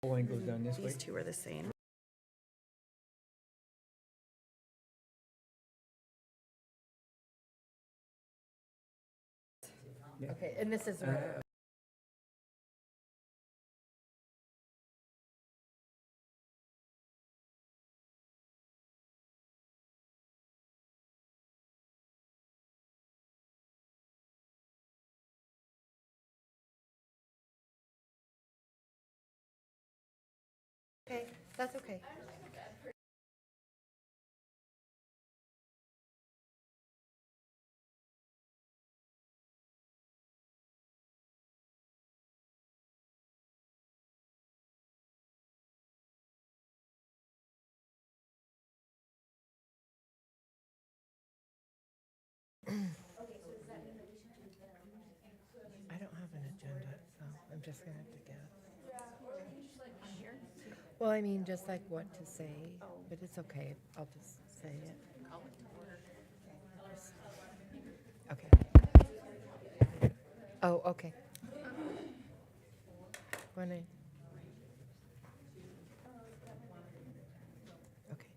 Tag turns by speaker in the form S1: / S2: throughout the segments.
S1: line goes down this way.
S2: These two are the same.
S1: Yeah.
S3: Okay, and this is, okay, that's okay. I don't have an agenda, so I'm just gonna have to guess. Well, I mean, just like what to say, but it's okay, I'll just say it. Okay. Oh, okay. Wanna? Okay.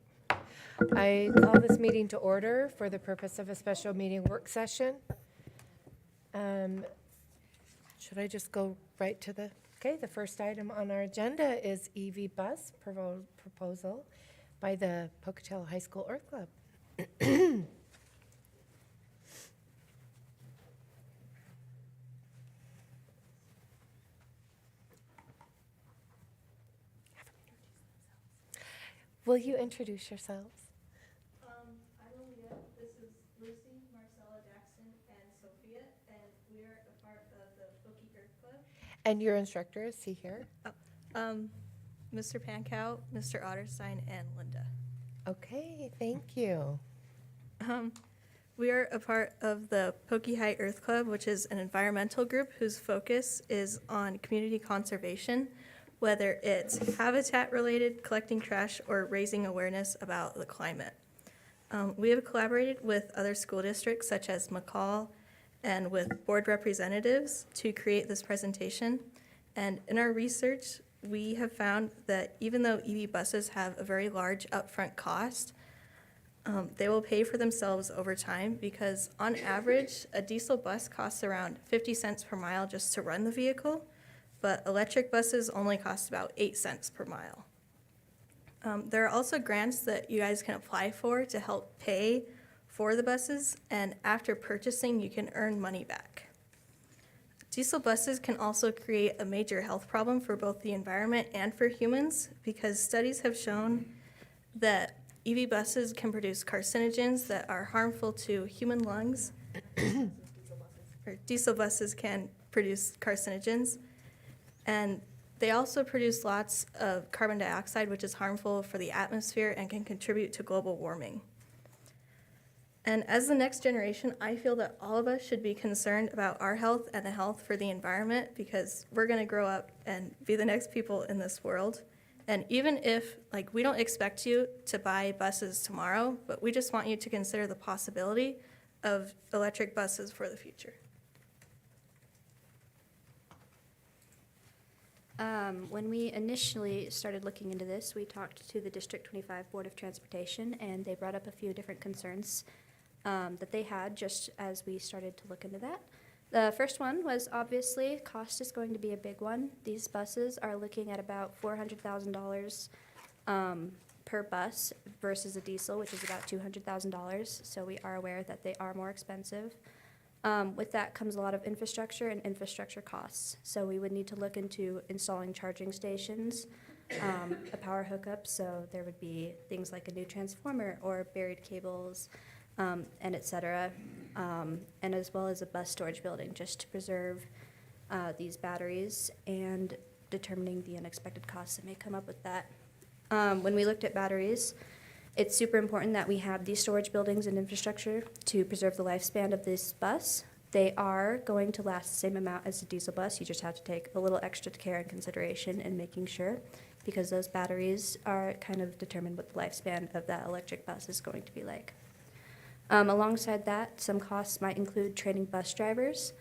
S3: I call this meeting to order for the purpose of a special meeting work session. Should I just go right to the first item on our agenda is EV bus proposal by the Pocatello High School Earth Club. Will you introduce yourselves?
S4: I'm Aaliyah. This is Lucy, Marcella, Jackson, and Sophia, and we are a part of the Bookie Earth Club.
S3: And your instructor, is he here?
S4: Mr. Pankow, Mr. Otterstein, and Linda.
S3: Okay, thank you.
S4: We are a part of the Pokey High Earth Club, which is an environmental group whose focus is on community conservation, whether it's habitat related, collecting trash, or raising awareness about the climate. We have collaborated with other school districts such as McCall and with board representatives to create this presentation. And in our research, we have found that even though EV buses have a very large upfront cost, they will pay for themselves over time because on average, a diesel bus costs around 50 cents per mile just to run the vehicle, but electric buses only cost about 8 cents per mile. There are also grants that you guys can apply for to help pay for the buses, and after purchasing, you can earn money back. Diesel buses can also create a major health problem for both the environment and for humans because studies have shown that EV buses can produce carcinogens that are harmful to human lungs. Or diesel buses can produce carcinogens, and they also produce lots of carbon dioxide, which is harmful for the atmosphere and can contribute to global warming. And as the next generation, I feel that all of us should be concerned about our health and the health for the environment because we're going to grow up and be the next people in this world. And even if, we don't expect you to buy buses tomorrow, but we just want you to consider the possibility of electric buses for the future.
S5: When we initially started looking into this, we talked to the District 25 Board of Transportation, and they brought up a few different concerns that they had just as we started to look into that. The first one was obviously cost is going to be a big one. These buses are looking at about $400,000 per bus versus a diesel, which is about $200,000. So we are aware that they are more expensive. With that comes a lot of infrastructure and infrastructure costs. So we would need to look into installing charging stations, a power hookup. So there would be things like a new transformer or buried cables, and et cetera, and as well as a bus storage building just to preserve these batteries and determining the unexpected costs that may come up with that. When we looked at batteries, it's super important that we have these storage buildings and infrastructure to preserve the lifespan of this bus. They are going to last the same amount as a diesel bus. You just have to take a little extra care and consideration in making sure because those batteries are kind of determine what the lifespan of that electric bus is going to be like. Alongside that, some costs might include training bus drivers.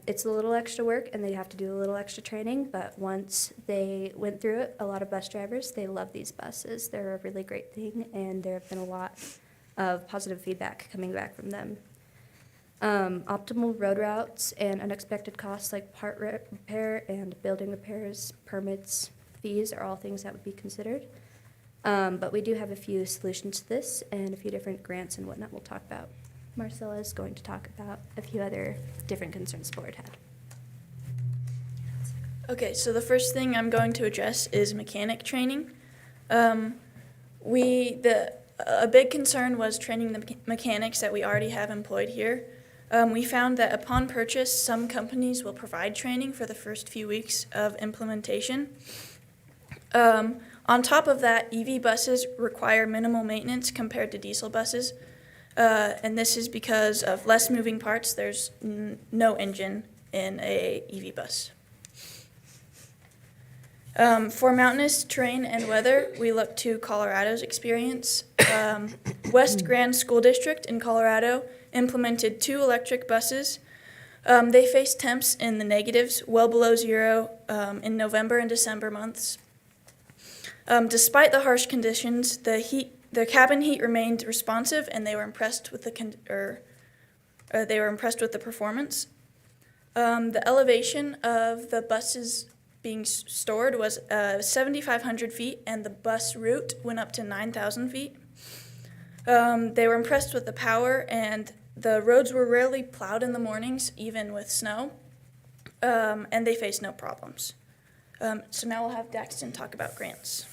S5: It's a little extra work and they have to do a little extra training, but once they went through it, a lot of bus drivers, they love these buses. They're a really great thing, and there have been a lot of positive feedback coming back from them. Optimal road routes and unexpected costs like part repair and building repairs, permits, fees are all things that would be considered. But we do have a few solutions to this and a few different grants and whatnot we'll talk about. Marcella is going to talk about a few other different concerns the board had.
S1: Okay, so the first thing I'm going to address is mechanic training. A big concern was training the mechanics that we already have employed here. We found that upon purchase, some companies will provide training for the first few weeks of implementation. On top of that, EV buses require minimal maintenance compared to diesel buses, and this is because of less moving parts. There's no engine in a EV bus. For mountainous terrain and weather, we look to Colorado's experience. West Grand School District in Colorado implemented 2 electric buses. They faced temps in the negatives, well below zero, in November and December months. Despite the harsh conditions, the cabin heat remained responsive, and they were impressed with the performance. The elevation of the buses being stored was 7,500 feet, and the bus route went up to 9,000 feet. They were impressed with the power, and the roads were rarely plowed in the mornings, even with snow, and they faced no problems. So now we'll have Daxton talk about grants.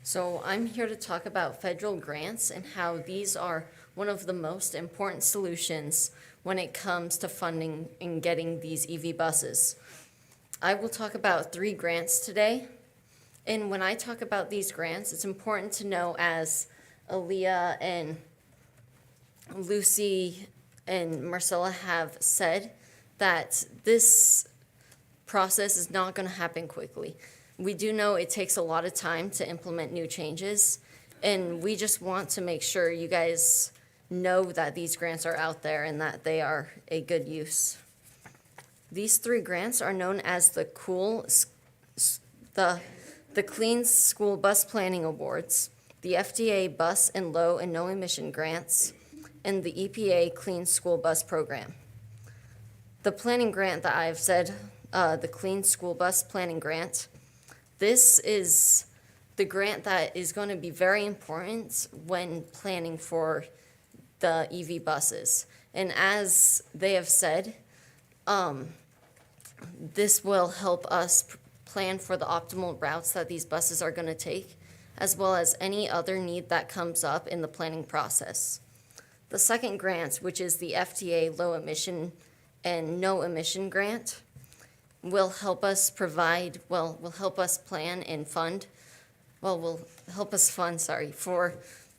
S2: So I'm here to talk about federal grants and how these are one of the most important solutions when it comes to funding and getting these EV buses. I will talk about 3 grants today. And when I talk about these grants, it's important to know, as Aaliyah and Lucy and Marcella have said, that this process is not going to happen quickly. We do know it takes a lot of time to implement new changes, and we just want to make sure you guys know that these grants are out there and that they are a good use. These 3 grants are known as the Clean School Bus Planning Awards, the FDA Bus and Low and No Emission Grants, and the EPA Clean School Bus Program. The planning grant that I've said, the Clean School Bus Planning Grant, this is the grant that is going to be very important when planning for the EV buses. And as they have said, this will help us plan for the optimal routes that these buses are going to take, as well as any other need that comes up in the planning process. The second grant, which is the FDA Low Emission and No Emission Grant, will help us plan and fund, for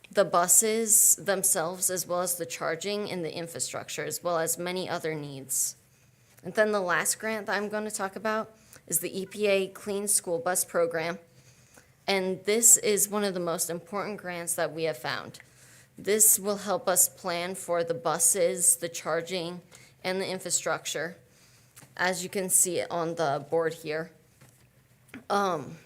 S2: the buses themselves, as well as the charging and the infrastructure, as well as many other needs. And then the last grant that I'm going to talk about is the EPA Clean School Bus Program. And this is one of the most important grants that we have found. This will help us plan for the buses, the charging, and the infrastructure, as you can see it on the board here. And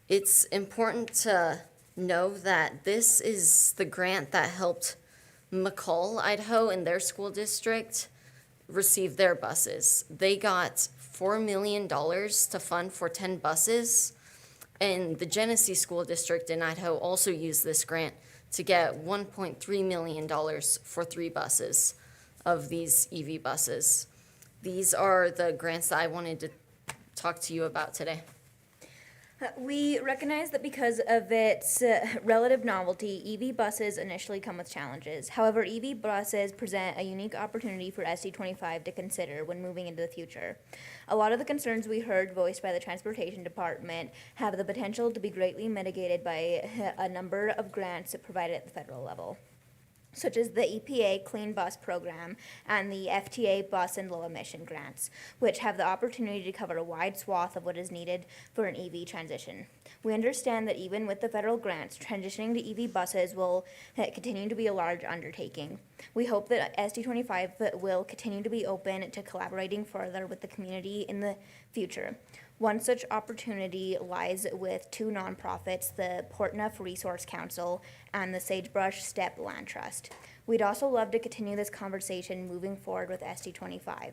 S2: it's important to know that this is the grant that helped McCall, Idaho, and their school district receive their buses. They got $4 million to fund for 10 buses, and the Genesee School District in Idaho also used this grant to get $1.3 million for 3 buses of these EV buses. These are the grants that I wanted to talk to you about today.
S6: We recognize that because of its relative novelty, EV buses initially come with challenges. However, EV buses present a unique opportunity for SD25 to consider when moving into the future. A lot of the concerns we heard voiced by the Transportation Department have the potential to be greatly mitigated by a number of grants provided at the federal level. such as the EPA Clean Bus Program and the FTA Bus and Low Emission Grants, which have the opportunity to cover a wide swath of what is needed for an EV transition. We understand that even with the federal grants, transitioning to EV buses will continue to be a large undertaking. We hope that SD25 will continue to be open to collaborating further with the community in the future. One such opportunity lies with two nonprofits, the Portneuf Resource Council and the Sagebrush Steppe Land Trust. We'd also love to continue this conversation moving forward with SD25.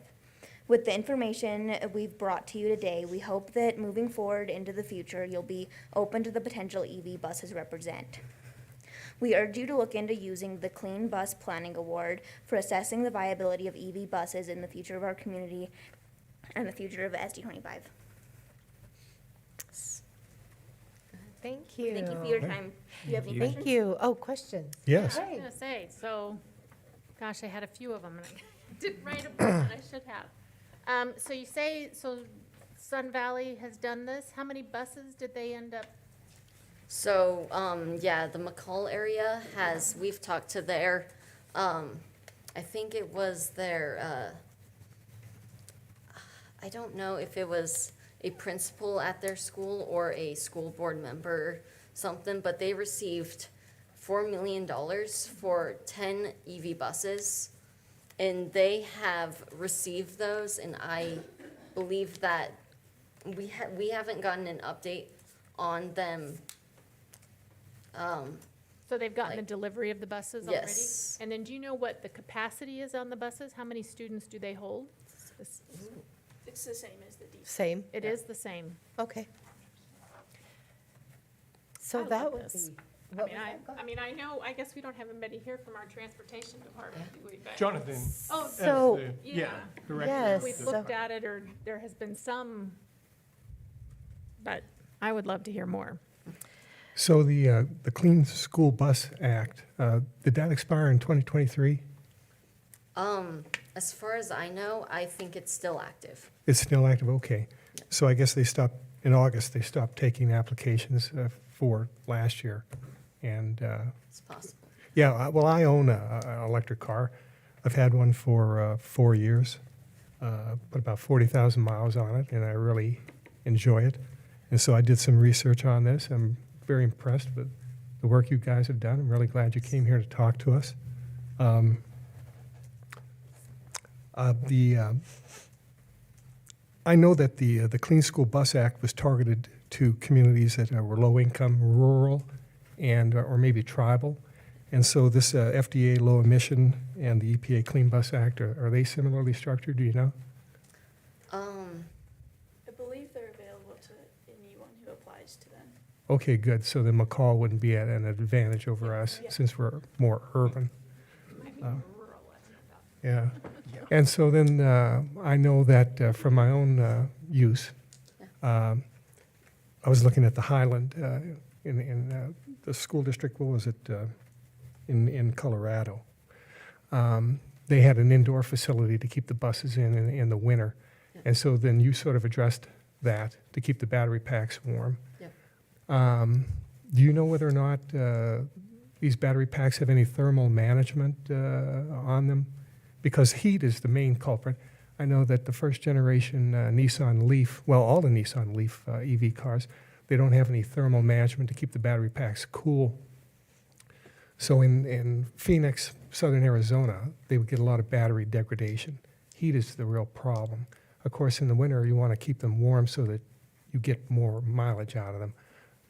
S6: With the information we've brought to you today, we hope that moving forward into the future, you'll be open to the potential EV buses represent. We urge you to look into using the Clean Bus Planning Award for assessing the viability of EV buses in the future of our community and the future of SD25.
S3: Thank you.
S6: Thank you for your time. Do you have any questions?
S3: Thank you. Oh, questions?
S7: Yes.
S8: I was gonna say, so, gosh, I had a few of them, and I didn't write them down, I should have. So you say, so Sun Valley has done this, how many buses did they end up?
S2: So, yeah, the McCall area has, we've talked to their, I think it was their, I don't know if it was a principal at their school or a school board member or something, but they received $4 million for 10 EV buses. And they have received those, and I believe that we haven't gotten an update on them.
S8: So they've gotten the
S2: Like-
S8: delivery of the buses already?
S2: Yes.
S8: And then do you know what the capacity is on the buses? How many students do they hold?
S1: It's the same as the diesel.
S3: Same?
S8: It is the same.
S3: Okay. So
S8: I
S3: that
S8: love
S3: would
S8: this.
S3: be.
S8: I
S3: what
S8: mean,
S3: was that? Go ahead.
S8: I know, I guess we don't have anybody here from our transportation department, do we? But-
S7: Jonathan.
S8: Oh,
S7: as
S3: So-
S7: the-
S8: Yeah.
S7: director.
S3: Yes.
S8: We've
S3: So-
S8: looked at it, or there has been some, but I would love to hear more.
S7: So the Clean School Bus Act, did that expire in 2023?
S2: As far as I know, I think it's still active.
S7: It's still active, okay. So I guess they stopped, in August, they stopped taking applications for last year. And,
S2: It's possible.
S7: yeah, well, I own an electric car. I've had one for 4 years, put about 40,000 miles on it, and I really enjoy it. And so I did some research on this. I'm very impressed with the work you guys have done. I'm really glad you came here to talk to us. I know that the Clean School Bus Act was targeted to communities that were low-income, rural, and or maybe tribal. And so this FDA low emission and the EPA Clean Bus Act, are they similarly structured, do you know?
S1: I believe they're available to anyone who applies to them.
S7: Okay, good. So then McCall wouldn't be at an advantage over us
S1: Yeah.
S7: since we're more urban. Yeah. And so then I know that from my own use, I was looking at the Highland in the school district, what was it, in Colorado. They had an indoor facility to keep the buses in the winter. And so then you sort of addressed that to keep the battery packs warm.
S2: Yeah.
S7: Do you know whether or not these battery packs have any thermal management on them? Because heat is the main culprit. I know that the first generation Nissan Leaf, well, all the Nissan Leaf EV cars, they don't have any thermal management to keep the battery packs cool. So in Phoenix, southern Arizona, they would get a lot of battery degradation. Heat is the real problem. Of course, in the winter, you want to keep them warm so that you get more mileage out of them.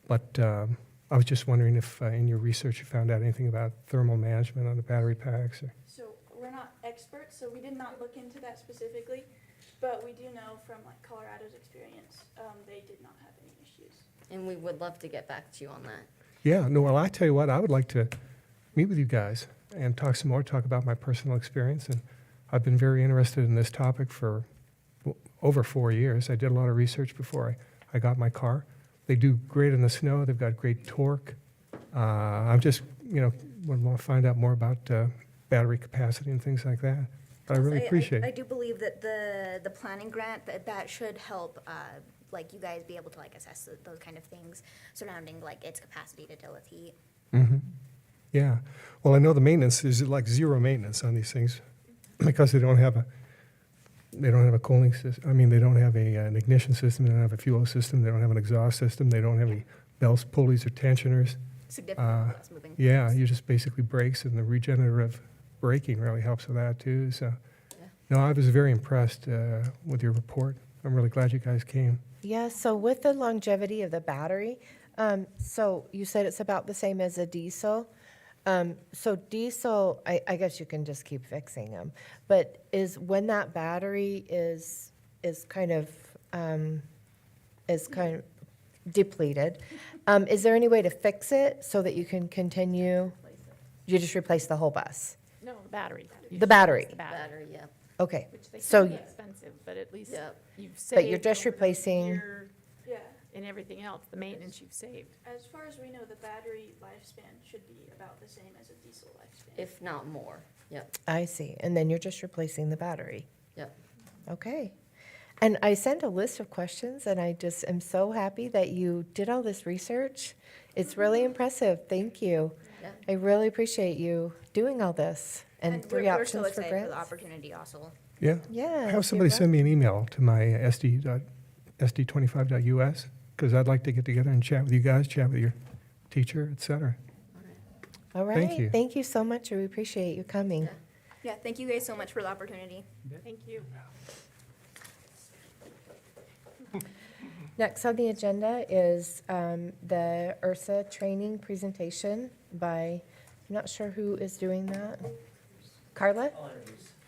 S7: But I was just wondering if in your research you found out anything about thermal management on the battery packs. Or?
S1: So we're not experts, so we did not look into that specifically, but we do know from like Colorado's experience, they did not have any issues.
S2: And we would love to get back to you on that.
S7: Yeah, no, well, I tell you what, I would like to meet with you guys and talk some more, talk about my personal experience. And I've been very interested in this topic for over 4 years. I did a lot of research before I got my car. They do great in the snow. They've got great torque. I'm just, would want to find out more about battery capacity and things like that. But I really appreciate
S6: I
S7: it.
S6: do believe that the planning grant, that should help, like, you guys be able to, like, assess those kind of things surrounding, like, its capacity to deal with heat.
S7: Mm-hmm. Yeah. Well, I know the maintenance is like zero maintenance on these things because they don't have a cooling system. I mean, they don't have an ignition system. They don't have a fuel system. They don't have an exhaust system. They don't have any belts, pulleys, or tensioners.
S6: Significantly less moving.
S7: Yeah, you just basically brakes, and the regenerative braking really helps with that too. So,
S6: Yeah.
S7: no, I was very impressed with your report. I'm really glad you guys came.
S3: Yeah, so with the longevity of the battery, so you said it's about the same as a diesel. So diesel, I guess you can just keep fixing them. But is when that battery is kind of depleted, is there any way to fix it so that you can continue? You just replace the whole bus?
S8: No, the battery. You
S3: The
S8: should
S3: battery.
S8: replace the battery,
S2: Battery, yeah.
S3: Okay,
S8: which they
S3: so,
S8: can be expensive, but at least
S2: Yep.
S8: you've saved.
S3: but you're just
S8: over the
S3: replacing,
S8: year
S1: Yeah.
S8: And everything else, the maintenance you've saved.
S1: As far as we know, the battery lifespan should be about the same as a diesel lifespan.
S2: If not more. Yep,
S3: I see, and then you're just replacing the battery.
S2: yep.
S3: Okay. And I sent a list of questions, and I just am so happy that you did all this research. It's really impressive. Thank you.
S2: Yeah.
S3: I really appreciate you doing all this and
S6: we're
S3: 3
S6: so
S3: options for
S6: excited for the
S3: grants.
S6: opportunity also.
S7: Yeah.
S3: Yeah.
S7: Have somebody send me an email to my sd25.us because I'd like to get together and chat with you guys, chat with your teacher, et cetera.
S3: All
S7: Thank
S3: right.
S7: you.
S3: Thank you so much. We appreciate you coming.
S6: Yeah, thank you guys so much for the opportunity.
S8: Thank you.
S3: Next on the agenda is the URSA training presentation by, I'm not sure who is doing that. Carla?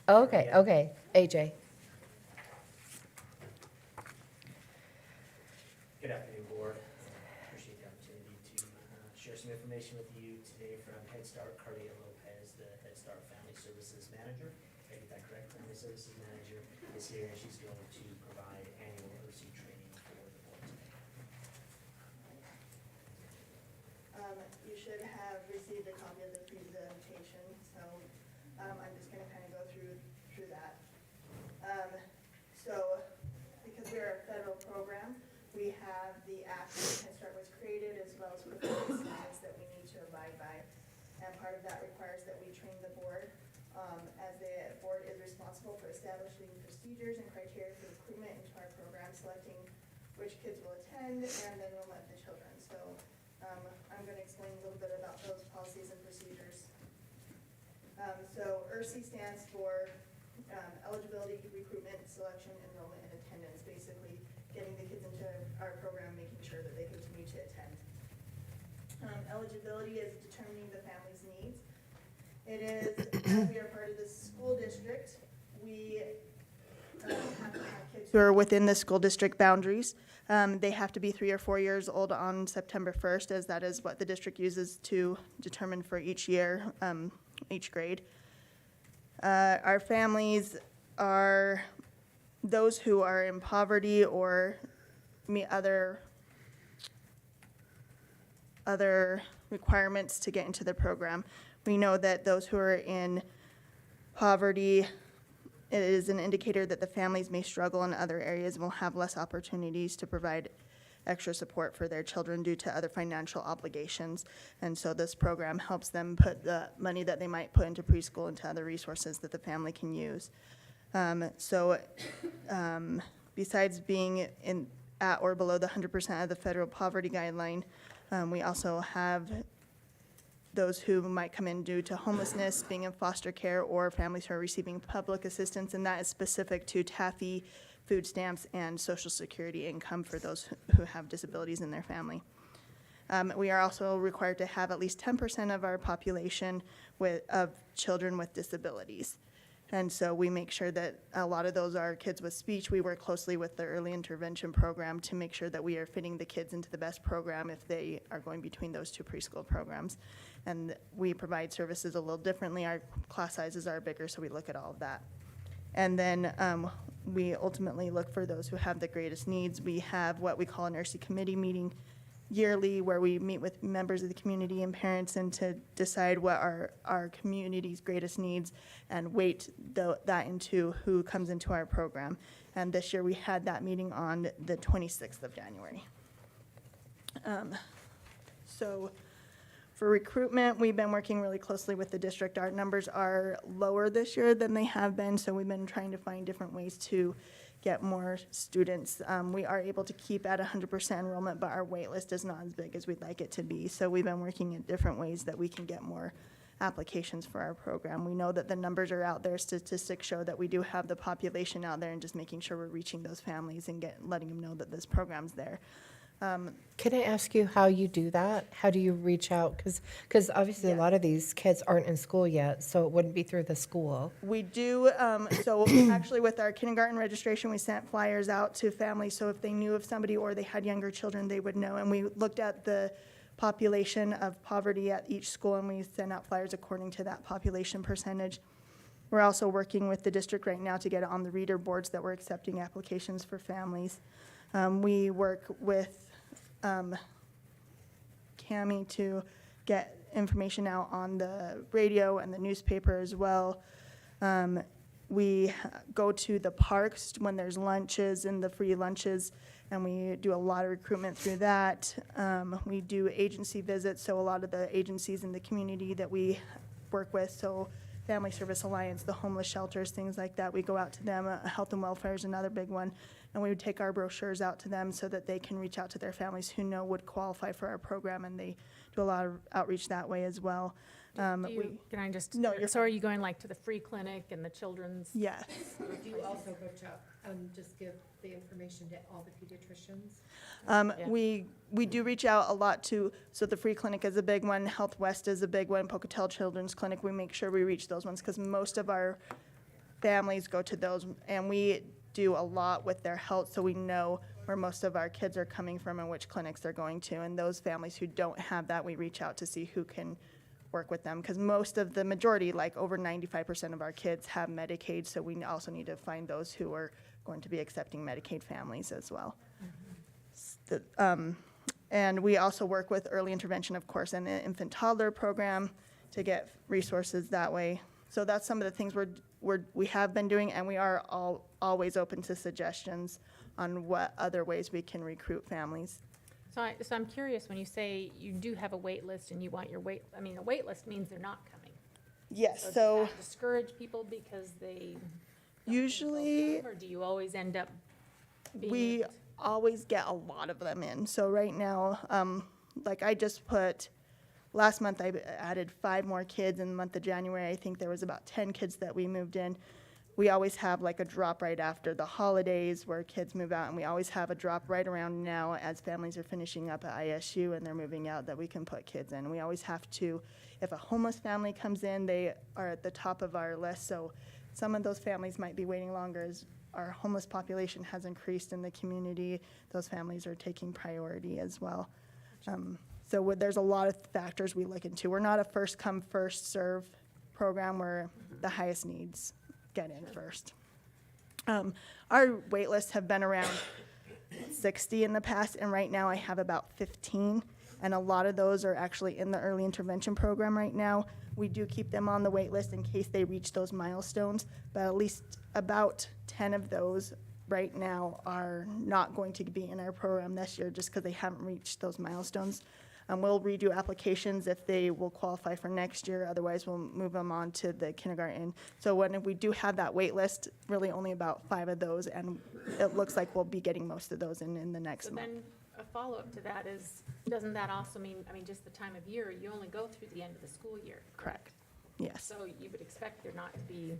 S3: Oh, okay, okay. AJ.
S9: Good afternoon, Board. Appreciate the opportunity to share some information with you today from Head Start. Carlia Lopez, the Head Start Family Services Manager. Did I get that correct? Family Services Manager is here, and she's going to provide annual OC training for the board today.
S10: You should have received a copy of the presentation, so I'm just going to kind of go through that. So, because we're a federal program, we have the act that Head Start was created as well as performance standards that we need to abide by. And part of that requires that we train the board, as the board is responsible for establishing procedures and criteria for recruitment into our program, selecting which kids will attend, and then enrollment of the children. So I'm going to explain a little bit about those policies and procedures. So ERSI stands for eligibility, recruitment, selection, enrollment, and attendance, basically getting the kids into our program, making sure that they continue to attend. Eligibility is determining the family's needs. It is, as we are part of the school district, we have to have kids who are within the school district boundaries. They have to be 3 or 4 years old on September 1st, as that is what the district uses to determine for each year, each grade. Our families are those who are in poverty or meet other requirements to get into the program. We know that those who are in poverty, it is an indicator that the families may struggle in other areas and will have less opportunities to provide extra support for their children due to other financial obligations. And so this program helps them put the money that they might put into preschool into other resources that the family can use. Besides being at or below the 100% of the federal poverty guideline, we also have those who might come in due to homelessness, being in foster care, or families who are receiving public assistance, and that is specific to TAFE, food stamps, and Social Security income for those who have disabilities in their family. We are also required to have at least 10% of our population of children with disabilities. And so we make sure that a lot of those are kids with speech. We work closely with the early intervention program to make sure that we are fitting the kids into the best program if they are going between those two preschool programs. And we provide services a little differently. Our class sizes are bigger, so we look at all of that. And then we ultimately look for those who have the greatest needs. We have what we call an ERSI committee meeting yearly, where we meet with members of the community and parents and to decide what are our community's greatest needs and weight that into who comes into our program. And this year we had that meeting on the 26th of January. So For recruitment, we've been working really closely with the district. Our numbers are lower this year than they have been, so we've been trying to find different ways to get more students. We are able to keep at 100% enrollment, but our wait list is not as big as we'd like it to be. So we've been working at different ways that we can get more applications for our program. We know that the numbers are out there. Statistics show that we do have the population out there, and just making sure we're reaching those families and letting them know that this program's there.
S3: Can I ask you how you do that? How do you reach out? Because obviously a lot of these kids aren't in school yet, so it wouldn't be through the school.
S10: We do, so actually with our kindergarten registration, we sent flyers out to families, so if they knew of somebody or they had younger children, they would know. And we looked at the population of poverty at each school, and we sent out flyers according to that population percentage. We're also working with the district right now to get it on the reader boards that we're accepting applications for families. We work with Cami to get information out on the radio and the newspaper as well. We go to the parks when there's lunches and the free lunches, and we do a lot of recruitment through that. We do agency visits, so a lot of the agencies in the community that we work with, so Family Service Alliance, the homeless shelters, things like that, we go out to them. Health and welfare is another big one. And we would take our brochures out to them so that they can reach out to their families who know would qualify for our program, and they do a lot of outreach that way as well.
S8: Do you, can I just,
S10: No, you're
S8: so are you going like to the free clinic and the children's?
S10: Yes.
S3: Do you also go to, just give the information to all the pediatricians?
S8: Yeah.
S10: We do reach out a lot to, so the free clinic is a big one, Health West is a big one, Pocatello Children's Clinic, we make sure we reach those ones because most of our families go to those, and we do a lot with their health, so we know where most of our kids are coming from and which clinics they're going to. And those families who don't have that, we reach out to see who can work with them, because most of the majority, like over 95% of our kids have Medicaid, so we also need to find those who are going to be accepting Medicaid families as well. And we also work with early intervention, of course, and the infant toddler program to get resources that way. So that's some of the things we have been doing, and we are always open to suggestions on what other ways we can recruit families.
S8: So I'm curious, when you say you do have a wait list and you want your wait, I mean, a wait list means they're not coming.
S10: Yes,
S8: Does
S10: so
S8: that discourage people because they don't
S10: usually
S8: come, or do you always end up being?
S10: we always get a lot of them in. So right now, like I just put, last month I added 5 more kids. In the month of January, I think there was about 10 kids that we moved in. We always have like a drop right after the holidays where kids move out, and we always have a drop right around now as families are finishing up at ISU and they're moving out that we can put kids in. We always have to, if a homeless family comes in, they are at the top of our list. So some of those families might be waiting longer as our homeless population has increased in the community. Those families are taking priority as well. So there's a lot of factors we look into. We're not a first come, first serve program where the highest needs get in first. Our wait lists have been around 60 in the past, and right now I have about 15, and a lot of those are actually in the early intervention program right now. We do keep them on the wait list in case they reach those milestones, but at least about 10 of those right now are not going to be in our program this year just because they haven't reached those milestones. We'll redo applications if they will qualify for next year. Otherwise, we'll move them on to the kindergarten. So when we do have that wait list, really only about 5 of those, and it looks like we'll be getting most of those in the next
S8: So
S10: month.
S8: then a follow-up to that is, doesn't that also mean, I mean, just the time of year, you only go through the end of the school year?
S10: Correct. Yes.
S8: So you would expect there not to be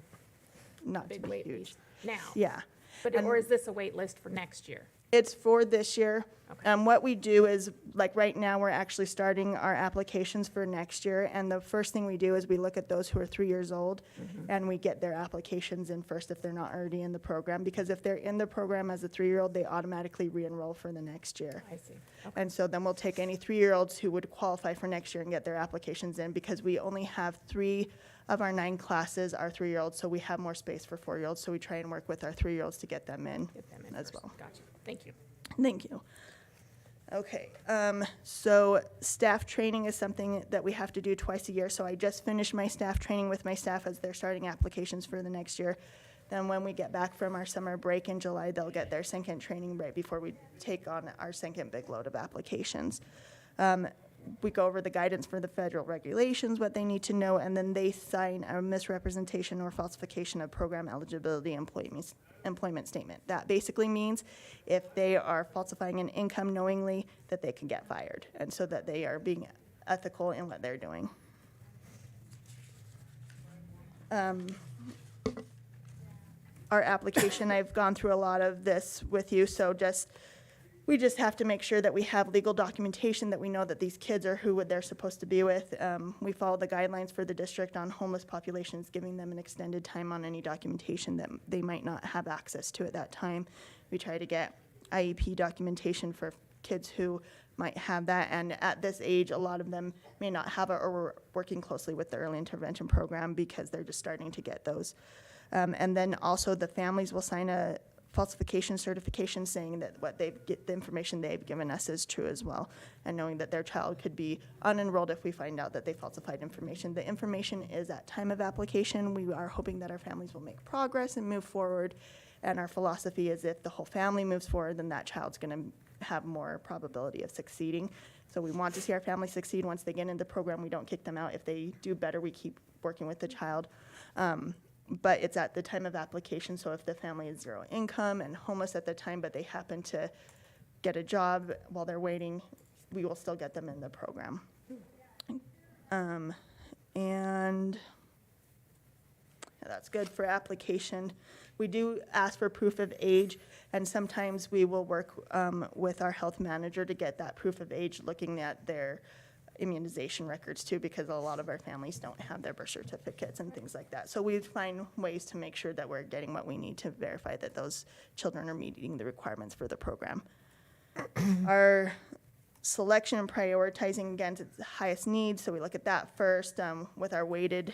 S10: Not to
S8: big
S10: be
S8: wait
S10: huge.
S8: lists now?
S10: Yeah.
S8: But,
S10: And-
S8: or is this a wait list for next year?
S10: It's for this year.
S8: Okay.
S10: What we do is, like right now, we're actually starting our applications for next year. And the first thing we do is we look at those who are 3 years old, and we get their applications in first if they're not already in the program. Because if they're in the program as a 3-year-old, they automatically re-enroll for the next year.
S8: I see. Okay.
S10: And so then we'll take any 3-year-olds who would qualify for next year and get their applications in, because we only have 3 of our 9 classes are 3-year-olds, so we have more space for 4-year-olds. So we try and work with our 3-year-olds to get them in
S8: Get them in
S10: as
S8: first.
S10: well.
S8: Gotcha. Thank you.
S10: Thank you. Okay, so staff training is something that we have to do twice a year. So I just finished my staff training with my staff as they're starting applications for the next year. Then when we get back from our summer break in July, they'll get their second training right before we take on our second big load of applications. we go over the guidance for the federal regulations, what they need to know, and then they sign a misrepresentation or falsification of program eligibility employment statement. That basically means if they are falsifying an income knowingly, that they can get fired, and so that they are being ethical in what they're doing. Our application, I've gone through a lot of this with you, so we just have to make sure that we have legal documentation, that we know that these kids are who they're supposed to be with. We follow the guidelines for the district on homeless populations, giving them an extended time on any documentation that they might not have access to at that time. We try to get IEP documentation for kids who might have that, and at this age, a lot of them may not have it, or we're working closely with the early intervention program because they're just starting to get those. And then also the families will sign a falsification certification saying that the information they've given us is true as well, and knowing that their child could be unenrolled if we find out that they falsified information. The information is at time of application. We are hoping that our families will make progress and move forward, and our philosophy is if the whole family moves forward, then that child's going to have more probability of succeeding. So we want to see our family succeed. Once they get into the program, we don't kick them out. If they do better, we keep working with the child. But it's at the time of application, so if the family is zero income and homeless at the time, but they happen to get a job while they're waiting, we will still get them in the program. And that's good for application. We do ask for proof of age, and sometimes we will work with our health manager to get that proof of age, looking at their immunization records too, because a lot of our families don't have their birth certificates and things like that. So we find ways to make sure that we're getting what we need to verify that those children are meeting the requirements for the program. Our selection and prioritizing against its highest needs, so we look at that first. With our weighted,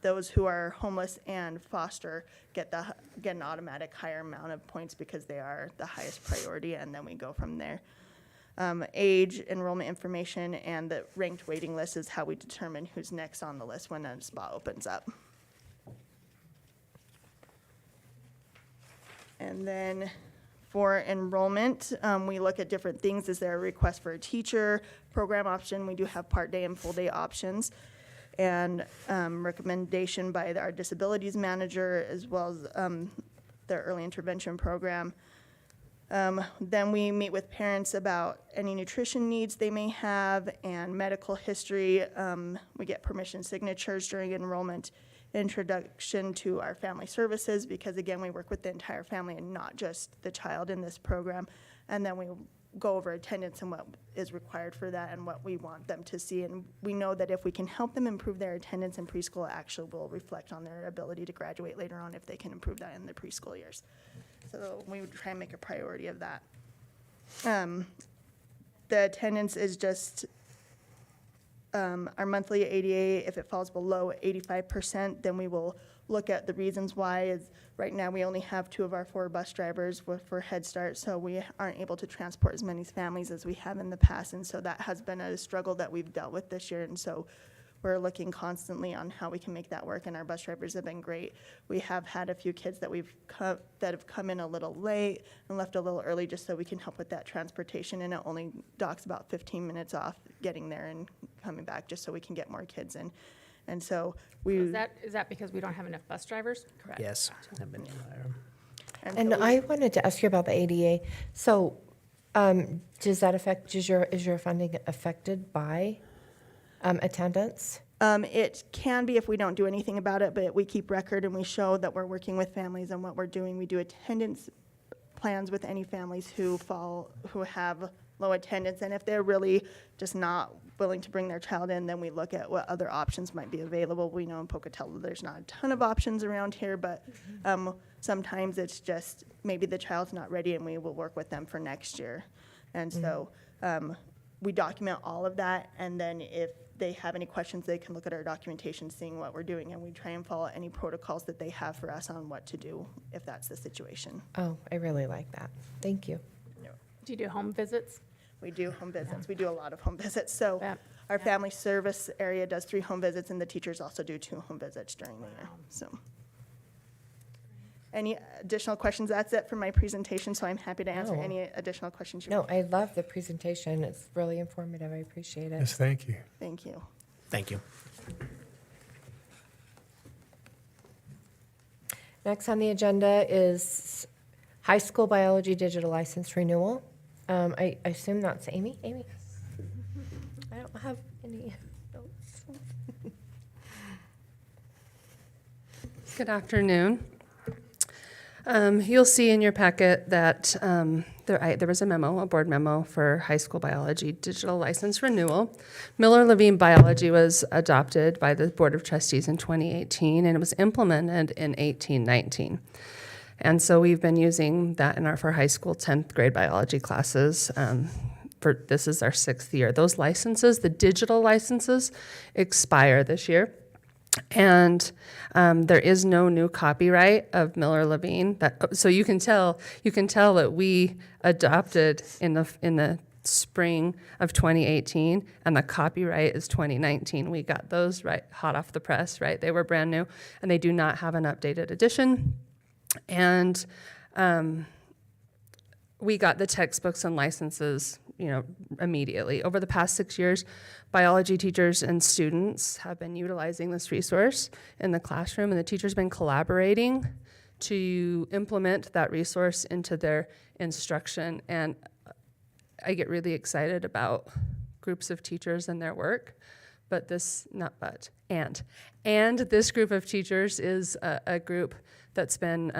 S10: those who are homeless and foster get an automatic higher amount of points because they are the highest priority, and then we go from there. Age, enrollment information, and the ranked waiting list is how we determine who's next on the list when a spot opens up. And then for enrollment, we look at different things. Is there a request for a teacher, program option? We do have part-day and full-day options. And recommendation by our disabilities manager, as well as the early intervention program. Then we meet with parents about any nutrition needs they may have and medical history. We get permission signatures during enrollment, introduction to our family services, because again, we work with the entire family and not just the child in this program. And then we go over attendance and what is required for that and what we want them to see. And we know that if we can help them improve their attendance in preschool, it actually will reflect on their ability to graduate later on if they can improve that in the preschool years. So we would try and make a priority of that. The attendance is just our monthly ADA. If it falls below 85%, then we will look at the reasons why. Right now, we only have 2 of our 4 bus drivers for Head Start, so we aren't able to transport as many families as we have in the past, and so that has been a struggle that we've dealt with this year, and so we're looking constantly on how we can make that work, and our bus drivers have been great. We have had a few kids that that have come in a little late and left a little early just so we can help with that transportation, and it only docks about 15 minutes off getting there and coming back just so we can get more kids in. And so we.
S8: Is that because we don't have enough bus drivers? Correct.
S9: Yes. I've been,
S3: And
S10: so
S3: I wanted to ask you about the ADA. So does that affect, is your funding affected by attendance?
S10: It can be if we don't do anything about it, but we keep record and we show that we're working with families and what we're doing. We do attendance plans with any families who have low attendance, and if they're really just not willing to bring their child in, then we look at what other options might be available. We know in Pocatello there's not a ton of options around here, but sometimes it's just maybe the child's not ready and we will work with them for next year. And so we document all of that, and then if they have any questions, they can look at our documentation, seeing what we're doing, and we try and follow any protocols that they have for us on what to do if that's the situation.
S3: Oh, I really like that. Thank you.
S8: Do you do home visits?
S10: We do home visits. We do a lot of home visits. So
S8: Yep.
S10: our family service area does 3 home visits, and the teachers also do 2 home visits during the year. So any additional questions. That's it for my presentation, so I'm happy to answer
S3: No.
S10: any additional questions you
S3: No,
S10: have.
S3: I love the presentation. It's really informative. I appreciate it.
S7: Yes, thank you.
S10: Thank you.
S9: Thank you.
S3: Next on the agenda is high school biology digital license renewal. I assume that's Amy? Amy? I don't have any notes.
S11: Good afternoon. You'll see in your packet that there was a memo, a board memo for high school biology digital license renewal. Miller-Levine biology was adopted by the Board of Trustees in 2018, and it was implemented in 1819. And so we've been using that for high school 10th grade biology classes. This is our 6th year. Those licenses, the digital licenses, expire this year. And there is no new copyright of Miller-Levine. So you can tell that we adopted in the spring of 2018, and the copyright is 2019. We got those right hot off the press, right? They were brand new, and they do not have an updated edition. And we got the textbooks and licenses, immediately. Over the past 6 years, biology teachers and students have been utilizing this resource in the classroom, and the teachers have been collaborating to implement that resource into their instruction. And I get really excited about groups of teachers and their work, and this group of teachers is a group that's been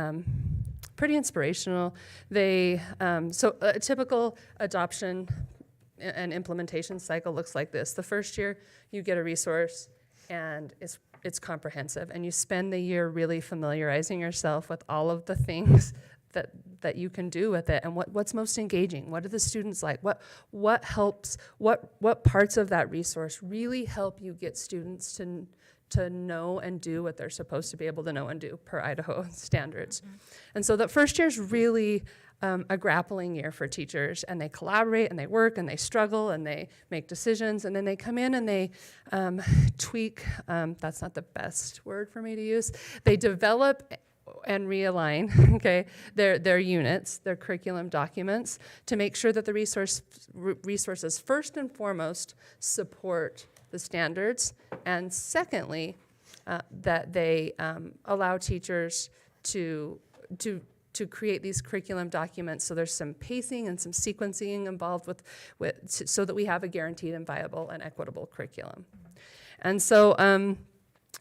S11: pretty inspirational. So a typical adoption and implementation cycle looks like this. The first year, you get a resource, and it's comprehensive, and you spend the year really familiarizing yourself with all of the things that you can do with it, and what's most engaging. What are the students like? What helps? What parts of that resource really help you get students to know and do what they're supposed to be able to know and do per Idaho standards. Mm-hmm. And so the first year is really a grappling year for teachers, and they collaborate and they work and they struggle and they make decisions, and then they come in and they tweak, that's not the best word for me to use, they develop and realign, okay, their units, their curriculum documents, to make sure that the resources first and foremost support the standards, and secondly, that they allow teachers to create these curriculum documents, so there's some pacing and some sequencing involved so that we have a guaranteed and viable and equitable curriculum. And so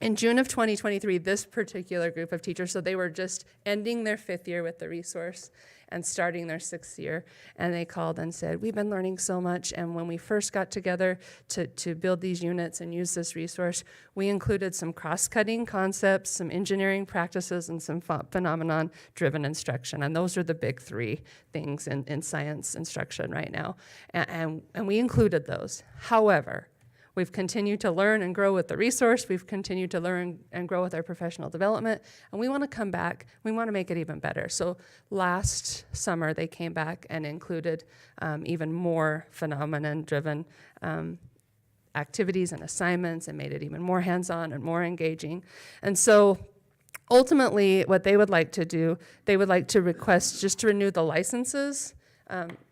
S11: in June of 2023, this particular group of teachers, so they were just ending their 5th year with the resource and starting their 6th year, and they called and said, we've been learning so much, and when we first got together to build these units and use this resource, we included some cross-cutting concepts, some engineering practices, and some phenomenon-driven instruction, and those are the big 3 things in science instruction right now, and we included those. However, we've continued to learn and grow with the resource. We've continued to learn and grow with our professional development. And we want to come back. We want to make it even better. So last summer, they came back and included even more phenomenon-driven activities and assignments, and made it even more hands-on and more engaging. And so ultimately, what they would like to do, they would like to request just to renew the licenses.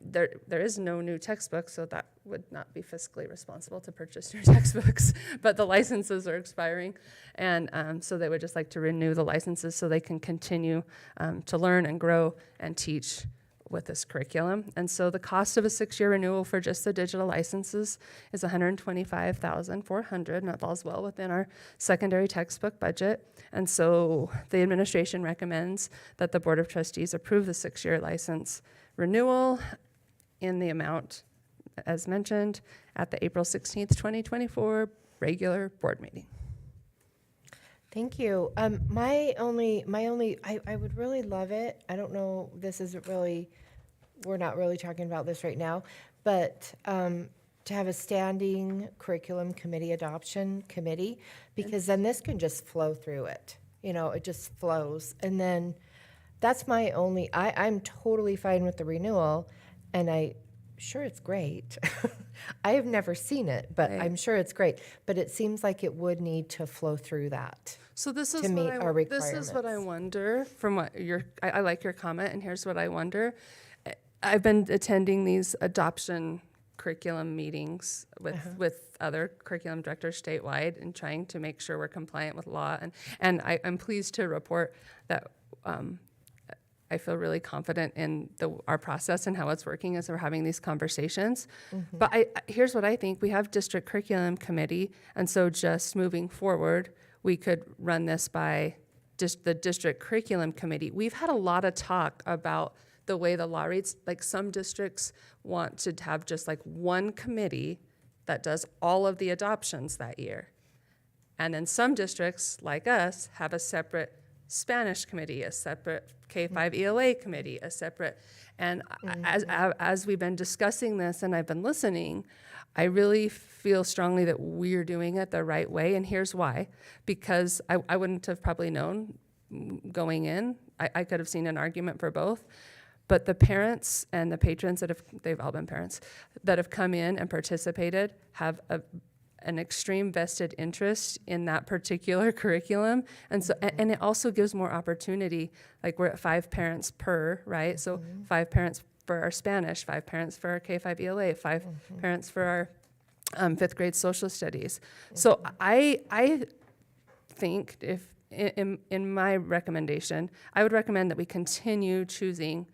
S11: There is no new textbook, so that would not be fiscally responsible to purchase new textbooks, but the licenses are expiring, and so they would just like to renew the licenses so they can continue to learn and grow and teach with this curriculum. And so the cost of a 6-year renewal for just the digital licenses is $125,400, and that falls well within our secondary textbook budget. And so the administration recommends that the Board of Trustees approve the 6-year license renewal in the amount as mentioned at the April 16th, 2024 regular board meeting.
S3: Thank you. I would really love it. I don't know, we're not really talking about this right now, but to have a standing curriculum committee adoption committee, because then this can just flow through it. It just flows. And then that's my only, I'm totally fine with the renewal, and I sure it's great. I have never seen it, but
S11: Right.
S3: I'm sure it's great. But it seems like it would need to flow through that.
S11: So this is
S3: To meet
S11: what
S3: our
S11: this is what I
S3: requirements.
S11: wonder from what I like your comment, and here's what I wonder. I've been attending these adoption curriculum meetings with other curriculum directors statewide and trying to make sure we're compliant with law. And I'm pleased to report that I feel really confident in our process and how it's working as we're having these conversations. But here's what I think. We have district curriculum committee, and so just moving forward, we could run this by just the district curriculum committee. We've had a lot of talk about the way the law reads. Like some districts want to have just like one committee that does all of the adoptions that year. And then some districts, like us, have a separate Spanish committee, a separate K-5 ELA committee, a separate, and as we've been discussing this and I've been listening, I really feel strongly that we're doing it the right way, and here's why. Because I wouldn't have probably known going in. I could have seen an argument for both. But the parents and the patrons they've all been parents, that have come in and participated have an extreme vested interest in that particular curriculum. And so, and it also gives more opportunity, like we're at 5 parents per, right? So 5 parents for our Spanish, 5 parents for our K-5 ELA, 5 parents for our 5th grade social studies. So I think in my recommendation, I would recommend that we continue choosing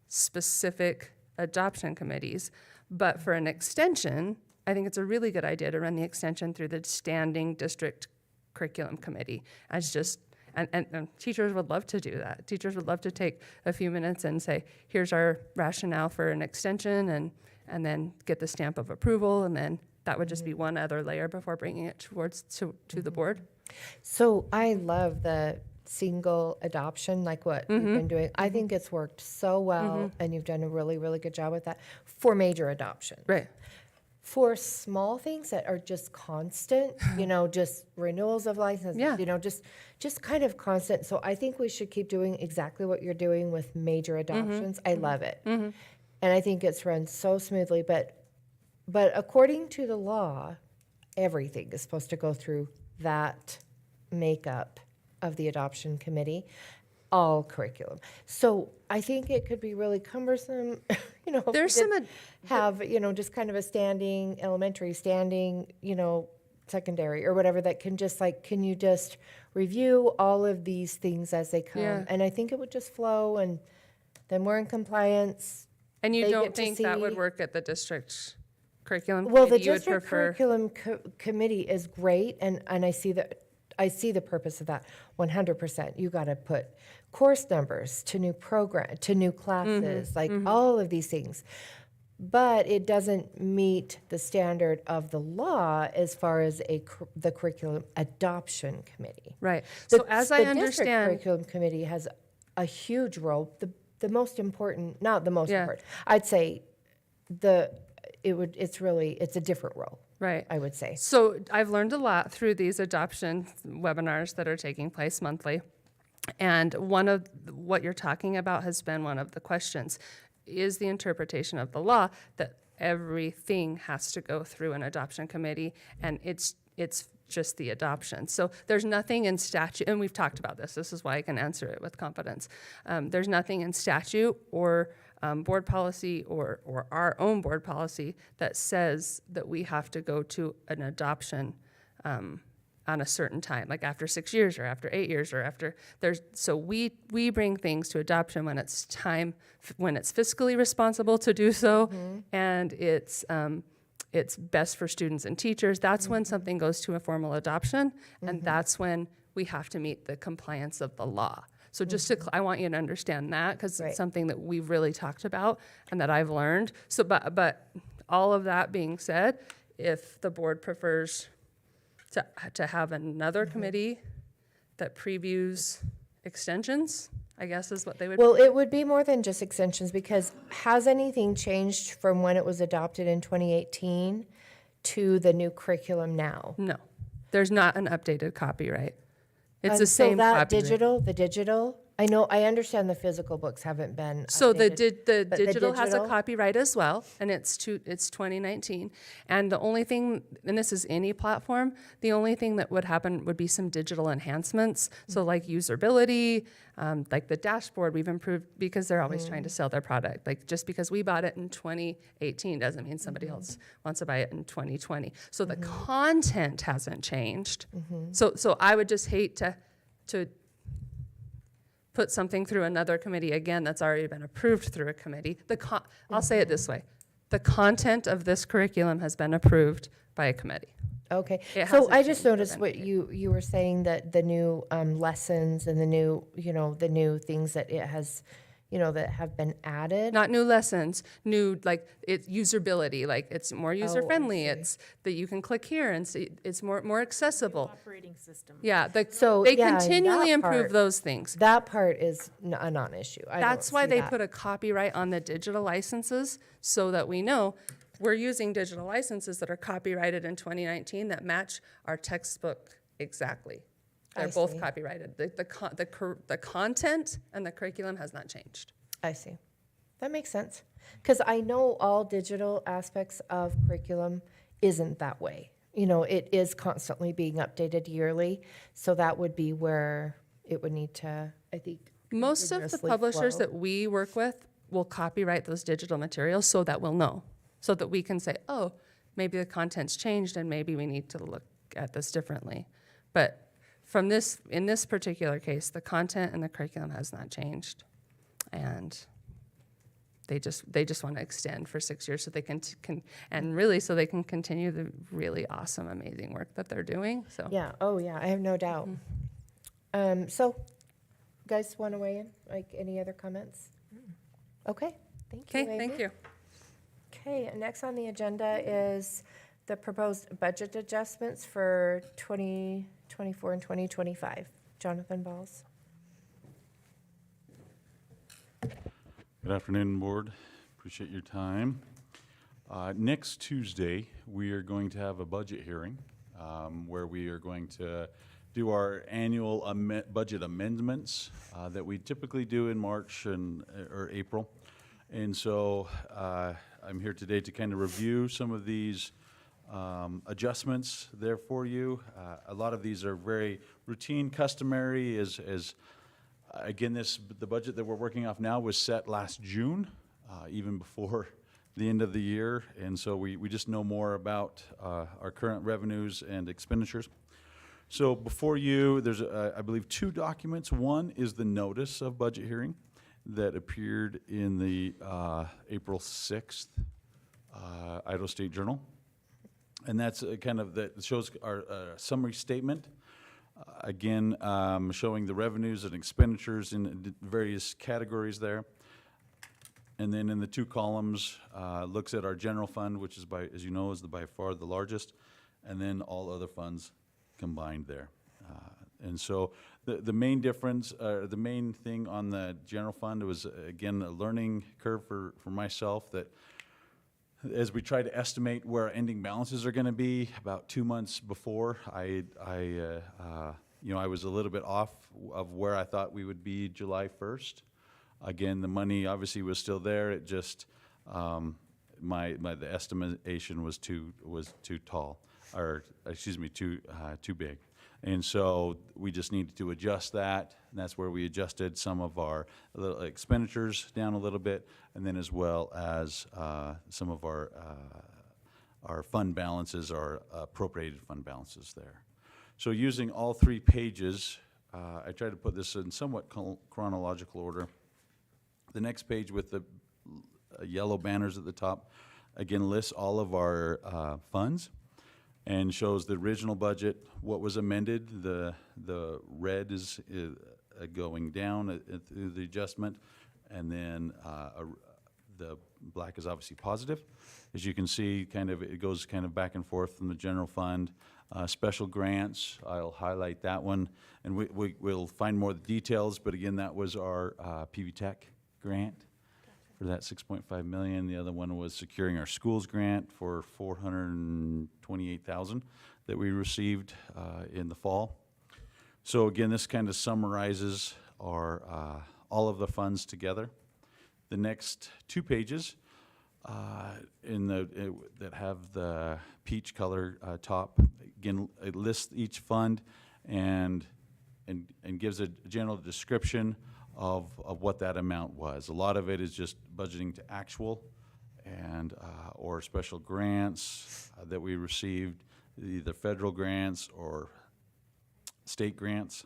S11: specific adoption committees, but for an extension, I think it's a really good idea to run the extension through the standing district curriculum committee. As just, and teachers would love to do that. Teachers would love to take a few minutes and say, here's our rationale for an extension, and then get the stamp of approval, and then that would just be one other layer before bringing it to the board.
S3: So I love the single adoption, like what you've been doing. I think it's worked so well, and you've done a really, really good job with that for major adoption.
S11: Right.
S3: For small things that are just constant, just renewals of licenses,
S11: Yeah.
S3: Just kind of constant. So I think we should keep doing exactly what you're doing with major adoptions. I love it. And I think it's run so smoothly, but according to the law, everything is supposed to go through that makeup of the adoption committee, all curriculum. So I think it could be really cumbersome, if
S11: There's
S3: we
S11: some
S3: did have, just kind of a standing elementary, standing, secondary or whatever that can just can you just review all of these things as they come?
S11: Yeah.
S3: And I think it would just flow, and then we're in compliance.
S11: And you
S3: They
S11: don't
S3: get to
S11: think that would
S3: see-
S11: work at the district curriculum
S3: Well, the
S11: committee? You would
S3: district
S11: prefer?
S3: curriculum committee is great, and I see the purpose of that 100%. You got to put course numbers to new program, to new classes, all of these things. But it doesn't meet the standard of the law as far as the curriculum adoption committee.
S11: Right. So as I
S3: The district
S11: understand,
S3: curriculum committee has a huge role. The most important, not the most
S11: Yeah.
S3: important. I'd say it's a different role.
S11: right.
S3: I would say.
S11: So I've learned a lot through these adoption webinars that are taking place monthly. And one of what you're talking about has been one of the questions, is the interpretation of the law that everything has to go through an adoption committee, and it's just the adoption. So there's nothing in statute, and we've talked about this is why I can answer it with confidence. There's nothing in statute or board policy or our own board policy that says that we have to go to an adoption on a certain time, like after 6 years or after 8 years or after so we bring things to adoption when it's time, when it's fiscally responsible to do so, and it's best for students and teachers. That's when something goes to a formal adoption, and that's when we have to meet the compliance of the law. So just I want you to understand that, because
S3: Right.
S11: it's something that we've really talked about and that I've learned. So, but all of that being said, if the board prefers to have another committee that previews extensions, I guess is what they would.
S3: Well, it would be more than just extensions, because has anything changed from when it was adopted in 2018 to the new curriculum now?
S11: No, there's not an updated copy, right? It's the same
S3: So that
S11: copy. Right?
S3: the digital I understand the physical books haven't been
S11: So the
S3: updated.
S11: the
S3: but the
S11: digital has a
S3: digital?
S11: copyright as well, and it's 2019. And the only thing, and this is any platform, the only thing that would happen would be some digital enhancements. So like usability, like the dashboard we've improved because they're always trying to sell their product. Like just because we bought it in 2018 doesn't mean somebody else wants to buy it in 2020. So the content hasn't changed. So I would just hate to put something through another committee again that's already been approved through a committee. I'll say it this way. The content of this curriculum has been approved by a committee.
S3: Okay,
S11: It
S3: so
S11: hasn't
S3: I just
S11: changed with
S3: noticed what
S11: anything.
S3: you were saying, that the new lessons and the new, the new things that it has, that have been added.
S11: Not new lessons, new, like, it's usability, like, it's more user-friendly.
S3: see.
S11: It's that you can click here and see, it's more accessible.
S8: Operating system.
S11: Yeah,
S3: So,
S11: they
S3: yeah,
S11: continually
S3: that
S11: improve
S3: part-
S11: those things.
S3: That part is a non-issue.
S11: That's why they put a copyright on the digital licenses, so that we know we're using digital licenses that are copyrighted in 2019 that match our textbook exactly. They're
S3: I
S11: both
S3: see.
S11: copyrighted. The content and the curriculum has not changed.
S3: I see. That makes sense. Because I know all digital aspects of curriculum isn't that way. It is constantly being updated yearly. So that would be where it would need to, I think.
S11: Most of the
S3: continuously
S11: publishers
S3: flow.
S11: that we work with will copyright those digital materials so that we'll know, so that we can say, oh, maybe the content's changed and maybe we need to look at this differently. But in this particular case, the content and the curriculum has not changed. And they just want to extend for 6 years so they can and really so they can continue the really awesome, amazing work that they're doing. So
S3: Yeah, oh yeah, I have no doubt. So, guys want to weigh in? Like, any other comments? Okay, thank you,
S11: okay, thank
S3: Amy.
S11: you.
S3: Okay, next on the agenda is the proposed budget adjustments for 2024 and 2025. Jonathan Balls.
S12: Good afternoon, Board. Appreciate your time. Next Tuesday, we are going to have a budget hearing where we are going to do our annual budget amendments that we typically do in March or April. And so I'm here today to kind of review some of these adjustments there for you. A lot of these are very routine, customary, again, the budget that we're working off now was set last June, even before the end of the year, and so we just know more about our current revenues and expenditures. So before you, there's, I believe, 2 documents. One is the notice of budget hearing that appeared in the April 6th Idaho State Journal, and that's that shows our summary statement. Again, showing the revenues and expenditures in various categories there. And then in the 2 columns, looks at our general fund, which is as you know, is by far the largest, and then all other funds combined there. And so the main difference, the main thing on the general fund was, again, a learning curve for myself, that as we try to estimate where our ending balances are going to be, about 2 months before, I was a little bit off of where I thought we would be July 1st. Again, the money obviously was still there. It just the estimation was too tall, or excuse me, too big. And so we just needed to adjust that, and that's where we adjusted some of our expenditures down a little bit, and then as well as some of our fund balances, our appropriated fund balances there. So using all 3 pages, I tried to put this in somewhat chronological order. The next page with the yellow banners at the top, again, lists all of our funds and shows the original budget, what was amended. The red is going down through the adjustment, and then the black is obviously positive. As you can see, it goes back and forth from the general fund. Special grants, I'll highlight that one, and we'll find more of the details, but again, that was our PV Tech grant for that $6.5 million. The other one was securing our schools grant for $428,000 that we received in the fall. So again, this kind of summarizes are all of the funds together. The next 2 pages that have the peach color top, again, it lists each fund and gives a general description of what that amount was. A lot of it is just budgeting to actual and or special grants that we received, either federal grants or state grants.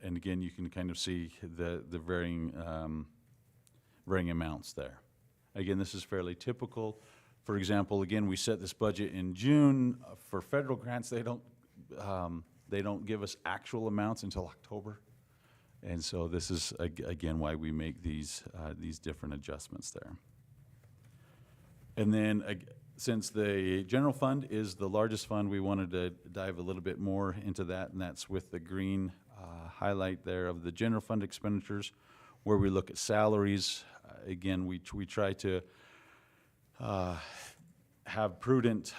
S12: And again, you can kind of see the varying amounts there. Again, this is fairly typical. For example, again, we set this budget in June. For federal grants, they don't give us actual amounts until October. And so this is, again, why we make these different adjustments there. And then, since the general fund is the largest fund, we wanted to dive a little bit more into that, and that's with the green highlight there of the general fund expenditures, where we look at salaries. Again, we try to have prudent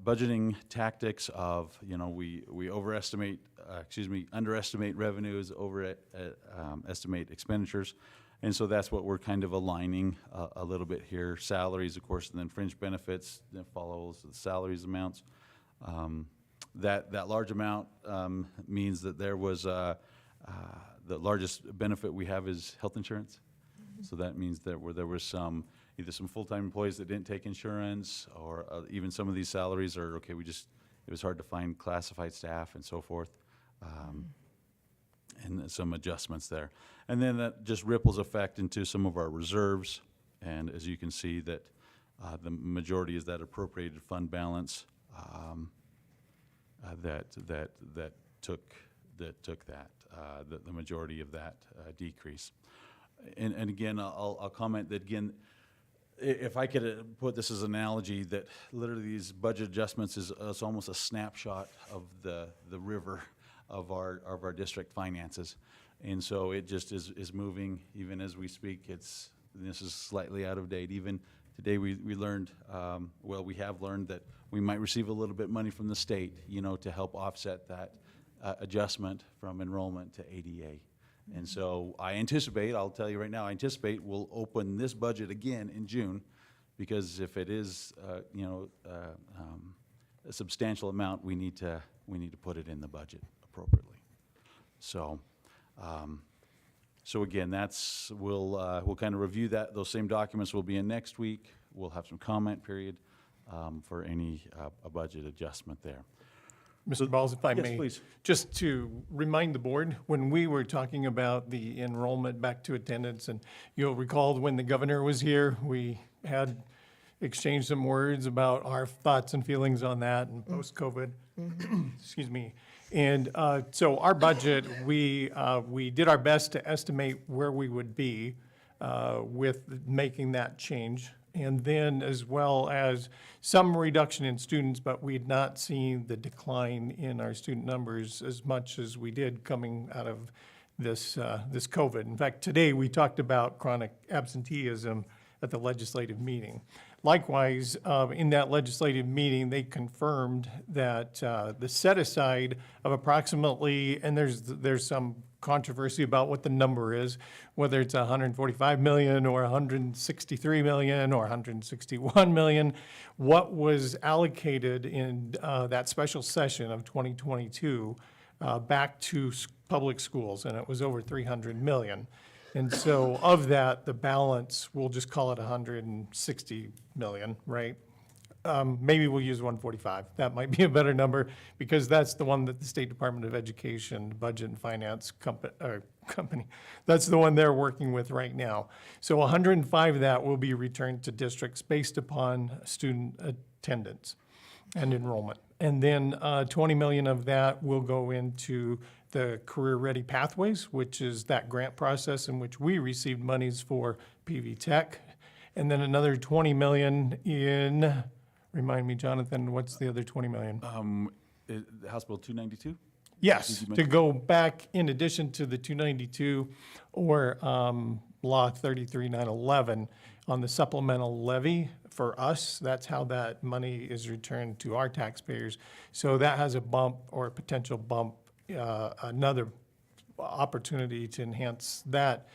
S12: budgeting tactics of, we underestimate revenues, estimate expenditures. And so that's what we're kind of aligning a little bit here. Salaries, of course, and then fringe benefits that follows the salaries amounts. That large amount means that there was the largest benefit we have is health insurance. So that means that there was either some full-time employees that didn't take insurance, or even some of these salaries are, okay, it was hard to find classified staff and so forth. And some adjustments there. And then that just ripples effect into some of our reserves. And as you can see, that the majority is that appropriated fund balance that took that, the majority of that decrease. And again, I'll comment that, again, if I could put this as an analogy, that literally these budget adjustments is almost a snapshot of the river of our district finances. And so it just is moving even as we speak. This is slightly out of date. Even today we learned, we have learned that we might receive a little bit money from the state, to help offset that adjustment from enrollment to ADA. And so I'll tell you right now, I anticipate we'll open this budget again in June, because if it is, a substantial amount, we need to put it in the budget appropriately. So, again, we'll kind of review that. Those same documents will be in next week. We'll have some comment period for any a budget adjustment there.
S13: Mr. Balls, if I
S12: Yes,
S13: may.
S12: please.
S13: Just to remind the board, when we were talking about the enrollment back to attendance, and you'll recall when the governor was here, we had exchanged some words about our thoughts and feelings on that and post-COVID. Excuse me. And so our budget, we did our best to estimate where we would be with making that change. And then, as well as some reduction in students, but we had not seen the decline in our student numbers as much as we did coming out of this COVID. In fact, today we talked about chronic absenteeism at the legislative meeting. Likewise, in that legislative meeting, they confirmed that the set aside of approximately, and there's some controversy about what the number is, whether it's 145 million or 163 million or 161 million, what was allocated in that special session of 2022 back to public schools, and it was over 300 million. And so of that, the balance, we'll just call it 160 million, right? Maybe we'll use 145. That might be a better number, because that's the one that the State Department of Education Budget and Finance company, that's the one they're working with right now. So 105 of that will be returned to districts based upon student attendance and enrollment. And then 20 million of that will go into the Career Ready Pathways, which is that grant process in which we received monies for PV Tech. And then another 20 million in, remind me, Jonathan, what's the other 20 million?
S12: House Bill 292?
S13: Yes, to go back in addition to the 292 or Law 33911 on the supplemental levy for us. That's how that money is returned to our taxpayers. So that has a bump or a potential bump another opportunity to enhance that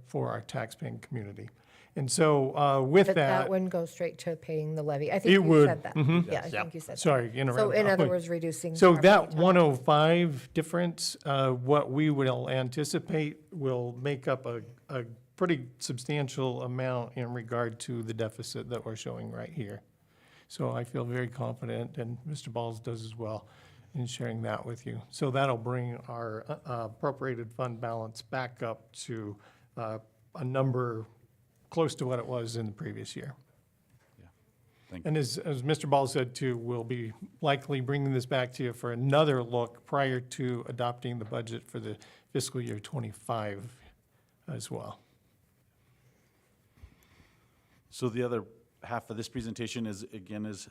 S13: for our taxpaying community. And so with
S3: But that
S13: that,
S3: wouldn't go straight to paying the levy. I think
S13: it
S3: you
S13: would.
S3: said that.
S13: Mhm.
S3: Yeah, I think you said that.
S13: Sorry, in a
S3: So in
S13: roundabout
S3: other
S13: way.
S3: words, reducing.
S13: So
S3: property
S13: that
S3: tax.
S13: 105 difference, what we will anticipate will make up a pretty substantial amount in regard to the deficit that we're showing right here. So I feel very confident, and Mr. Balls does as well, in sharing that with you. So that'll bring our appropriated fund balance back up to a number close to what it was in the previous year.
S12: Thank you.
S13: And as Mr. Ball said too, we'll be likely bringing this back to you for another look prior to adopting the budget for the fiscal year '25 as well.
S12: So the other half of this presentation is, again, as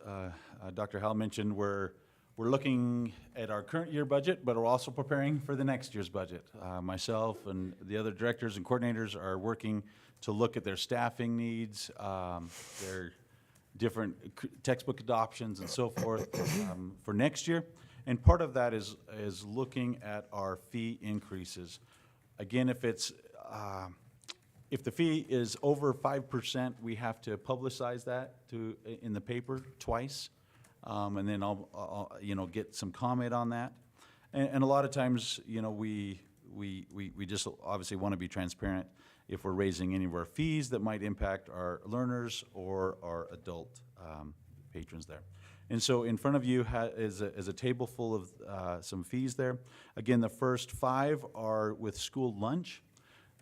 S12: Dr. Howell mentioned, we're looking at our current year budget, but we're also preparing for the next year's budget. Myself and the other directors and coordinators are working to look at their staffing needs, their different textbook adoptions and so forth for next year. And part of that is looking at our fee increases. Again, if the fee is over 5%, we have to publicize that in the paper twice, and then I'll get some comment on that. And a lot of times, we just obviously want to be transparent if we're raising any of our fees that might impact our learners or our adult patrons there. And so in front of you is a table full of some fees there. Again, the first 5 are with school lunch.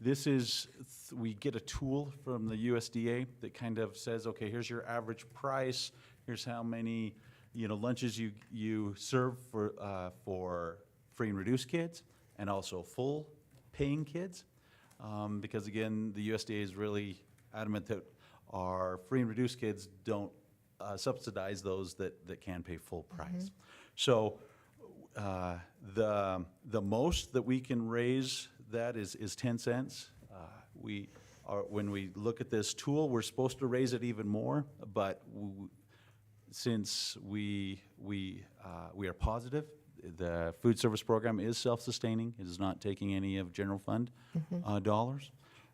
S12: This is, we get a tool from the USDA that kind of says, okay, here's your average price, here's how many lunches you serve for free and reduced kids, and also full paying kids. Because again, the USDA is really adamant that our free and reduced kids don't subsidize those that can pay full price. So the most that we can raise that is 10 cents. When we look at this tool, we're supposed to raise it even more, but since we are positive, the food service program is self-sustaining. It is not taking any of general fund dollars.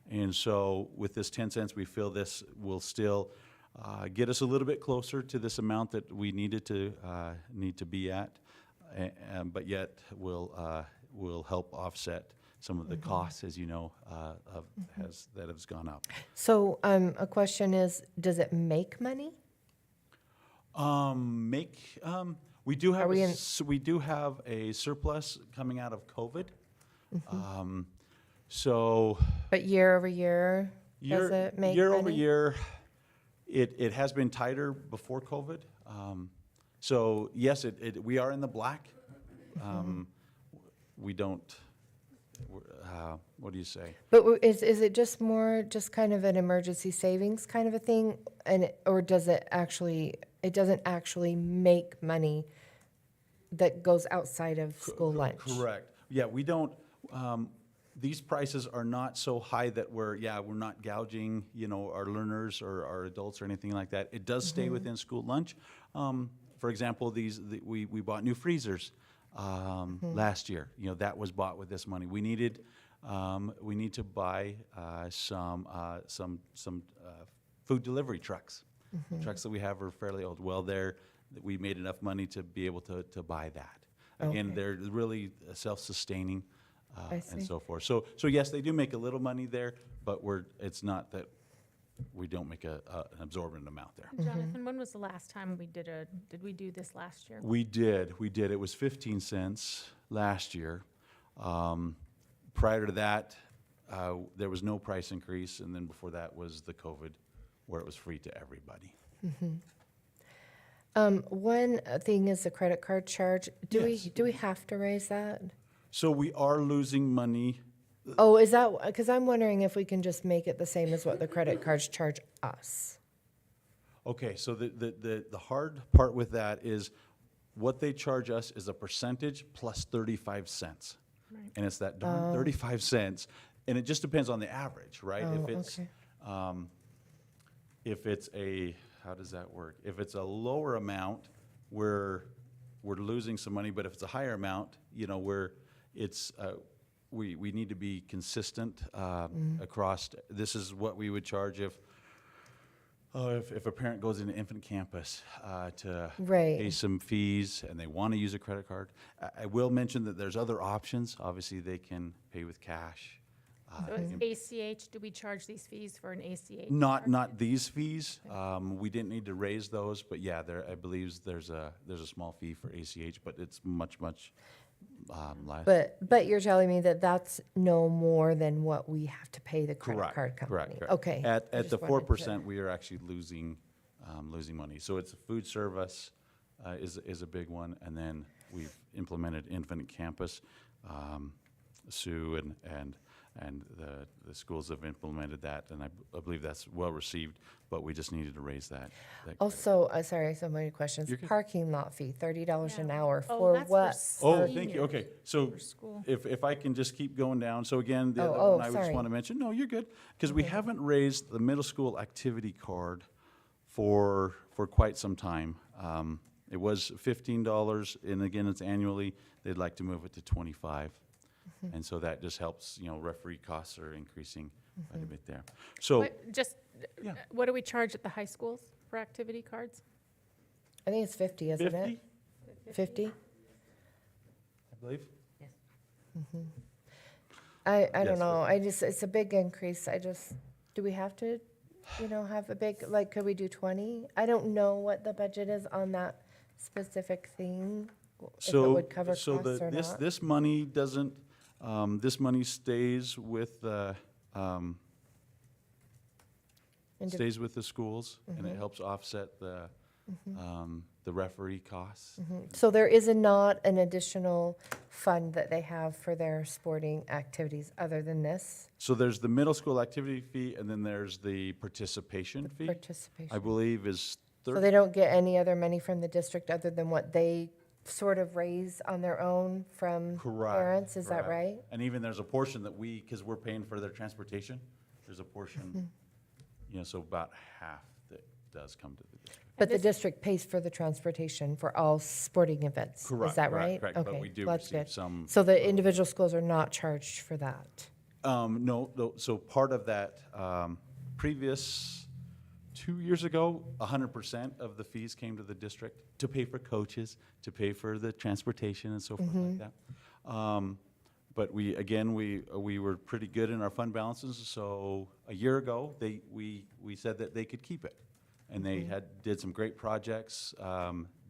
S12: And so with this 10 cents, we feel this will still get us a little bit closer to this amount that we need to be at, but yet will help offset some of the costs, as you know, that has gone up.
S3: So a question is, does it make money?
S12: We do have
S3: Are we in-
S12: we do have a surplus coming out of COVID. So
S3: But year over year, does it make
S12: year
S3: money?
S12: over year, it has been tighter before COVID. So yes, we are in the black. We don't. What do you say?
S3: But is it just more, just kind of an emergency savings kind of a thing? Or does it doesn't actually make money that goes outside of school lunch?
S12: Correct. Yeah, we don't, these prices are not so high that we're not gouging, our learners or our adults or anything like that. It does stay within school lunch. For example, we bought new freezers last year. That was bought with this money. We need to buy some food delivery trucks. Trucks that we have are fairly old. Well, we made enough money to be able to buy that. Again,
S3: Okay.
S12: they're really self-sustaining
S3: I
S12: and
S3: see.
S12: so forth. So yes, they do make a little money there, but it's not that we don't make an absorbent amount there.
S8: Jonathan, when was the last time did we do this last year?
S12: We did. It was 15 cents last year. Prior to that, there was no price increase, and then before that was the COVID, where it was free to everybody.
S3: One thing is the credit card charge.
S12: Yes.
S3: Do we have to raise that?
S12: So we are losing money.
S3: Oh, is that, because I'm wondering if we can just make it the same as what the credit cards charge us.
S12: Okay, so the hard part with that is what they charge us is a percentage plus 35 cents.
S8: Right.
S12: And it's that darn 35 cents, and it just depends on the average, right?
S3: Oh,
S12: If it's how does that work? If it's a lower amount, we're we're losing some money, but if it's a higher amount, you know, we need to be consistent across. This is what we would charge if a parent goes into infant campus to
S3: Right.
S12: pay some fees and they want to use a credit card. I will mention that there's other options. Obviously, they can pay with cash.
S8: So it's ACH, do we charge these fees for an ACH?
S12: Not these fees. We didn't need to raise those, but yeah, I believe there's a small fee for ACH, but it's much less.
S3: But you're telling me that that's no more than what we have to pay the credit
S12: Correct,
S3: card company?
S12: correct.
S3: Okay. I
S12: At
S3: just
S12: the
S3: wanted to-
S12: 4%, we are actually losing money. So it's a food service is a big one, and then we've implemented Infinite Campus. Sue and the schools have implemented that, and I believe that's well received, but we just needed to raise that.
S3: Also, sorry, so many questions.
S12: You're good.
S3: Parking lot fee, $30 an hour
S8: Oh,
S3: for
S8: that's
S3: what?
S12: Oh, thank you, okay. So
S8: For school.
S12: if I can just keep going down, so again, the other
S3: Oh,
S12: one I just
S3: sorry.
S12: want to mention, no, you're good, because we haven't raised the middle school activity card for quite some time. It was $15, and again, it's annually. They'd like to move it to $25. And so that just helps, you know, referee costs are increasing quite a bit there. So,
S8: What do we charge at the high schools for activity cards?
S3: I think it's 50, isn't it? 50?
S12: I believe?
S3: I
S12: Yes,
S3: don't know, it's a big increase, do we have to, you know, have a big, like, could we do 20? I don't know what the budget is on that specific thing, if it would cover costs or not.
S12: This money doesn't, this money stays with the, stays with the schools, and it helps offset the referee costs.
S3: So there is not an additional fund that they have for their sporting activities other than this
S12: So there's the middle school activity fee, and then there's the participation fee, I
S3: participation?
S12: believe is
S3: So they don't get any other money from the district other than what they sort of raise on their own from
S12: Correct.
S3: parents, is that
S12: correct.
S3: right?
S12: And even there's a portion that because we're paying for their transportation, there's a portion, you know, so about half that does come to the district.
S3: But the district pays for the transportation for all sporting events, is
S12: Correct,
S3: that
S12: correct,
S3: right?
S12: correct, but
S3: Okay,
S12: we do
S3: well, that's
S12: receive
S3: good.
S12: some-
S3: So the individual schools are not charged for that?
S12: No, so part of that, previous 2 years ago, 100% of the fees came to the district to pay for coaches, to pay for the transportation and so forth like that. But we were pretty good in our fund balances, so a year ago, we said that they could keep it. And they did some great projects,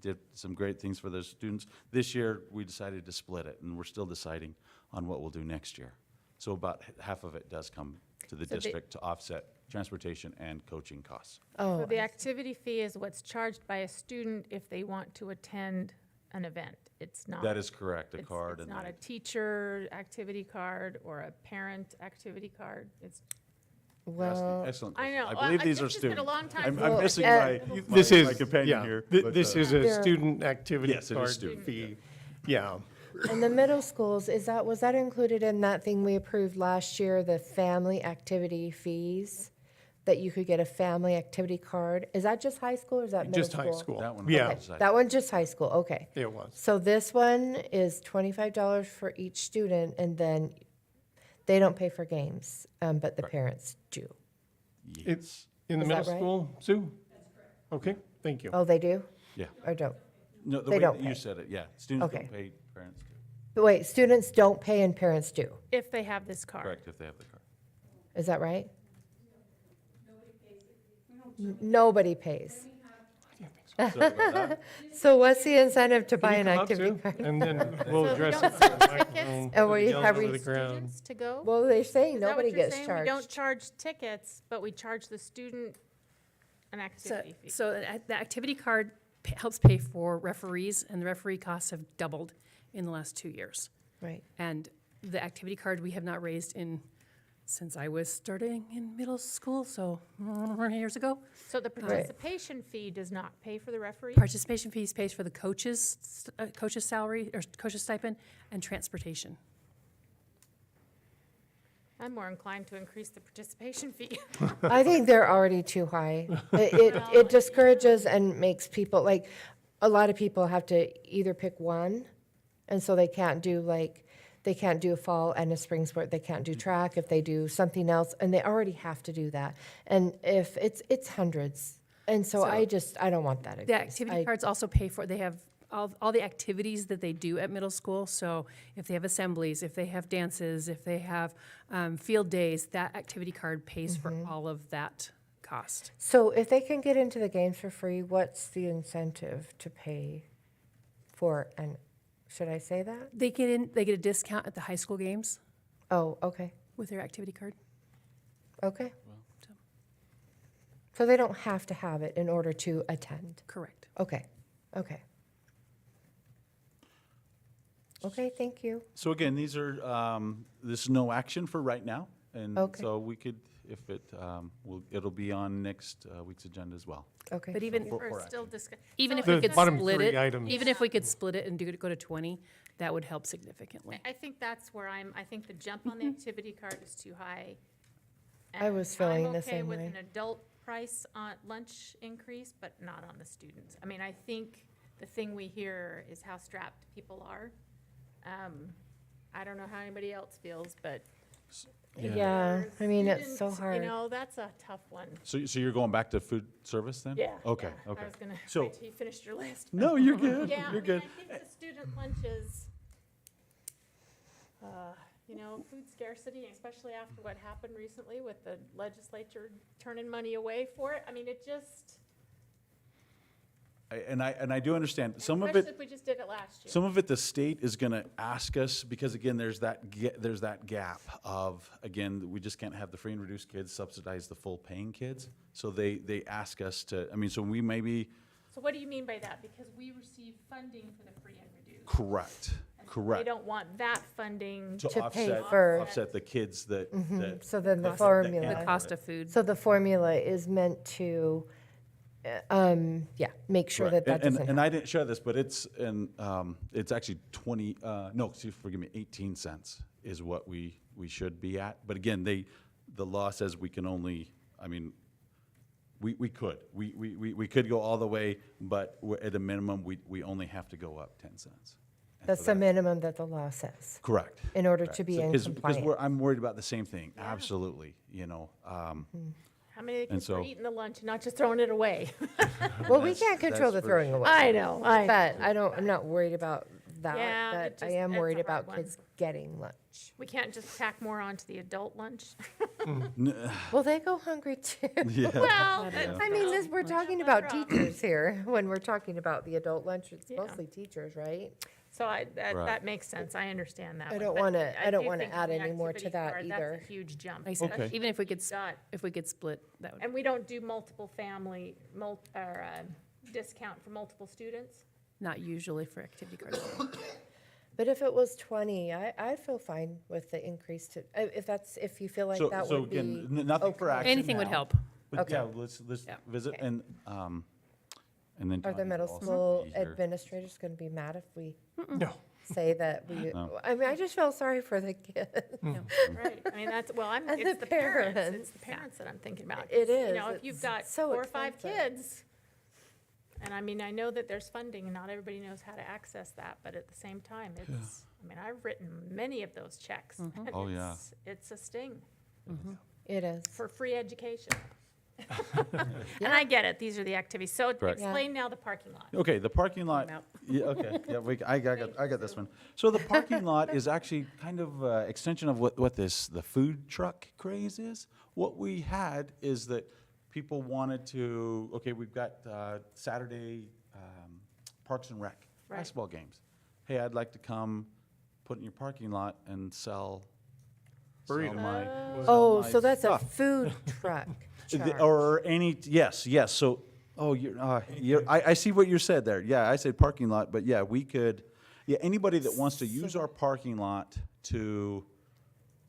S12: did some great things for their students. This year, we decided to split it, and we're still deciding on what we'll do next year. So about half of it does come to the
S8: So they-
S12: district to offset transportation and coaching costs.
S3: Oh,
S8: So the activity fee is what's charged by a student if they want to attend an event. It's not.
S12: That is correct, a
S8: it's-
S12: card.
S8: It's
S12: and
S8: not
S12: they-
S8: a teacher activity card or a parent activity card. It's,
S3: well,
S12: Excellent.
S8: I know.
S12: question.
S8: Well,
S12: I believe these are
S8: this has been a
S12: students.
S8: long time
S12: I'm
S8: since
S12: missing
S8: I've
S12: my,
S8: been-
S13: This
S12: my
S13: is,
S12: companion
S13: yeah,
S12: here.
S13: this
S12: but,
S13: is a
S3: There-
S13: student activity
S12: Yes, it is
S13: card
S12: student.
S13: fee. Yeah,
S3: in the middle schools, was that included in that thing we approved last year, the family activity fees? That you could get a family activity card? Is that just high school or is that middle
S13: just
S3: school?
S13: high school.
S12: That one
S13: Yeah,
S12: was-
S3: Okay, that one's just high school, okay.
S13: it was.
S3: So this one is $25 for each student, and then they don't pay for games, but the parents do.
S12: Yes.
S13: In the
S3: Is that
S13: middle
S3: right?
S13: school, Sue? Okay, thank you.
S3: Oh, they do?
S12: Yeah.
S3: Or don't?
S12: No, the
S3: They
S12: way
S3: don't
S12: that you
S3: pay.
S12: said it, yeah. Students
S3: Okay.
S12: don't pay, parents do.
S3: But wait, students don't pay and parents do,
S8: if they have this card.
S12: Correct, if they have the card.
S3: is that right? Nobody pays.
S12: Sorry about that.
S3: So what's the incentive to buy
S13: Can
S3: an
S13: you come up,
S3: activity
S13: Sue?
S3: card?
S13: And then we'll
S8: So we
S13: address
S8: don't
S13: it.
S8: sell
S13: from the
S8: tickets?
S13: microphone,
S3: And we
S13: yell
S3: have
S13: over
S3: re-
S13: the crowd.
S8: Students to go?
S3: Well, they're saying
S8: Is that what
S3: nobody
S8: you're
S3: gets
S8: saying? We don't
S3: charged.
S8: charge tickets, but we charge the student an activity fee.
S14: So the activity card helps pay for referees, and the referee costs have doubled in the last 2 years.
S3: Right.
S14: And the activity card we have not raised since I was starting in middle school, so years ago.
S8: So the participation fee does not pay for the referee?
S14: Participation fees pays for the coach's salary, or coach's stipend, and transportation.
S8: I'm more inclined to increase the participation fee.
S3: I think they're already too high. It discourages and makes people, like, a lot of people have to either pick one, and so they can't do a fall and a spring sport, they can't do track if they do something else, and they already have to do that. And if it's hundreds, and so I don't want that.
S14: The
S3: increase.
S14: activity
S3: I-
S14: cards also pay for, they have all the activities that they do at middle school. So if they have assemblies, if they have dances, if they have field days, that activity card pays for all of that cost.
S3: So if they can get into the games for free, what's the incentive to pay for, and should I say that?
S14: They get a discount at the high school games
S3: Oh, okay,
S14: with their activity card.
S3: okay. So they don't have to have it in order to attend?
S14: Correct.
S3: Okay, okay. Okay, thank you.
S12: So again, these are, this is no action for right now. And
S3: Okay.
S12: so we could, if it, it'll be on next week's agenda as well.
S3: Okay.
S14: But even,
S12: For
S8: We're still
S14: even if
S13: The
S14: we could
S13: bottom
S14: split
S13: three
S14: it,
S13: items.
S14: even if we could split it and go to 20, that would help significantly.
S8: I think that's where I think the jump on the activity card is too high.
S3: I was feeling the
S8: I'm
S3: same
S8: okay
S3: way.
S8: with an adult price on lunch increase, but not on the students. I mean, I think the thing we hear is how strapped people are. I don't know how anybody else feels, but.
S3: Yeah, I mean, it's so
S8: students,
S3: hard.
S8: You know, that's a tough one.
S12: So you're going back to food service then? Okay,
S8: yeah.
S12: okay.
S8: I was gonna
S12: So-
S8: wait till you finished your list.
S12: No, you're good,
S8: Yeah,
S12: you're
S8: I
S12: good.
S8: mean, I think the student lunches, you know, food scarcity, especially after what happened recently with the legislature turning money away for it. I mean, it just,
S12: And I do understand, some of
S8: especially
S12: it,
S8: if we just did it last year.
S12: some of it the state is gonna ask us, because again, there's that gap of, again, we just can't have the free and reduced kids subsidize the full paying kids. So they ask us to, I mean, so we maybe,
S8: So what do you mean by that? Because we receive funding for the free and reduced.
S12: correct,
S8: They
S12: correct.
S8: don't want that funding.
S12: To
S3: To pay
S12: offset,
S3: for-
S12: offset the kids that.
S3: So then the
S12: that
S3: formula.
S12: can't
S14: The
S12: do
S14: cost
S12: it.
S14: of food.
S3: So the formula is meant to, make sure
S12: Right.
S3: that
S12: And
S3: doesn't
S12: I
S3: happen.
S12: didn't share this, but it's, it's actually 20, no, forgive me, 18 cents is what we should be at. But again, the law says we can only, I mean, we could. We could go all the way, but at a minimum, we only have to go up 10 cents. And
S3: That's
S12: so
S3: the minimum that the law says,
S12: Correct.
S3: in order
S12: Correct.
S3: to be
S12: So-
S3: in
S12: 'cause
S3: compliance.
S12: I'm worried about the same thing, absolutely, you know.
S8: How many
S12: And
S8: kids are
S12: so-
S8: eating the lunch and not just throwing it away?
S3: Well, we can't control the
S12: for
S3: throwing away.
S8: I know,
S3: But I'm not worried about that,
S8: Yeah,
S3: but
S8: it
S3: I
S8: just-
S3: am
S8: it's a
S3: worried
S8: hard
S3: about
S8: one.
S3: kids getting lunch.
S8: We can't just tack more onto the adult lunch.
S3: Well, they go hungry too.
S12: Yeah.
S8: Well,
S3: I mean, we're talking about teachers here. When we're talking about the adult lunch, it's
S8: Yeah.
S3: mostly teachers, right?
S8: so
S12: Right.
S8: that makes sense. I understand that
S3: I
S8: one,
S3: don't
S8: but
S3: wanna- I don't
S8: do
S3: wanna
S8: think
S3: add
S8: the
S3: any more to
S8: activity
S3: that
S8: card,
S3: either.
S8: That's a huge jump.
S14: Like I said,
S12: Okay.
S14: even if we could,
S8: Got-
S14: if we could split, that would.
S8: And we don't do multiple family, discount for multiple students?
S14: Not usually for activity cards.
S3: But if it was 20, I feel fine with the increase to, if you feel like
S12: So,
S3: that
S12: so
S3: would be.
S12: again, nothing for
S3: okay.
S12: action
S14: Anything would
S12: now.
S14: help.
S12: But
S3: Okay.
S12: yeah, let's
S14: Yeah.
S12: visit
S3: Okay.
S12: and then.
S3: Are the
S12: Tanya
S3: middle
S12: will also
S3: school
S12: be here.
S3: administrators going to be mad if we
S13: No.
S3: say that we,
S12: No.
S3: I mean, I just feel sorry for the kids.
S8: Right, I mean, that's, well,
S3: And
S8: it's
S3: the
S8: the parents, it's
S3: parents.
S8: the parents that I'm thinking about.
S3: It
S8: 'Cause, You
S3: is,
S8: know, if you've
S3: it's
S8: got
S3: so
S8: 4 or 5
S3: expensive.
S8: kids, and I mean, I know that there's funding and not everybody knows how to access that, but at the same time, it's, I mean, I've written many of those checks. and
S12: Oh, yeah.
S8: It's a sting
S3: It is.
S8: for free education. And I get it, these are the activities, so
S12: Correct.
S8: explain now the parking lot.
S12: Okay, the parking lot.
S14: out.
S12: Yeah, okay, yeah, I got this one. So the parking lot is actually kind of extension of what the food truck craze is. What we had is that people wanted to, okay, we've got Saturday Parks and Rec
S8: Right.
S12: basketball games. Hey, I'd like to come put in your parking lot and sell
S13: Burrito.
S12: my.
S3: Oh,
S12: my
S3: so that's a
S12: stuff.
S3: food truck charge.
S12: Or any, yes, so, oh, I see what you said there. Yeah, I said parking lot, but yeah, we could, yeah, anybody that wants to use our parking lot to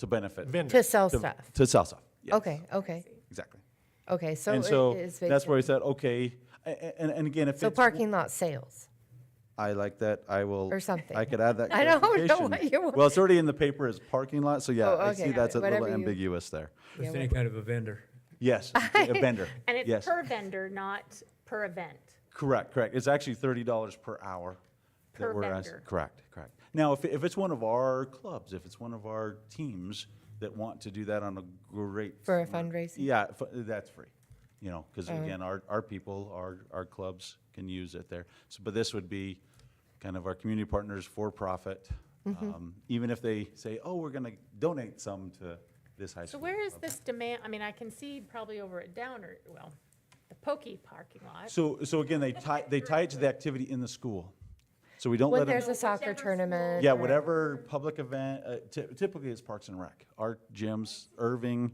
S12: benefit.
S13: Vendor.
S3: To sell
S12: to-
S3: stuff.
S12: To sell stuff, yes.
S3: Okay,
S12: Exactly.
S3: okay, so
S12: And
S3: it
S12: so,
S3: is
S12: that's where I
S3: basically,
S12: said, okay, and again, if
S3: so
S12: it's.
S3: parking lot sales.
S12: I like that, I will.
S3: Or something.
S12: I could add that
S3: I don't know
S12: clarification.
S3: what you want.
S12: Well, it's already in the paper as parking lot, so yeah,
S3: Oh,
S12: I see
S3: okay.
S12: that's a little
S3: Whatever you-
S12: ambiguous there.
S3: Yeah,
S15: Just any kind of a vendor.
S12: Yes, a vendor,
S8: And it's
S12: yes.
S8: per vendor, not per event.
S12: Correct. It's actually $30 per hour. that
S8: Per
S12: we're
S8: vendor.
S12: Correct. Now, if it's one of our clubs, if it's one of our teams that want to do that on a great.
S3: For a fundraising?
S12: Yeah, that's free, because
S3: Oh.
S12: again, our people, our clubs can use it there. So, but this would be kind of our community partners for profit.
S3: Mm-hmm.
S12: Even if they say, oh, we're gonna donate some to this high
S8: So
S12: school.
S8: where is
S12: club.
S8: this demand, I mean, I can see probably over at Downer, well, the Pokey parking lot.
S12: So again, they tie it to the activity in the school. So we don't
S3: When
S12: let them.
S3: there's a soccer tournament.
S12: Yeah,
S3: or-
S12: whatever public event, typically it's Parks and Rec. Our gyms, Irving,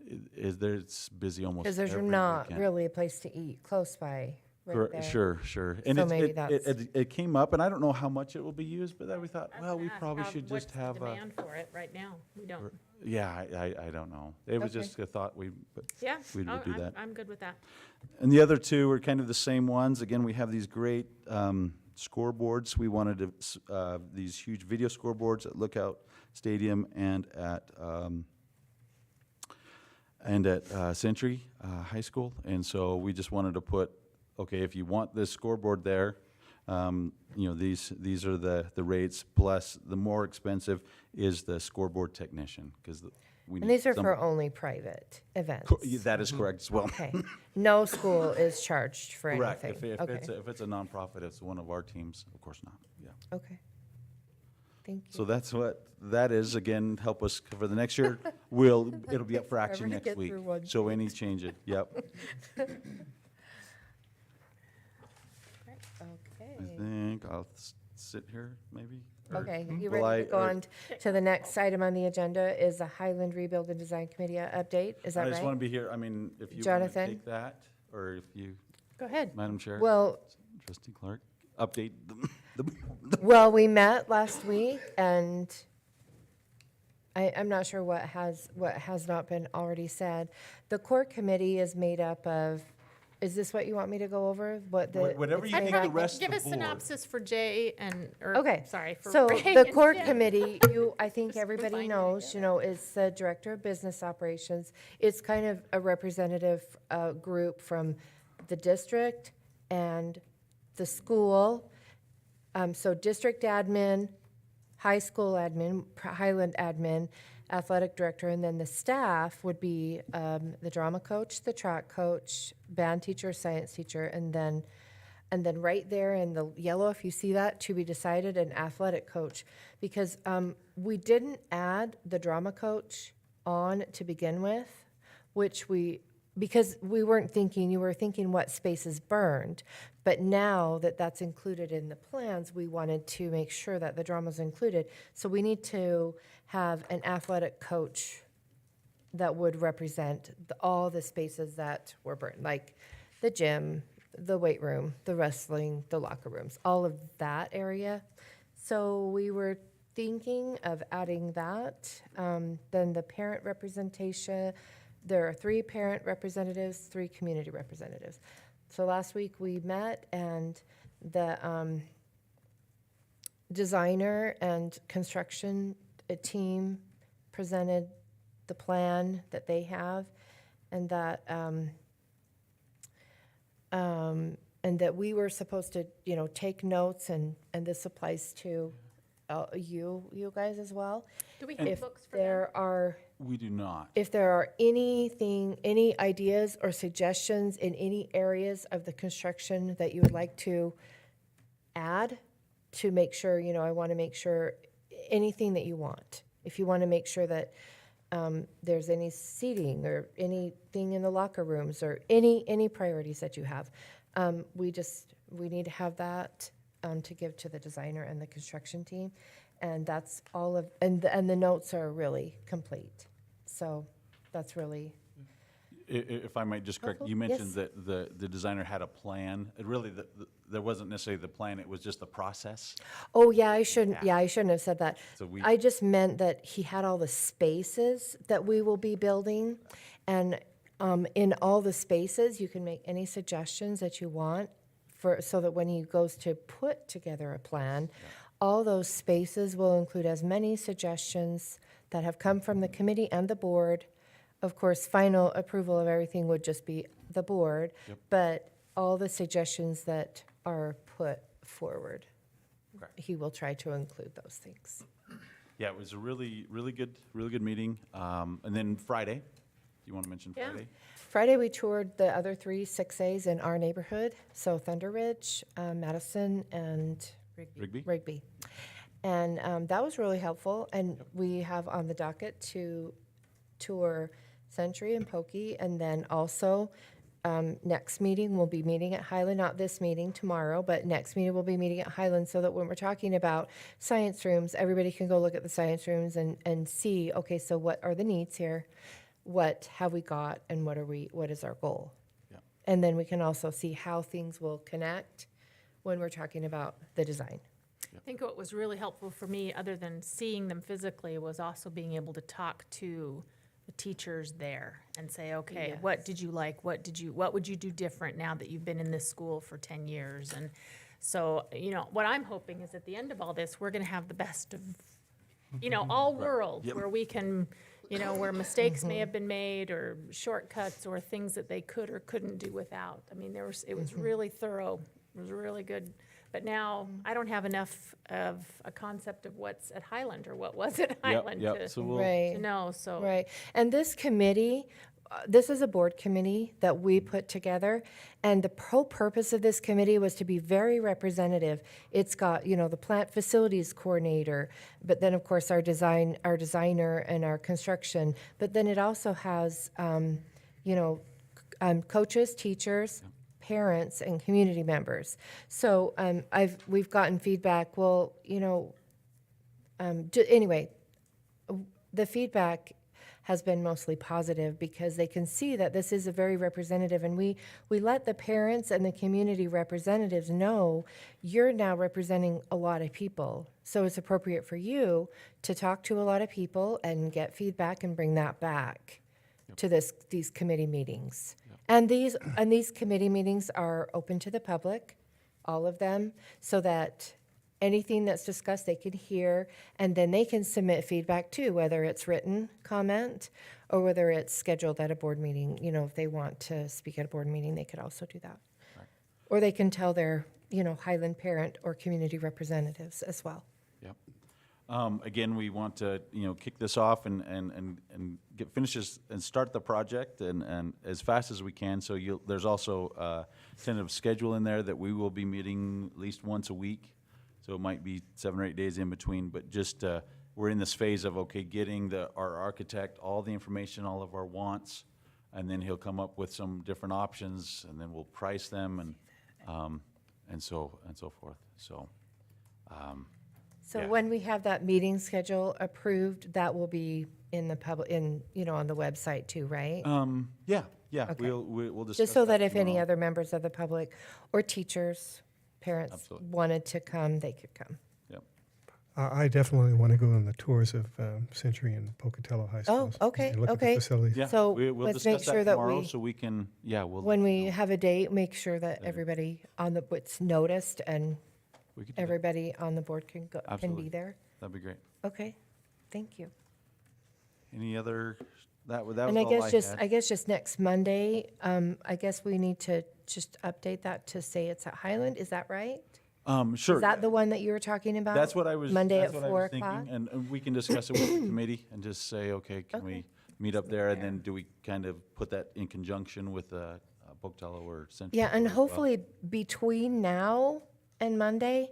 S12: it's busy almost
S3: Because there's
S12: every
S3: not
S12: weekend.
S3: really a place to eat close by, right
S12: Correct,
S3: there.
S12: Sure. And
S3: So
S12: it's-
S3: maybe
S12: it-
S3: that's-
S12: it came up, and I don't know how much it will be used, but then we thought,
S8: I was
S12: well, we
S8: gonna ask
S12: probably
S8: how-
S12: should
S8: what's
S12: just
S8: the
S12: have a.
S8: demand for it right now? We don't.
S12: Yeah, I don't know. It was
S3: Okay.
S12: just a thought
S8: Yeah,
S12: we would do that.
S8: I'm good with that.
S12: And the other two are kind of the same ones. Again, we have these great scoreboards. We wanted to, these huge video scoreboards at Lookout Stadium and at Century High School. And so we just wanted to put, okay, if you want this scoreboard there, these are the rates, plus the more expensive is the scoreboard technician, because we need.
S3: And these are
S12: some-
S3: for only private events.
S12: That is correct as well.
S3: Okay. No school is charged for
S12: Correct.
S3: anything.
S12: If
S3: Okay.
S12: if it's a nonprofit, it's one of our teams, of course not, yeah.
S3: Okay. Thank
S12: So
S3: you.
S12: that's what that is. Again, help us for the next year. It'll be up for action
S3: Forever to
S12: next
S3: get
S12: week.
S3: through one.
S12: So any change it, yep.
S3: Okay.
S12: I think I'll sit here maybe. or
S3: Okay, you
S12: will
S3: ready
S12: I-
S3: to go
S12: or-
S3: on to the next item on the agenda is the Highland Rebuild and Design Committee update, is
S12: I
S3: that
S12: just want to
S3: right?
S12: be here. I mean, if you want to
S3: Jonathan?
S12: take that, or if you,
S3: Go ahead.
S12: Madam Chair.
S3: Well,
S12: Trustee Clark, update the
S3: well, we met last week and I'm not sure what has not been already said. The core committee is made up of, is this what you want me to go over?
S12: Whatever
S3: it's
S12: you
S3: made
S12: think
S3: up
S12: the
S3: of?
S12: rest
S8: Give
S12: of
S8: a
S12: the board.
S8: synopsis for Jay for
S3: So
S8: Ray
S3: the
S8: and
S3: core
S8: Jen.
S3: committee, I think
S8: Just
S3: everybody
S8: combine it
S3: knows, is the director of business operations. It's kind of a representative group from the district and the school. So district admin, high school admin, Highland admin, athletic director, and then the staff would be the drama coach, the track coach, band teacher, science teacher, and then right there in the yellow, if you see that, to be decided, an athletic coach. Because we didn't add the drama coach on to begin with, because we weren't thinking, you were thinking what spaces burned. But now that that's included in the plans, we wanted to make sure that the drama's included. So we need to have an athletic coach that would represent all the spaces that were burned, like the gym, the weight room, the wrestling, the locker rooms, all of that area. So we were thinking of adding that. Then the parent representation, there are 3 parent representatives, 3 community representatives. So last week we met and the designer and construction team presented the plan that they have and that we were supposed to, take notes and this applies to you guys as well.
S8: Do we have
S3: If
S8: books for them?
S3: there are
S12: We do not.
S3: if there are any ideas or suggestions in any areas of the construction that you would like to add to make sure, I want to make sure, anything that you want. If you want to make sure that there's any seating or anything in the locker rooms or any priorities that you have, we need to have that to give to the designer and the construction team. And that's all of, and the notes are really complete. So that's really,
S12: If I might just correct,
S3: Helpful?
S12: you mentioned
S3: Yes.
S12: that the designer had a plan. It really, there wasn't necessarily the plan, it was just the process.
S3: oh, yeah, I shouldn't have said that.
S12: So we-
S3: I just meant that he had all the spaces that we will be building. And in all the spaces, you can make any suggestions that you want so that when he goes to put together a plan, all those spaces will include as many suggestions that have come from the committee and the board. Of course, final approval of everything would just be the board, but all the suggestions that are put forward.
S12: Okay.
S3: He will try to include those things.
S12: Yeah, it was a really good meeting. And then Friday, you want to mention
S14: Yeah.
S12: Friday?
S3: Friday, we toured the other 3 6As in our neighborhood, so Thunder Ridge, Madison, and
S12: Rigby?
S3: Rigby. And that was really helpful, and we have on the docket to tour Century and Pokey, and then also, next meeting, we'll be meeting at Highland, not this meeting tomorrow, but next meeting we'll be meeting at Highland, so that when we're talking about science rooms, everybody can go look at the science rooms and see, okay, so what are the needs here? What have we got, and what is our goal?
S12: Yeah.
S3: And then we can also see how things will connect when we're talking about the design.
S8: I think what was really helpful for me, other than seeing them physically, was also being able to talk to the teachers there and say, okay, what did you like? What would you do different now that you've been in this school for 10 years? And so, what I'm hoping is at the end of all this, we're gonna have the best of, all worlds,
S12: Yep.
S8: where we can, where mistakes may have been made, or shortcuts, or things that they could or couldn't do without. I mean, it was really thorough. It was really good. But now, I don't have enough of a concept of what's at Highland, or what was at Highland
S12: Yep. So we'll,
S3: Right.
S8: to know, so.
S3: Right. And this committee, this is a board committee that we put together, and the whole purpose of this committee was to be very representative. It's got, the plant facilities coordinator, but then, of course, our designer and our construction. But then it also has, coaches, teachers, parents, and community members. So we've gotten feedback, well, anyway, the feedback has been mostly positive because they can see that this is a very representative, and we let the parents and the community representatives know you're now representing a lot of people. So it's appropriate for you to talk to a lot of people and get feedback and bring that back to these committee meetings. And these committee meetings are open to the public, all of them, so that anything that's discussed, they can hear, and then they can submit feedback too, whether it's written comment or whether it's scheduled at a board meeting. If they want to speak at a board meeting, they could also do that.
S12: Right.
S3: Or they can tell their, Highland parent or community representatives as well.
S12: Yep. Again, we want to, kick this off and finish this and start the project and as fast as we can. So there's also a tentative schedule in there that we will be meeting at least once a week. So it might be 7 or 8 days in between, but just, we're in this phase of, getting our architect all the information, all of our wants, and then he'll come up with some different options, and then we'll price them and so forth. So,
S3: So
S12: Yeah.
S3: when we have that meeting schedule approved, that will be in the on the website too, right?
S12: yeah,
S3: Okay.
S12: we'll discuss
S3: Just so that if any
S12: tomorrow.
S3: other members of the public or teachers, parents
S12: Absolutely.
S3: wanted to come, they could come.
S12: Yep.
S7: I definitely want to go on the tours of Century and Pocatello High Schools.
S3: okay,
S7: and look at the
S3: okay.
S7: facilities.
S12: Yeah,
S3: So
S12: we'll
S3: let's
S12: discuss
S3: make sure that
S12: tomorrow
S3: we-
S12: so we can, we'll.
S3: When we have a date, make sure that everybody it's noticed and
S12: we could do that.
S3: everybody on the board can be
S12: Absolutely.
S3: there.
S12: That'd be great.
S3: Okay, thank you.
S12: Any other, that was
S3: And I
S12: all
S3: guess
S12: had.
S3: just next Monday, I guess we need to just update that to say it's at Highland, is that right?
S12: Sure.
S3: Is that the one that you were talking about?
S12: That's what I was.
S3: Monday
S12: that's
S3: at
S12: what I
S3: 4
S12: was thinking,
S3: o'clock?
S12: And we can discuss it with the committee and just say, okay, can we meet up there? And then do we kind of put that in conjunction with Pocatello or Central?
S3: Yeah, and
S12: as well?
S3: hopefully between now and Monday,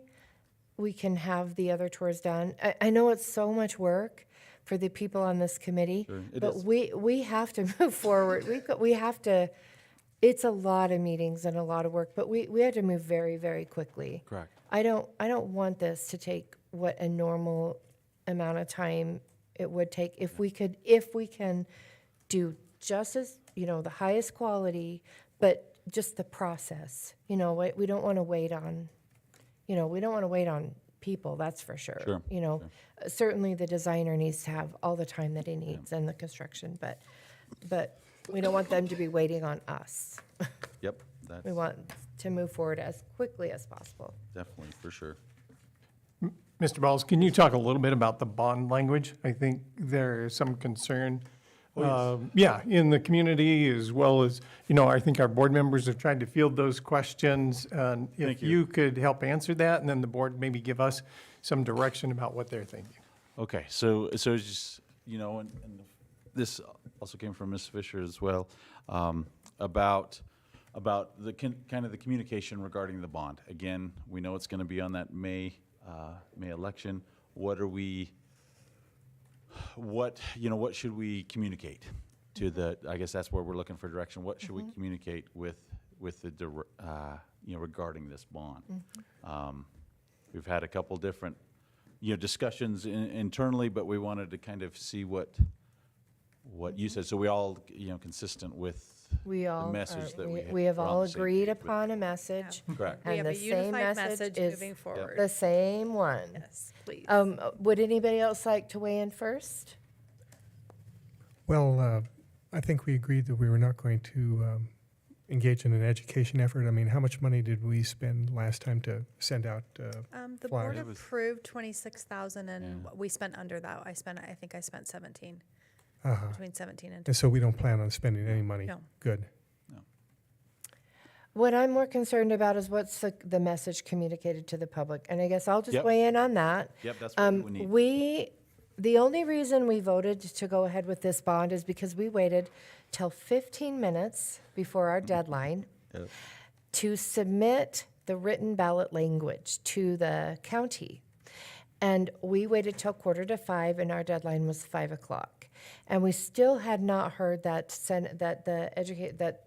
S3: we can have the other tours done. I know it's so much work for the people on this committee,
S12: Sure, it
S3: but
S12: is.
S3: we have to move forward. We have to, it's a lot of meetings and a lot of work, but we have to move very, very quickly.
S12: Correct.
S3: I don't want this to take what a normal amount of time it would take. If we can do just as, the highest quality, but just the process, we don't want to wait on, we don't want to wait on people, that's for sure.
S12: Sure,
S3: Certainly the designer needs to have all the time that he needs and the construction, but we don't want them to be waiting on us.
S12: Yep, that's
S3: We want to move forward as quickly as possible.
S12: definitely, for sure.
S13: Mr. Balls, can you talk a little bit about the bond language? I think there is some concern Yeah, in the community as well as, I think our board members have tried to field those questions. And if
S12: Thank you.
S13: you could help answer that, and then the board maybe give us some direction about what they're thinking.
S12: Okay, so it's just, and this also came from Ms. Fisher as well, about the kind of the communication regarding the bond. Again, we know it's going to be on that May election. What should we communicate to the, I guess that's where we're looking for direction. What should we communicate with the, regarding this bond? We've had a couple different, discussions internally, but we wanted to kind of see what you said. So we all, consistent with
S3: We all,
S12: the message that
S3: we have
S12: we're on
S3: all
S12: the same
S3: agreed
S12: page with.
S3: upon a message.
S12: Correct.
S4: We
S3: And
S4: have
S3: the
S4: a
S3: same
S4: unified
S3: message
S4: message
S3: is
S4: moving forward.
S3: the same one.
S4: Yes, please.
S3: Would anybody else like to weigh in first?
S7: Well, I think we agreed that we were not going to engage in an education effort. I mean, how much money did we spend last time to send out?
S15: The board
S7: flyers.
S15: approved 26,000 and
S12: Yeah.
S15: we spent under that. I think I spent 17,
S7: Uh-huh.
S15: between 17 and
S7: And so we don't plan on spending any money?
S15: No.
S7: Good.
S3: What I'm more concerned about is what's the message communicated to the public. And I guess I'll just
S12: Yep.
S3: weigh in on that.
S12: Yep, that's what we need.
S3: The only reason we voted to go ahead with this bond is because we waited till 15 minutes before our deadline
S12: Yep.
S3: to submit the written ballot language to the county. And we waited till 4:45 and our deadline was 5:00. And we still had not heard that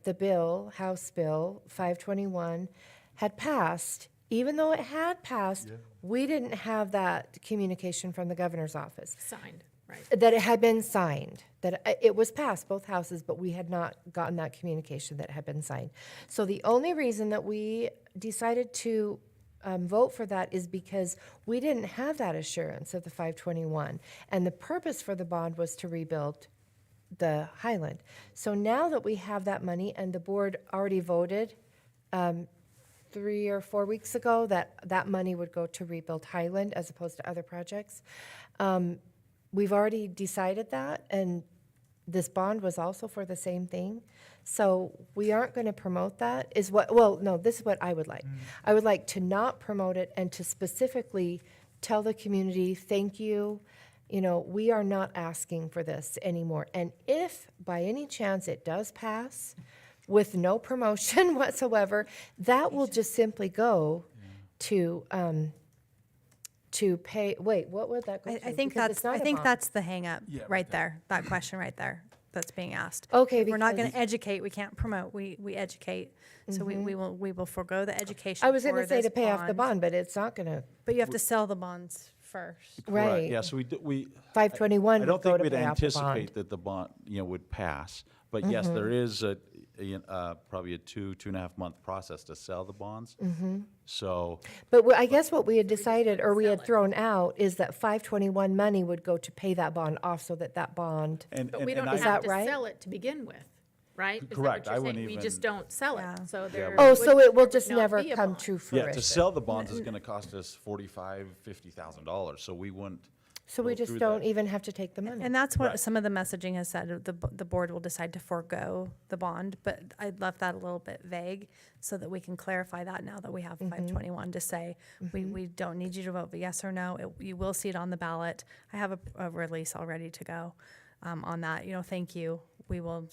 S3: the bill, House Bill 521, had passed. Even though it had passed, we didn't have that communication from the governor's office.
S8: Signed, right.
S3: That it had been signed, that it was passed, both houses, but we had not gotten that communication that it had been signed. So the only reason that we decided to vote for that is because we didn't have that assurance of the 521. And the purpose for the bond was to rebuild the Highland. So now that we have that money and the board already voted 3 or 4 weeks ago that money would go to rebuild Highland as opposed to other projects, we've already decided that, and this bond was also for the same thing. So we aren't going to promote that, this is what I would like. I would like to not promote it and to specifically tell the community, thank you. We are not asking for this anymore. And if by any chance it does pass with no promotion whatsoever, that will just simply go to pay, wait, what would that go to?
S15: I think
S3: Because it's not a bond.
S15: that's the hangup
S12: Yeah,
S15: right there, that question right there that's being asked.
S3: Okay,
S15: If we're not going
S3: because-
S15: to educate, we can't promote, we educate. So we will forego the education
S3: I was going
S15: for
S3: to say
S15: this
S3: to pay off the bond, but it's not going to,
S15: But you have to sell the bonds first.
S12: Correct.
S3: right.
S12: Yeah, so we
S3: 521
S12: I
S3: would
S12: don't
S3: go
S12: think
S3: to
S12: we'd
S3: pay off the
S12: anticipate
S3: bond.
S12: that the bond, would pass. But yes, there is probably a 2.5 month process to sell the bonds. So,
S3: But I guess what we had decided, or we had thrown out, is that 521 money would go to pay that bond off so that bond,
S8: But we don't
S3: Is
S8: have
S3: that
S8: to
S3: right?
S8: sell it to begin with, right? Is that
S12: Correct.
S8: what
S12: I
S8: you're
S12: wouldn't
S8: saying? We just
S12: even-
S8: don't sell it,
S15: Yeah.
S8: so there.
S3: oh, so
S8: would-
S3: it will
S8: there
S3: just
S8: would not
S3: never
S8: be a
S3: come
S8: bond.
S3: to
S12: yeah,
S3: fruition.
S12: to sell the bonds is going to cost us $50,000. So we wouldn't.
S3: So we
S12: go
S3: just
S12: through
S3: don't
S12: that.
S3: even have to take the money.
S15: And that's what
S12: Right.
S15: some of the messaging has said, the board will decide to forego the bond, but I left that a little bit vague so that we can clarify that now that we have 521 to say, we don't need you to vote yes or no. You will see it on the ballot. I have a release all ready to go on that. Thank you. We will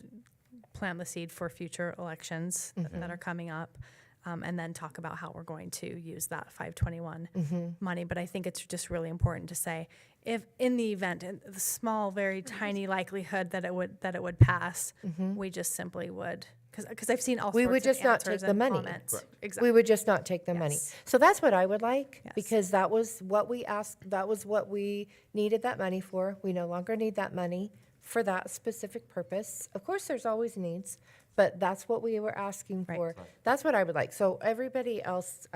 S15: plant the seed for future elections that are coming up. And then talk about how we're going to use that 521 money. But I think it's just really important to say, if in the event, in the small, very tiny likelihood that it would pass, we just simply would, because I've seen all
S3: We
S15: sorts
S3: would
S15: of
S3: just not take
S15: answers
S3: the
S15: and
S3: money.
S15: comments.
S12: Correct.
S15: Exactly.
S3: We would just not take the money.
S15: Yes.
S3: So that's what I would like,
S15: Yes.
S3: because that was what we asked, that was what we needed that money for. We no longer need that money for that specific purpose. Of course, there's always needs, but that's what we were asking
S15: Right.
S3: for. That's what I would like. So everybody else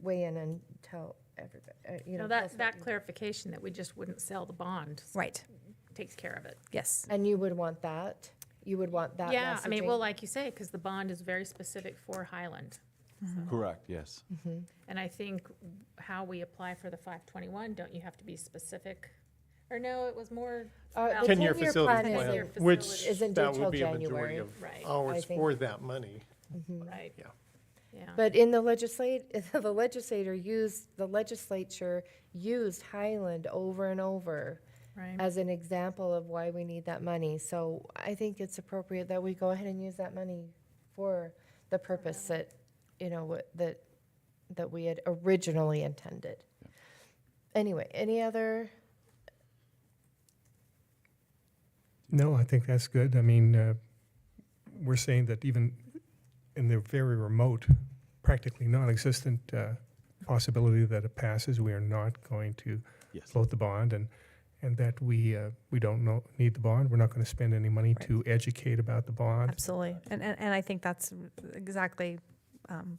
S3: weigh in and tell everybody,
S8: No, that clarification that we just wouldn't sell the bond
S15: Right.
S8: takes care of it.
S15: Yes.
S3: And you would want that? You would want that
S8: Yeah, I mean,
S3: messaging?
S8: well, like you say, because the bond is very specific for Highland.
S12: Correct, yes.
S8: And I think how we apply for the 521, don't you have to be specific? Or no, it was more.
S3: The
S8: well,
S13: 10-year
S3: 10-year
S13: facilities
S3: plan
S8: plan,
S3: isn't-
S13: which
S3: isn't
S13: that
S3: due
S13: would
S3: till
S13: be a majority
S3: January.
S13: of
S8: Right.
S13: hours
S3: I think-
S13: for that money.
S8: Right.
S13: Yeah.
S8: Yeah.
S3: But in the the legislature used Highland over and over
S8: Right.
S3: as an example of why we need that money. So I think it's appropriate that we go ahead and use that money for the purpose that, that we had originally intended. Anyway, any other?
S7: No, I think that's good. I mean, we're saying that even in the very remote, practically non-existent possibility that it passes, we are not going to
S12: Yes.
S7: float the bond, and that we don't need the bond. We're not going to spend any money to educate about the bond.
S15: Absolutely. And I think that's exactly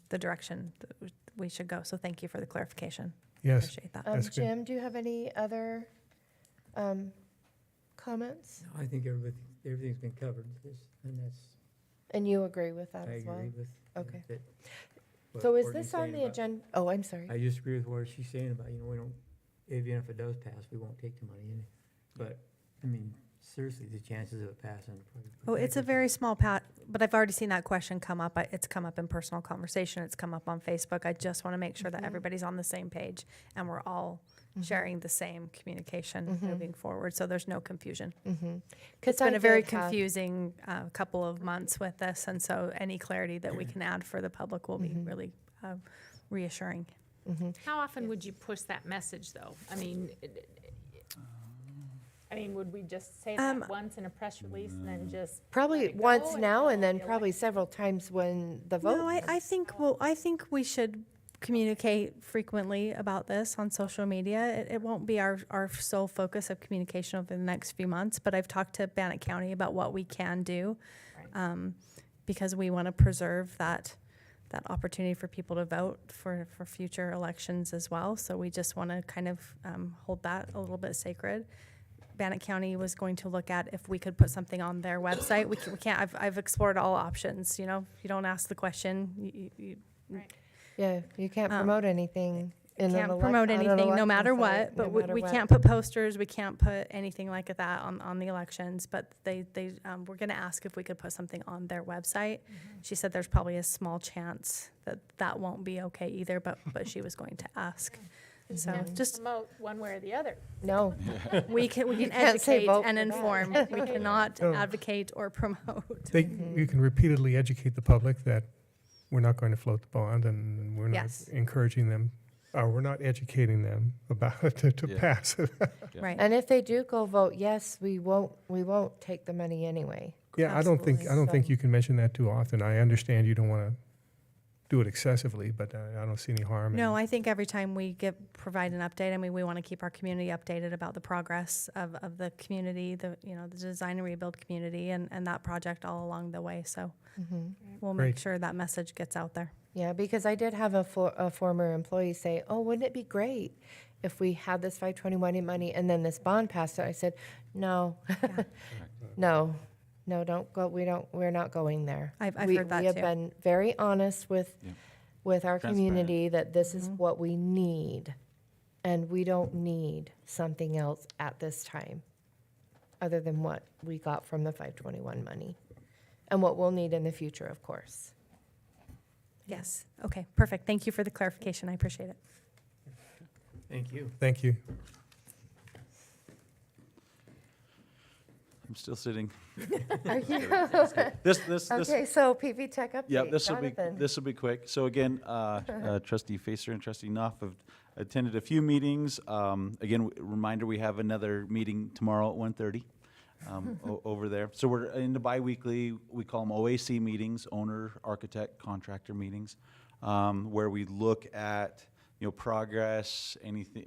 S15: the direction that we should go. So thank you for the clarification.
S7: Yes.
S15: Appreciate that.
S7: That's good.
S3: Jim, do you have any other comments?
S16: I think everything's been covered, and that's,
S3: And you agree with that
S16: I
S3: as well?
S16: agree with.
S3: Okay.
S16: that- what
S3: So is
S16: Courtney's
S3: this on
S16: saying
S3: the
S16: about-
S3: agenda? Oh, I'm sorry.
S16: I just agree with what she's saying about, we don't, even if it does pass, we won't take the money in. But, I mean, seriously, the chances of it passing are probably.
S15: Oh, it's a very small but I've already seen that question come up. It's come up in personal conversation. It's come up on Facebook. I just want to make sure that everybody's on the same page and we're all sharing the same communication moving forward. So there's no confusion. It's been a very confusing couple of months with this. And so any clarity that we can add for the public will be really reassuring.
S8: How often would you push that message, though? I mean, would we just say that once in a press release and then just
S3: Probably
S8: let it go
S3: once now and then
S8: until the
S3: probably several times when the vote.
S15: No, I think we should communicate frequently about this on social media. It won't be our sole focus of communication over the next few months, but I've talked to Bannock County about what we can do, because we want to preserve that opportunity for people to vote for future elections as well. So we just want to kind of hold that a little bit sacred. Bannock County was going to look at if we could put something on their website. We can't. I've explored all options. If you don't ask the question,
S3: Yeah, you can't promote anything.
S15: Can't promote anything no matter what, but we can't put posters, we can't put anything like that on the elections, but they were gonna ask if we could put something on their website. She said there's probably a small chance that won't be okay either, but she was going to ask. So just,
S8: promote one way or the other?
S3: No.
S15: we can
S3: can't say
S15: educate
S3: vote
S15: and
S3: for that.
S15: inform, we cannot
S7: No.
S15: advocate or promote.
S7: You can repeatedly educate the public that we're not going to float the bond, and we're not
S15: Yes.
S7: encouraging them, or we're not educating them about it to
S12: Yeah.
S7: pass it.
S15: Right.
S3: And if they do go vote yes, we won't take the money anyway.
S7: Yeah, I don't think
S3: Absolutely.
S7: you can mention that too often. I understand you don't want to do it excessively, but I don't see any harm.
S15: No, I think every time we provide an update, we want to keep our community updated about the progress of the community, the design and rebuild community and that project all along the way. So we'll make
S7: Great.
S15: sure that message gets out there.
S3: Yeah, because I did have a former employee say, "Oh, wouldn't it be great if we had this 521 in money and then this bond passed it?" I said, "No, no, don't go. We're not going there."
S15: I've
S3: we,
S15: heard that
S3: we have
S15: too.
S3: been very honest with our
S12: Transparent.
S3: community that this is what we need, and we don't need something else at this time, other than what we got from the 521 money, and what we'll need in the future, of course.
S15: Yes. Okay, perfect. Thank you for the clarification. I appreciate it.
S16: Thank you.
S7: Thank you.
S12: I'm still sitting.
S3: Are you?
S12: This.
S3: Okay, so PV Tech update.
S12: Yeah,
S3: Jonathan.
S12: this will be quick. So again, Trustee Facer and Trustee Knopf have attended a few meetings. Again, reminder, we have another meeting tomorrow at 1:30 over there. So we're in the biweekly, we call them OAC meetings, owner, architect, contractor meetings, where we look at progress, anything.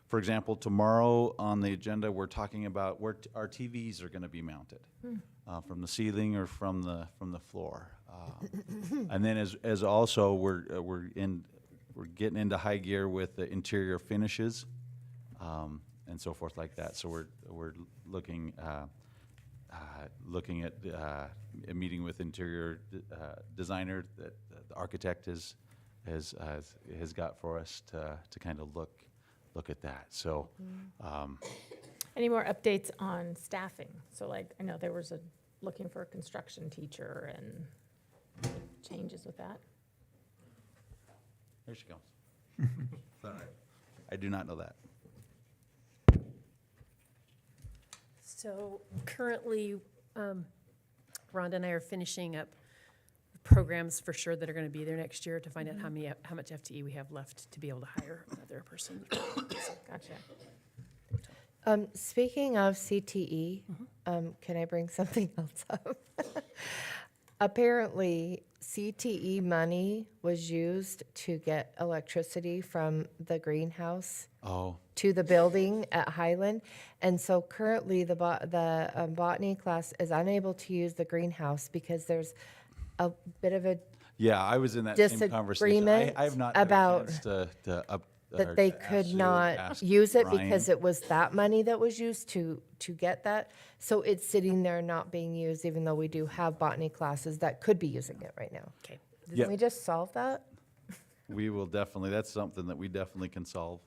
S12: For example, tomorrow on the agenda, we're talking about where our TVs are going to be mounted, from the ceiling or from the floor. And then as also we're getting into high gear with the interior finishes, and so forth like that. So we're looking at a meeting with interior designer that the architect has got for us to kind of look at that. So
S8: Any more updates on staffing? So like, I know there was looking for a construction teacher and changes with that.
S12: There she comes. Sorry. I do not know that.
S14: So currently, Rhonda and I are finishing up programs for sure that are going to be there next year to find out how much FTE we have left to be able to hire another person.
S8: Gotcha.
S3: Speaking of CTE, can I bring something else up? Apparently, CTE money was used to get electricity from the greenhouse
S12: Oh,
S3: to the building at Highland. And so currently, the botany class is unable to use the greenhouse because there's a bit of a
S12: yeah, I was in that same conversation.
S3: disagreement
S12: I have not had a
S3: about
S12: chance to up. or
S3: that they
S12: to ask
S3: could
S12: Sue,
S3: not
S12: ask
S3: use it
S12: Brian.
S3: because it was that money that was used to get that. So it's sitting there not being used, even though we do have botany classes that could be using it right now.
S14: Okay.
S12: Yeah.
S3: Can we just solve that?
S12: We will definitely, that's something that we definitely can solve.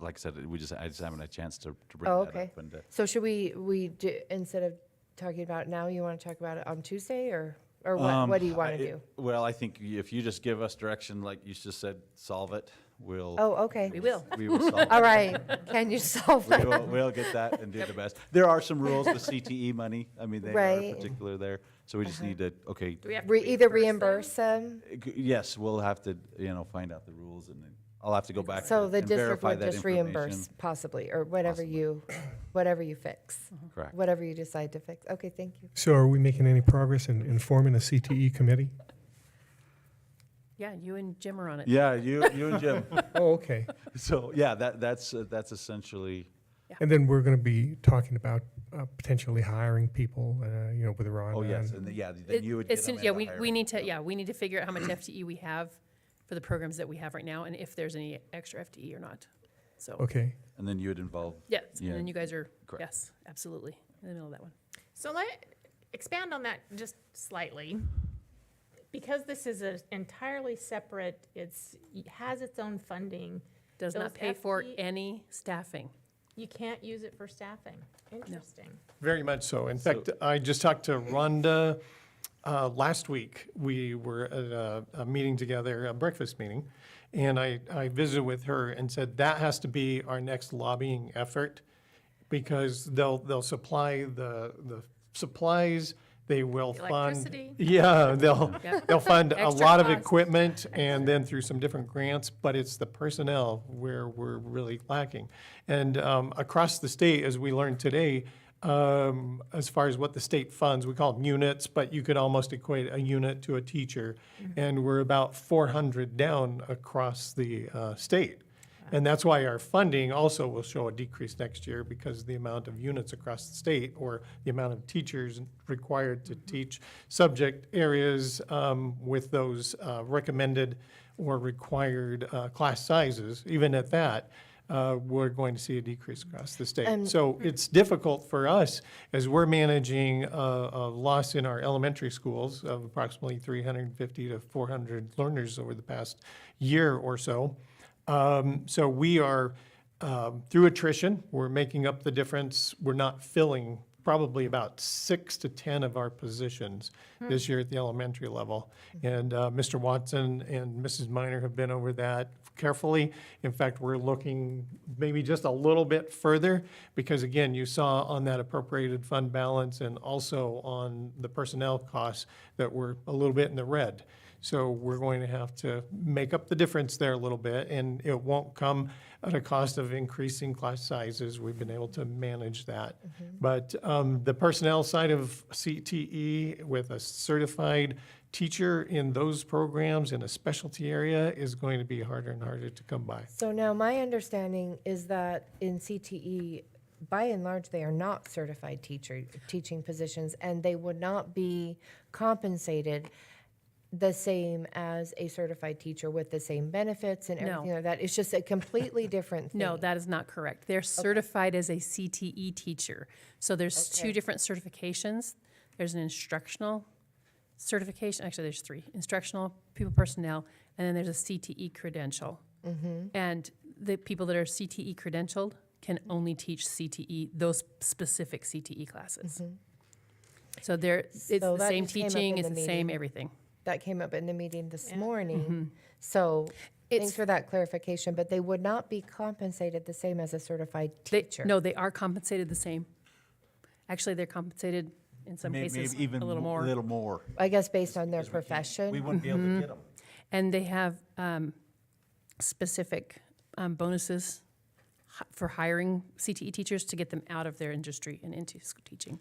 S12: Like I said, I just haven't had a chance to bring
S3: Oh,
S12: that
S3: okay.
S12: up. And
S3: So should we do, instead of talking about it now, you want to talk about it on Tuesday or what do you want to do?
S12: Well, I think if you just give us direction, like you just said, solve it, we'll.
S3: Oh, okay.
S14: We will.
S12: We will solve it.
S3: All right. Can you solve that?
S12: We'll get that and do the best. There are some rules with CTE money. I mean, they are
S3: Right.
S12: particular there. So we just need to, okay,
S8: Do we have to
S3: Either reimburse them.
S12: yes, we'll have to, find out the rules and then I'll have to go back
S3: So
S12: and
S3: the district
S12: verify
S3: would
S12: that
S3: just
S12: information.
S3: reimburse possibly, or whatever you fix.
S12: Correct.
S3: Whatever you decide to fix. Okay, thank you.
S7: So are we making any progress in forming a CTE committee?
S14: Yeah, you and Jim are on it.
S12: Yeah, you and Jim.
S7: Oh, okay.
S12: So, yeah, that's essentially,
S7: And then we're going to be talking about potentially hiring people, with Rhonda.
S12: oh, yes,
S7: and-
S12: and then you would get them
S14: Yeah,
S12: in
S14: we
S12: hiring.
S14: need to figure out how much FTE we have for the programs that we have right now and if there's any extra FTE or not. So,
S7: Okay.
S12: And then you would involve.
S14: yes,
S12: Yeah.
S14: and then you guys are,
S12: Correct.
S14: yes, absolutely, in the middle of that one.
S8: So expand on that just slightly. Because this is an entirely separate, it has its own funding,
S14: Does
S8: Those
S14: not pay for
S8: FTE
S14: any staffing.
S8: you can't use it for staffing. Interesting.
S13: Very much so. In fact, I just talked to Rhonda last week. We were at a meeting together, a breakfast meeting, and I visited with her and said that has to be our next lobbying effort because they'll supply the supplies. They will fund.
S8: Electricity.
S13: Yeah,
S14: Yeah.
S13: they'll fund a
S14: Extra
S13: lot of
S14: cost.
S13: equipment and then through some different grants, but it's the personnel where we're really lacking. And across the state, as we learned today, as far as what the state funds, we call them units, but you could almost equate a unit to a teacher. And we're about 400 down across the state. And that's why our funding also will show a decrease next year because the amount of units across the state or the amount of teachers required to teach subject areas with those recommended or required class sizes, even at that, we're going to see a decrease across the state. So it's difficult for us as we're managing a loss in our elementary schools of approximately 350 to 400 learners over the past year or so. So we are, through attrition, we're making up the difference. We're not filling probably about 6 to 10 of our positions this year at the elementary level. And Mr. Watson and Mrs. Miner have been over that carefully. In fact, we're looking maybe just a little bit further because again, you saw on that appropriated fund balance and also on the personnel costs that we're a little bit in the red. So we're going to have to make up the difference there a little bit, and it won't come at a cost of increasing class sizes. We've been able to manage that. But the personnel side of CTE with a certified teacher in those programs in a specialty area is going to be harder and harder to come by.
S3: So now my understanding is that in CTE, by and large, they are not certified teaching positions, and they would not be compensated the same as a certified teacher with the same benefits and
S14: No.
S3: everything like that. It's just a completely different thing.
S14: No, that is not correct. They're certified as a CTE teacher. So there's two
S3: Okay.
S14: different certifications. There's an instructional certification, actually there's three, instructional, people personnel, and then there's a CTE credential. And the people that are CTE credentialed can only teach CTE, those specific CTE classes. So it's
S3: So
S14: the
S3: that
S14: same
S3: just came up
S14: teaching,
S3: in
S14: it's
S3: the
S14: the same
S3: meeting.
S14: everything.
S3: That came up in the meeting this
S8: Yeah.
S3: morning. So
S14: It's-
S3: thanks for that clarification, but they would not be compensated the same as a certified
S14: They-
S3: teacher.
S14: No, they are compensated the same. Actually, they're compensated in some cases a little more.
S17: Little more.
S3: I guess based on their
S17: Because we can't-
S3: profession.
S17: We wouldn't be able to get them.
S14: And they have specific bonuses for hiring CTE teachers to get them out of their industry and into school teaching.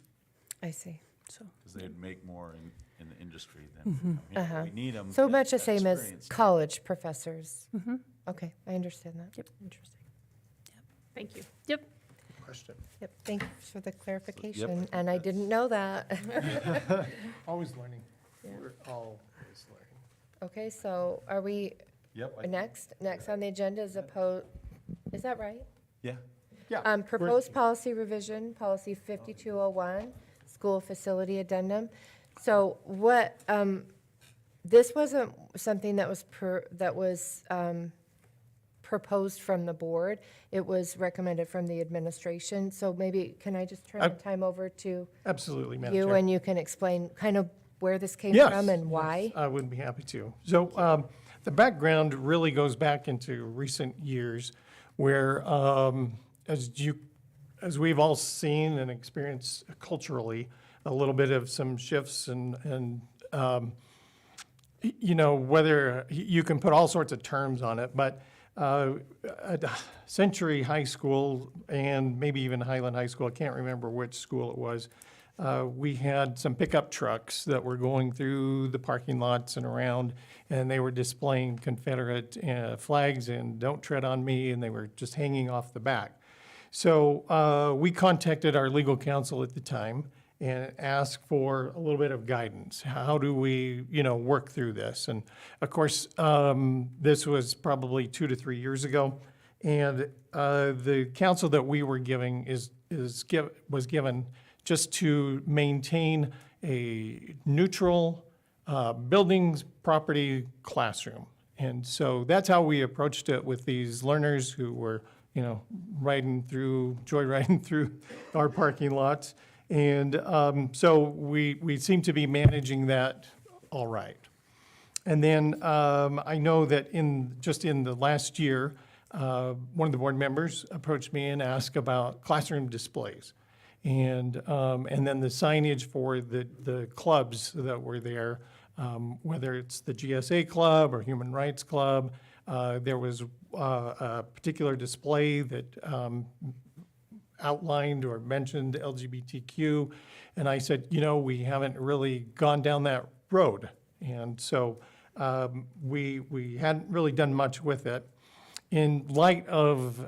S3: I see.
S14: So
S12: Because they'd make more in the industry than,
S3: Uh-huh.
S12: we need them.
S3: So much the same as college professors.
S14: Mm-hmm.
S3: Okay, I understand that.
S14: Yep.
S8: Interesting. Yep. Thank you.
S14: Yep.
S13: Question.
S3: Yep, thank you for the clarification, and I didn't know that.
S13: Always learning.
S8: Yeah.
S13: We're always learning.
S3: Okay, so are we
S12: Yep.
S3: next on the agenda is is that right?
S12: Yeah.
S13: Yeah.
S3: Proposed policy revision, policy 5201, school facility addendum. So what, this wasn't something that was proposed from the board. It was recommended from the administration. So maybe, can I just turn the time over to
S13: Absolutely, Madam
S3: you,
S13: Chair.
S3: and you can explain kind of where this came
S13: Yes,
S3: from and why?
S13: I would be happy to. So the background really goes back into recent years where, as we've all seen and experienced culturally, a little bit of some shifts and whether you can put all sorts of terms on it, but at Century High School and maybe even Highland High School, I can't remember which school it was, we had some pickup trucks that were going through the parking lots and around, and they were displaying Confederate flags and "Don't Tread on Me," and they were just hanging off the back. So we contacted our legal counsel at the time and asked for a little bit of guidance. How do we, work through this? And of course, this was probably 2 to 3 years ago, and the counsel that we were giving was given just to maintain a neutral buildings, property, classroom. And so that's how we approached it with these learners who were, joyriding through our parking lots. And so we seem to be managing that all right. And then I know that just in the last year, one of the board members approached me and asked about classroom displays. And then the signage for the clubs that were there, whether it's the GSA Club or Human Rights Club. There was a particular display that outlined or mentioned LGBTQ. And I said, we haven't really gone down that road. And so we hadn't really done much with it. In light of,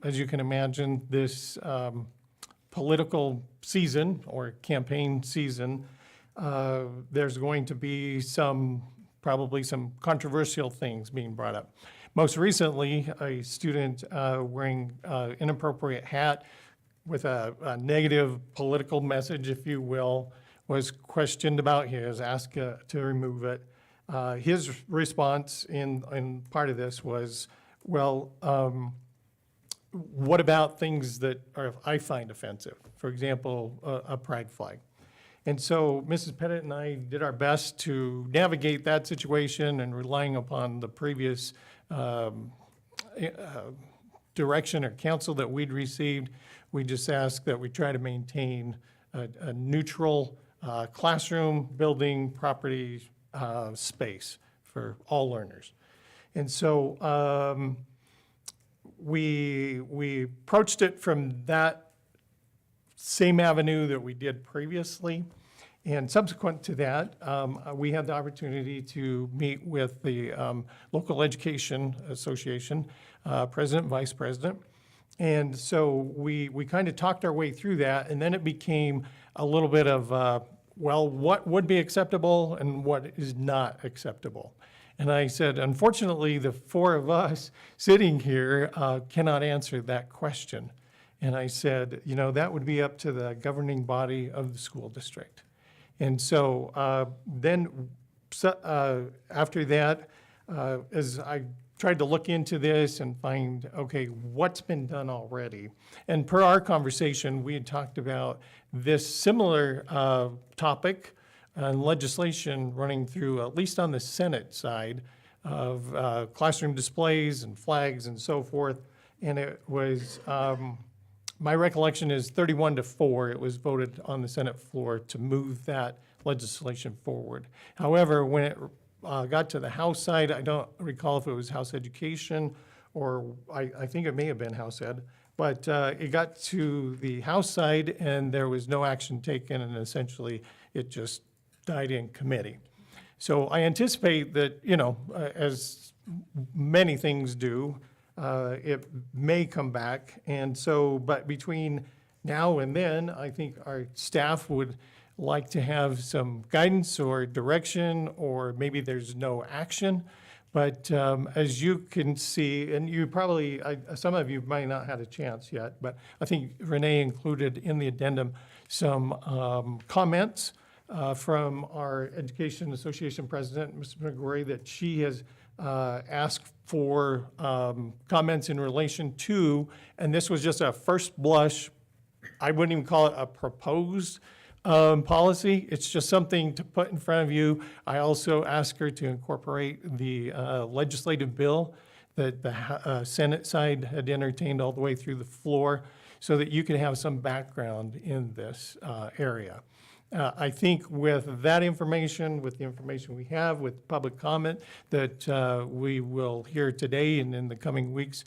S13: as you can imagine, this political season or campaign season, there's going to be probably some controversial things being brought up. Most recently, a student wearing an inappropriate hat with a negative political message, if you will, was questioned about his, asked to remove it. His response in part of this was, well, what about things that I find offensive? For example, a pride flag. And so Mrs. Pettit and I did our best to navigate that situation, and relying upon the previous direction or counsel that we'd received, we just asked that we try to maintain a neutral classroom, building, property, space for all learners. And so we approached it from that same avenue that we did previously. And subsequent to that, we had the opportunity to meet with the Local Education Association, president and vice president. And so we kind of talked our way through that, and then it became a little bit of, what would be acceptable and what is not acceptable. And I said, unfortunately, the four of us sitting here cannot answer that question. And I said, that would be up to the governing body of the school district. And so then after that, as I tried to look into this and find, okay, what's been done already? And per our conversation, we had talked about this similar topic and legislation running through, at least on the Senate side, of classroom displays and flags and so forth. And it was, my recollection is 31-4, it was voted on the Senate floor to move that legislation forward. However, when it got to the House side, I don't recall if it was House Education or I think it may have been House Ed, but it got to the House side and there was no action taken, and essentially it just died in committee. So I anticipate that, you know, as many things do, it may come back. And so, but between now and then, I think our staff would like to have some guidance or direction, or maybe there's no action. But as you can see, and you probably, some of you might not have a chance yet, but I think Renee included in the addendum some comments from our Education Association President, Mr. McGrory, that she has asked for comments in relation to, and this was just a first blush, I wouldn't even call it a proposed policy. It's just something to put in front of you. I also asked her to incorporate the legislative bill that the Senate side had entertained all the way through the floor so that you can have some background in this area. I think with that information, with the information we have, with public comment that we will hear today and in the coming weeks,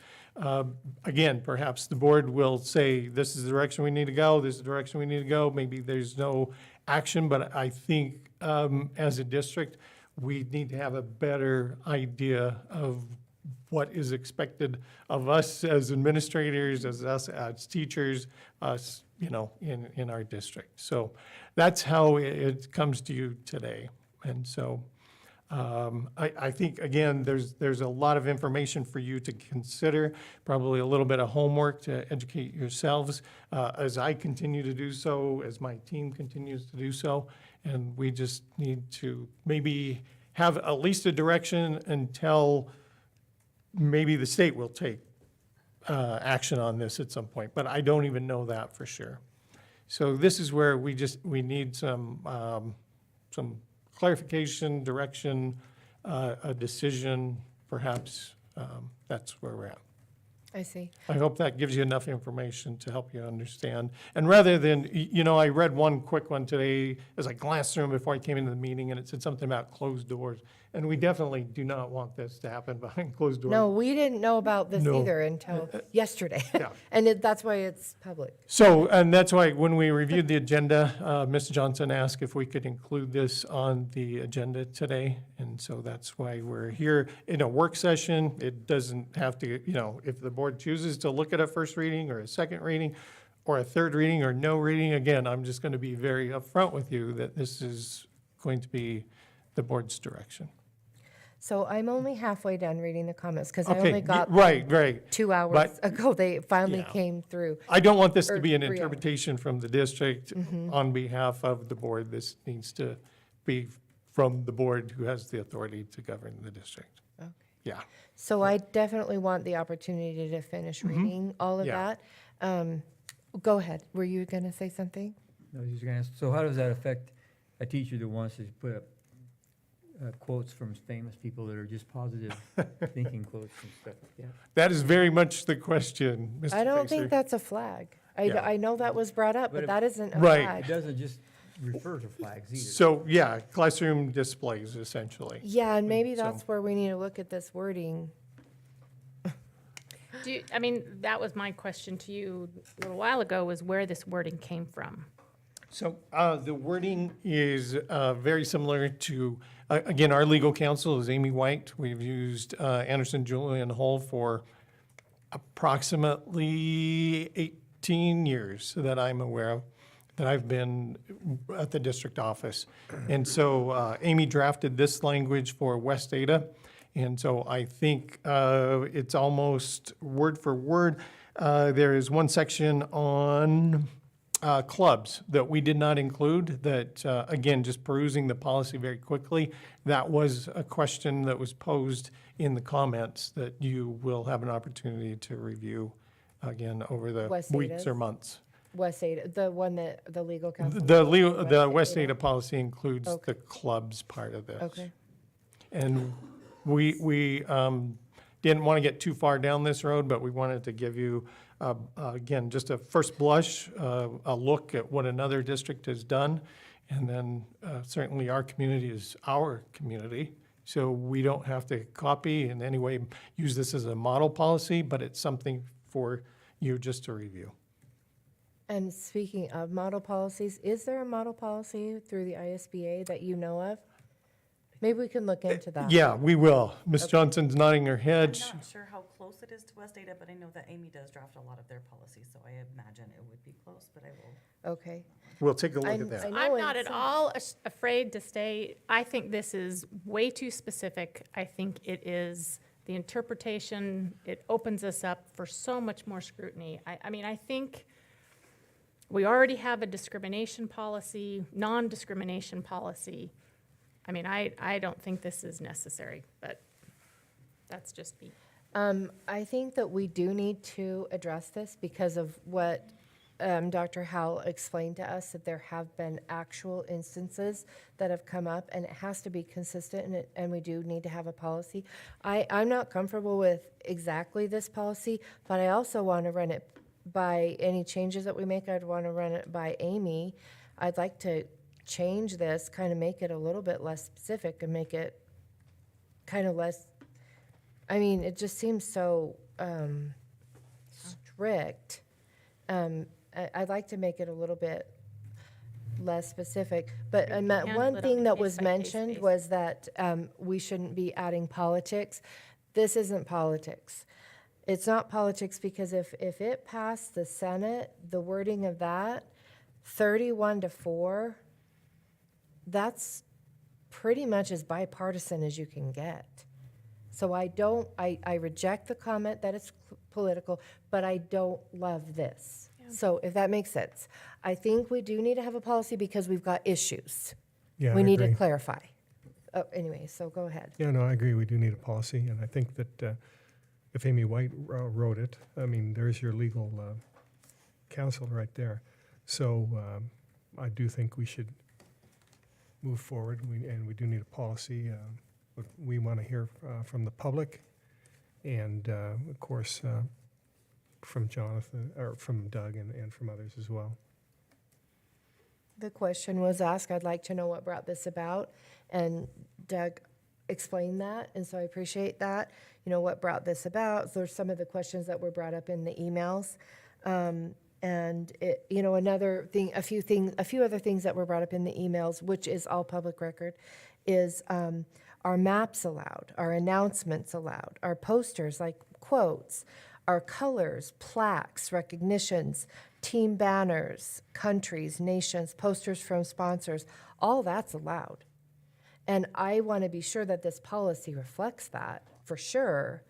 S13: again, perhaps the board will say, this is the direction we need to go, this is the direction we need to go. Maybe there's no action, but I think as a district, we need to have a better idea of what is expected of us as administrators, as us as teachers, us, you know, in our district. So that's how it comes to you today. And so I think, again, there's a lot of information for you to consider, probably a little bit of homework to educate yourselves as I continue to do so, as my team continues to do so. And we just need to maybe have at least a direction until maybe the state will take action on this at some point, but I don't even know that for sure. So this is where we need some clarification, direction, a decision, perhaps. That's where we're at.
S3: I see.
S13: I hope that gives you enough information to help you understand. And rather than, you know, I read one quick one today as I glanced through them before I came into the meeting, and it said something about closed doors. And we definitely do not want this to happen behind closed doors.
S3: No, we didn't know about this
S13: No.
S3: either until yesterday.
S13: Yeah.
S3: And that's why it's public.
S13: So, and that's why when we reviewed the agenda, Ms. Johnson asked if we could include this on the agenda today. And so that's why we're here in a work session. It doesn't have to, you know, if the board chooses to look at a first reading or a second reading or a third reading or no reading, again, I'm just going to be very upfront with you that this is going to be the board's direction.
S3: So I'm only halfway done reading the comments because I
S13: Okay,
S3: only got them
S13: right.
S3: 2 hours
S13: But-
S3: ago. They finally
S13: Yeah.
S3: came through.
S13: I don't want this to
S3: Or
S13: be an
S3: 3 hours.
S13: interpretation from the district on behalf of the board. This needs to be from the board who has the authority to govern the district.
S3: Okay.
S13: Yeah.
S3: So I definitely want the opportunity to finish reading all of
S13: Yeah.
S3: that. Go ahead. Were you going to say something?
S16: I was just gonna ask, so how does that affect a teacher that wants to put up quotes from famous people that are just positive thinking quotes and stuff like that?
S13: That is very much the question, Mr.
S3: I don't
S13: Pacer.
S3: think that's a flag.
S13: Yeah.
S3: I know that was brought up,
S16: But
S3: but
S16: if-
S3: that isn't a
S13: Right.
S16: It
S3: flag.
S16: doesn't just refer to flags either.
S13: So, yeah, classroom displays essentially.
S3: Yeah, and maybe
S13: So-
S3: that's where we need to look at this wording.
S8: I mean, that was my question to you a little while ago, was where this wording came from.
S13: So the wording is very similar to, again, our legal counsel is Amy White. We've used Anderson, Julian Hull for approximately 18 years that I'm aware of, that I've been at the district office. And so Amy drafted this language for West Ada. And so I think it's almost word for word. There is one section on clubs that we did not include, that, again, just perusing the policy very quickly, that was a question that was posed in the comments that you will have an opportunity to review again over the
S3: West
S13: weeks
S3: Ada's?
S13: or months.
S3: West Ada, the one that the legal counsel.
S13: The West Ada policy includes
S3: Okay.
S13: the clubs part of this.
S3: Okay.
S13: And we didn't want to get too far down this road, but we wanted to give you, again, just a first blush, a look at what another district has done. And then certainly our community is our community, so we don't have to copy in any way, use this as a model policy, but it's something for you just to review.
S3: And speaking of model policies, is there a model policy through the ISBA that you know of? Maybe we can look into that.
S13: Yeah, we will. Ms. Johnson's nodding her head.
S17: I'm not sure how close it is to West Ada, but I know that Amy does draft a lot of their policies, so I imagine it would be close, but I will.
S3: Okay.
S13: We'll take a look
S3: I
S13: at that.
S3: know
S8: I'm
S3: in
S8: not at
S3: some-
S8: all afraid to say, I think this is way too specific. I think it is the interpretation, it opens us up for so much more scrutiny. I mean, I think we already have a discrimination policy, non-discrimination policy. I mean, I don't think this is necessary, but that's just me.
S3: I think that we do need to address this because of what Dr. Howell explained to us, that there have been actual instances that have come up, and it has to be consistent, and we do need to have a policy. I'm not comfortable with exactly this policy, but I also want to run it by any changes that we make. I'd want to run it by Amy. I'd like to change this, kind of make it a little bit less specific and make it kind of less, I mean, it just seems so strict. I'd like to make it a little bit less specific, but
S8: handle
S3: one
S8: it on
S3: thing
S8: a
S3: that was
S8: case-by-case
S3: mentioned
S8: basis.
S3: was that we shouldn't be adding politics. This isn't politics. It's not politics because if it passed the Senate, the wording of that, 31-4, that's pretty much as bipartisan as you can get. So I reject the comment that it's political, but I don't love this. So if that makes sense. I think we do need to have a policy because we've got issues.
S7: Yeah,
S3: We
S7: I
S3: need to
S7: agree.
S3: clarify. Oh, anyway, so go ahead.
S7: Yeah, no, I agree, we do need a policy, and I think that if Amy White wrote it, I mean, there's your legal counsel right there. So I do think we should move forward, and we do need a policy. But we want to hear from the public, and of course, from Jonathan, or from Doug, and from others as well.
S3: The question was asked, I'd like to know what brought this about, and Doug explained that, and so I appreciate that. You know, what brought this about? There's some of the questions that were brought up in the emails. And it, you know, another thing, a few other things that were brought up in the emails, which is all public record, is are maps allowed? Are announcements allowed? Are posters like quotes? Are colors, plaques, recognitions, team banners, countries, nations, posters from sponsors? All that's allowed. And I want to be sure that this policy reflects that, for sure.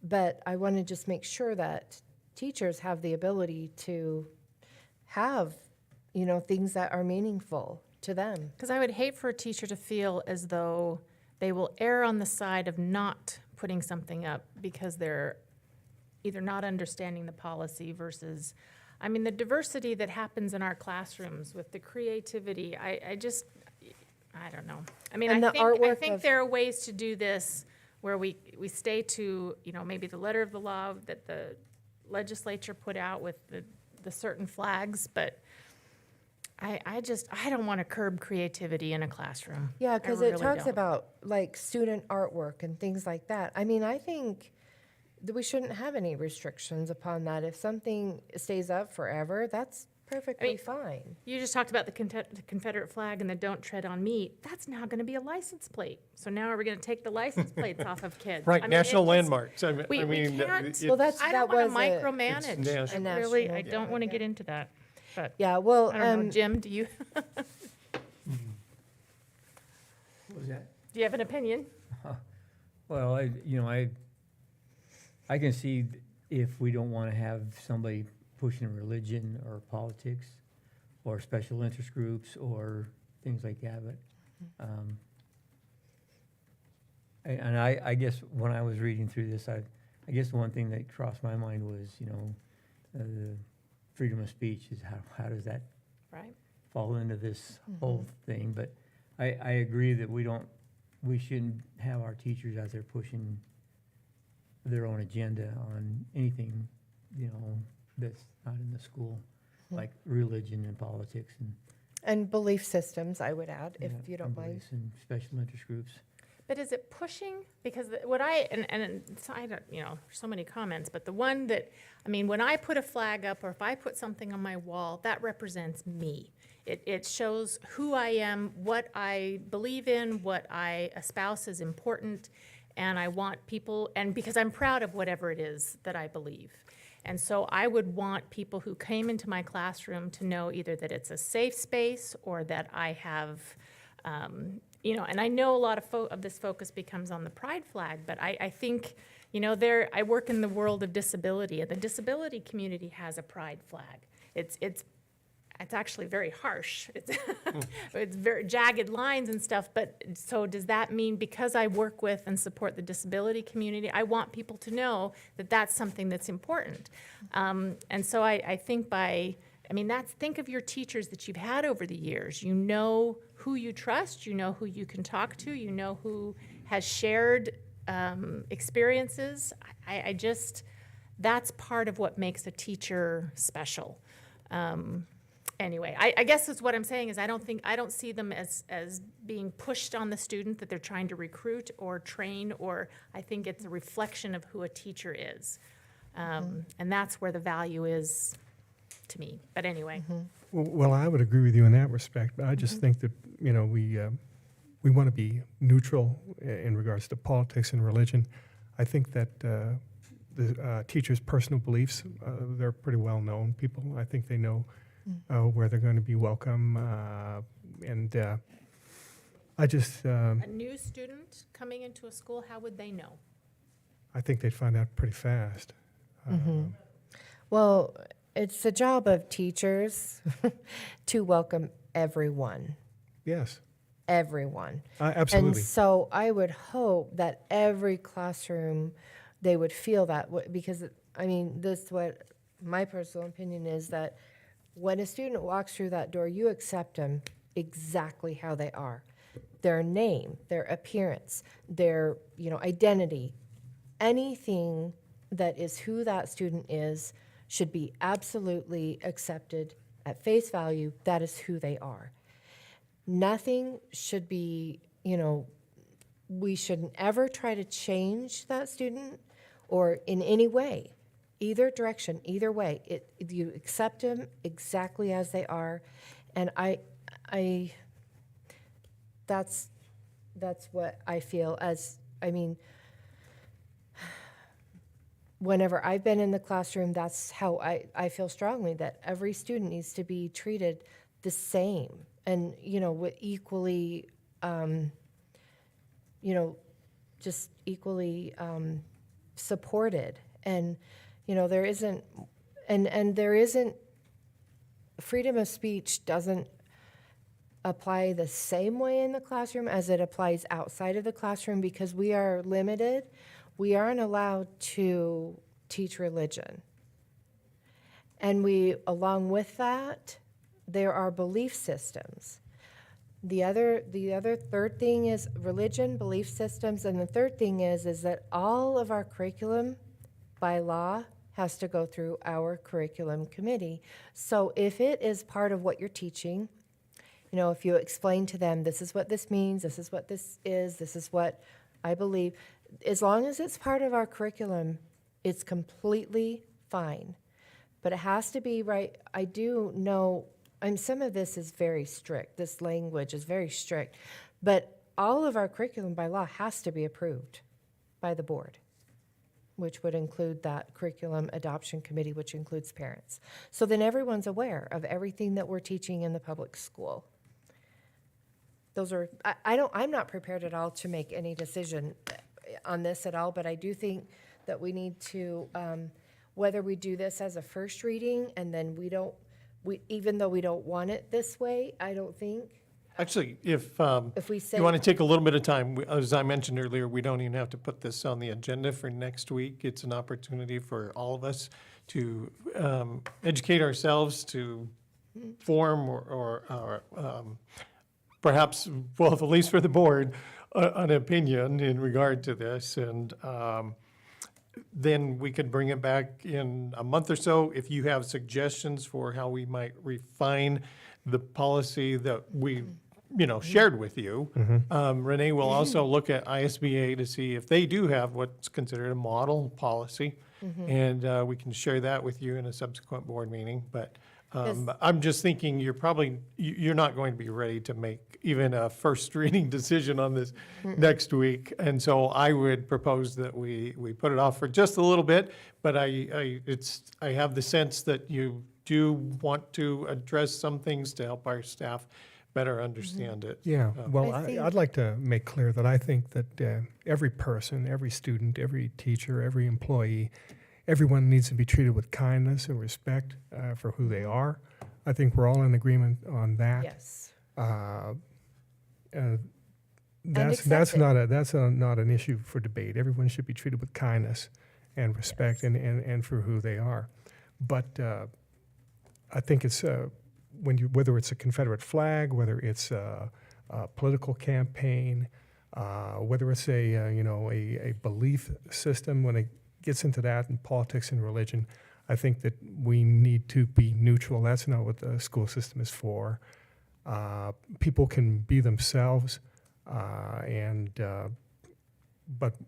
S3: But I want to just make sure that teachers have the ability to have, you know, things that are meaningful to them.
S8: Because I would hate for a teacher to feel as though they will err on the side of not putting something up because they're either not understanding the policy versus, I mean, the diversity that happens in our classrooms with the creativity, I don't know. I mean,
S3: And
S8: I
S3: the artwork
S8: think
S3: of-
S8: there are ways to do this where we stay to, you know, maybe the letter of the law that the legislature put out with the certain flags, but I don't want to curb creativity in a classroom.
S3: Yeah,
S8: I
S3: because it
S8: really
S3: talks
S8: don't.
S3: about like student artwork and things like that. I mean, I think that we shouldn't have any restrictions upon that. If something stays up forever, that's perfectly fine.
S8: You just talked about the Confederate flag and the "Don't Tread on Me." That's now going to be a license plate. So now are we going to take the license plates off of kids?
S13: Right,
S8: I mean,
S13: national
S8: it just-
S13: landmarks. I
S8: We
S13: mean,
S8: can't.
S3: Well, that's,
S8: I
S3: that
S8: don't want
S3: was
S8: to
S3: a,
S8: micromanage.
S13: It's
S8: I
S3: national-
S8: really, I
S3: yeah,
S8: don't want to
S3: yeah.
S8: get into that. But
S3: yeah, well,
S8: I don't know, Jim, do you
S16: What was that?
S8: do you have an opinion?
S16: Well, I can see if we don't want to have somebody pushing religion or politics or special interest groups or things like that, but, I guess when I was reading through this, I guess the one thing that crossed my mind was, the freedom of speech is how does that
S8: Right.
S16: fall into this whole thing? But I agree that we shouldn't have our teachers out there pushing their own agenda on anything, that's not in the school, like religion and politics
S3: And belief systems, I would add, if
S16: yeah,
S3: you don't
S16: and
S3: mind.
S16: beliefs and special interest groups.
S8: But is it pushing? Because what and so I don't, there's so many comments, but the one that, when I put a flag up or if I put something on my wall, that represents me. It shows who I am, what I believe in, what I espouse as important, and I want people, and because I'm proud of whatever it is that I believe. And so I would want people who came into my classroom to know either that it's a safe space or that I have, and I know a lot of this focus becomes on the pride flag, but I think, I work in the world of disability, and the disability community has a pride flag. It's actually very harsh. It's very jagged lines and stuff, but so does that mean because I work with and support the disability community, I want people to know that that's something that's important. And so I think think of your teachers that you've had over the years. You know who you trust, you know who you can talk to, you know who has shared experiences. That's part of what makes a teacher special. Anyway, I guess that's what I'm saying is I don't see them as being pushed on the student that they're trying to recruit or train, or I think it's a reflection of who a teacher is. And that's where the value is to me. But anyway.
S7: Well, I would agree with you in that respect, but I just think that, we want to be neutral in regards to politics and religion. I think that the teachers' personal beliefs, they're pretty well known people. I think they know where they're going to be welcome. And I just...
S8: a new student coming into a school, how would they know?
S7: I think they'd find out pretty fast.
S3: Well, it's the job of teachers to welcome everyone.
S7: Yes.
S3: Everyone.
S7: Absolutely.
S3: And so I would hope that every classroom, they would feel that, because, this is what my personal opinion is, that when a student walks through that door, you accept them exactly how they are. Their name, their appearance, their, identity, anything that is who that student is should be absolutely accepted at face value. That is who they are. Nothing should be, we shouldn't ever try to change that student or in any way, either direction, either way. You accept them exactly as they are. And that's what I feel as, whenever I've been in the classroom, that's how I feel strongly, that every student needs to be treated the same and, with equally, just equally supported. And, there isn't, and there isn't, freedom of speech doesn't apply the same way in the classroom as it applies outside of the classroom, because we are limited. We aren't allowed to teach religion. And along with that, there are belief systems. The other third thing is religion, belief systems, and the third thing is that all of our curriculum by law has to go through our curriculum committee. So if it is part of what you're teaching, if you explain to them, this is what this means, this is what this is what I believe, as long as it's part of our curriculum, it's completely fine. But it has to be right. I do know, some of this is very strict. This language is very strict. But all of our curriculum by law has to be approved by the board, which would include that curriculum adoption committee, which includes parents. So then everyone's aware of everything that we're teaching in the public school. I'm not prepared at all to make any decision on this at all, but I do think that we need to, whether we do this as a first reading and then even though we don't want it this way, I don't think.
S13: Actually, if
S3: we say.
S13: you want to take a little bit of time, as I mentioned earlier, we don't even have to put this on the agenda for next week. It's an opportunity for all of us to educate ourselves, to form or perhaps, well, at least for the board, an opinion in regard to this. And then we could bring it back in a month or so. If you have suggestions for how we might refine the policy that we, shared with you. Renee will also look at ISBA to see if they do have what's considered a model policy. And we can share that with you in a subsequent board meeting. But I'm just thinking you're not going to be ready to make even a first reading decision on this next week. And so I would propose that we put it off for just a little bit. But I have the sense that you do want to address some things to help our staff better understand it.
S7: Yeah, well,
S3: I think-
S7: I'd like to make clear that I think that every person, every student, every teacher, every employee, everyone needs to be treated with kindness and respect for who they are. I think we're all in agreement on that.
S3: Yes.
S7: That's
S3: accept
S7: not an issue for debate. Everyone should be treated with kindness and respect and for who they are. But I think it's whether it's a Confederate flag, whether it's a political campaign, whether it's a belief system, when it gets into that in politics and religion, I think that we need to be neutral. That's not what the school system is for. People can be themselves, but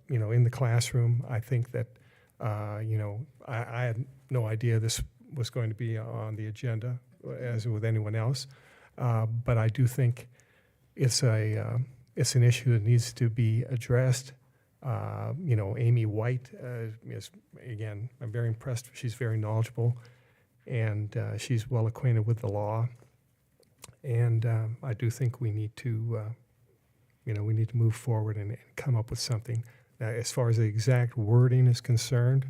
S7: in the classroom, I think that I had no idea this was going to be on the agenda, as with anyone else. But I do think it's an issue that needs to be addressed. Amy White is, again, I'm very impressed. She's very knowledgeable, and she's well acquainted with the law. And I do think we need to, move forward and come up with something. As far as the exact wording is concerned,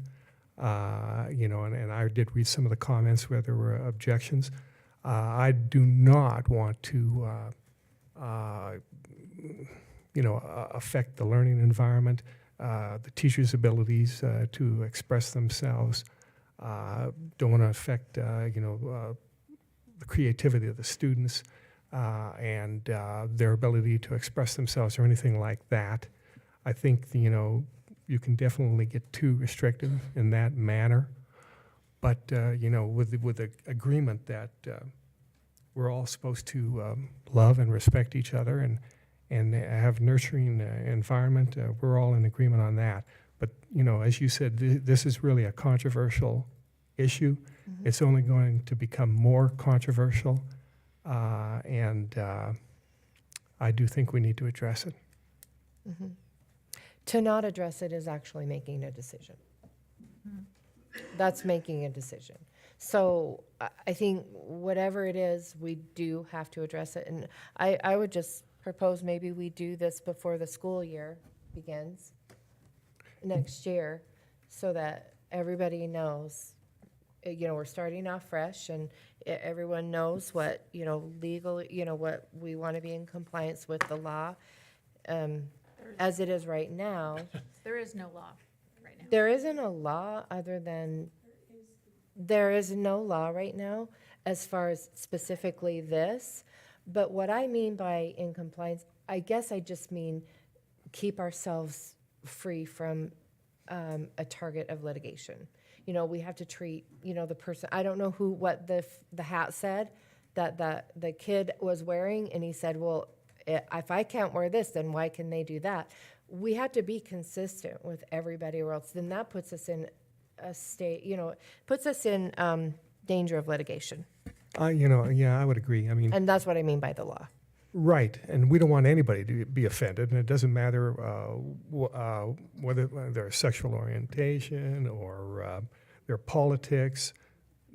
S7: and I did read some of the comments where there were objections. I do not want to, affect the learning environment, the teachers' abilities to express themselves. Don't want to affect, the creativity of the students and their ability to express themselves or anything like that. I think, you can definitely get too restrictive in that manner. But, with the agreement that we're all supposed to love and respect each other and have nurturing environment, we're all in agreement on that. But, as you said, this is really a controversial issue. It's only going to become more controversial, and I do think we need to address it.
S3: To not address it is actually making a decision. That's making a decision. So I think whatever it is, we do have to address it. And I would just propose maybe we do this before the school year begins next year, so that everybody knows, we're starting off fresh, and everyone knows what, legal, what we want to be in compliance with the law. As it is right now.
S8: There is no law right now.
S3: There isn't a law there is no law right now as far as specifically this. But what I mean by in compliance, I guess I just mean keep ourselves free from a target of litigation. We have to treat, the person, I don't know what the hat said that the kid was wearing, and he said, well, if I can't wear this, then why can they do that? We have to be consistent with everybody, or else then that puts us in a state, puts us in danger of litigation.
S7: Yeah, I would agree. I mean,
S3: And that's what I mean by the law.
S7: right, and we don't want anybody to be offended, and it doesn't matter whether their sexual orientation or their politics.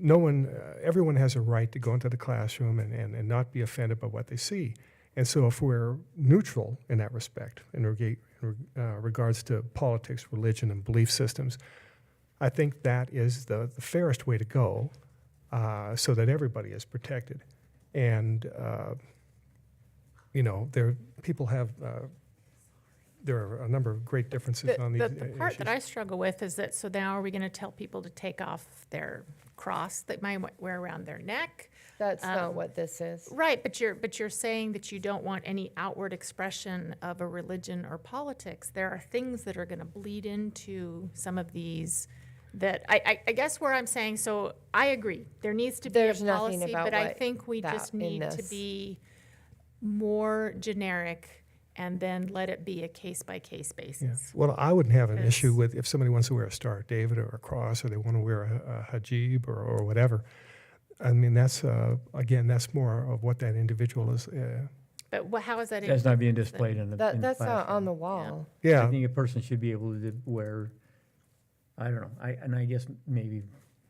S7: Everyone has a right to go into the classroom and not be offended by what they see. And so if we're neutral in that respect, in regards to politics, religion, and belief systems, I think that is the fairest way to go. so that everybody is protected. And, people have, there are a number of great differences on these
S8: The part that
S7: issues.
S8: I struggle with is that, so now are we gonna tell people to take off their cross that might wear around their neck?
S3: That's not what this is.
S8: Right, but you're saying that you don't want any outward expression of a religion or politics. There are things that are gonna bleed into some of these that, I guess where I'm saying, so I agree, there needs to be a
S3: There's nothing
S8: policy,
S3: about
S8: but I
S3: what
S8: think we
S3: that
S8: just
S3: in
S8: need to
S3: this.
S8: be more generic and then let it be a case-by-case
S7: Yeah.
S8: basis.
S7: Well, I wouldn't have an
S8: Because-
S7: issue with if somebody wants to wear a Star of David or a cross, or they want to wear a hijab or whatever. I mean, that's, again, that's more of what that individual is.
S8: But how is that?
S16: That's not being
S8: influenced then?
S16: displayed in the
S3: That's not
S16: classroom.
S3: on the wall.
S16: I
S7: Yeah,
S16: think a person should be able to wear, I don't know, I guess maybe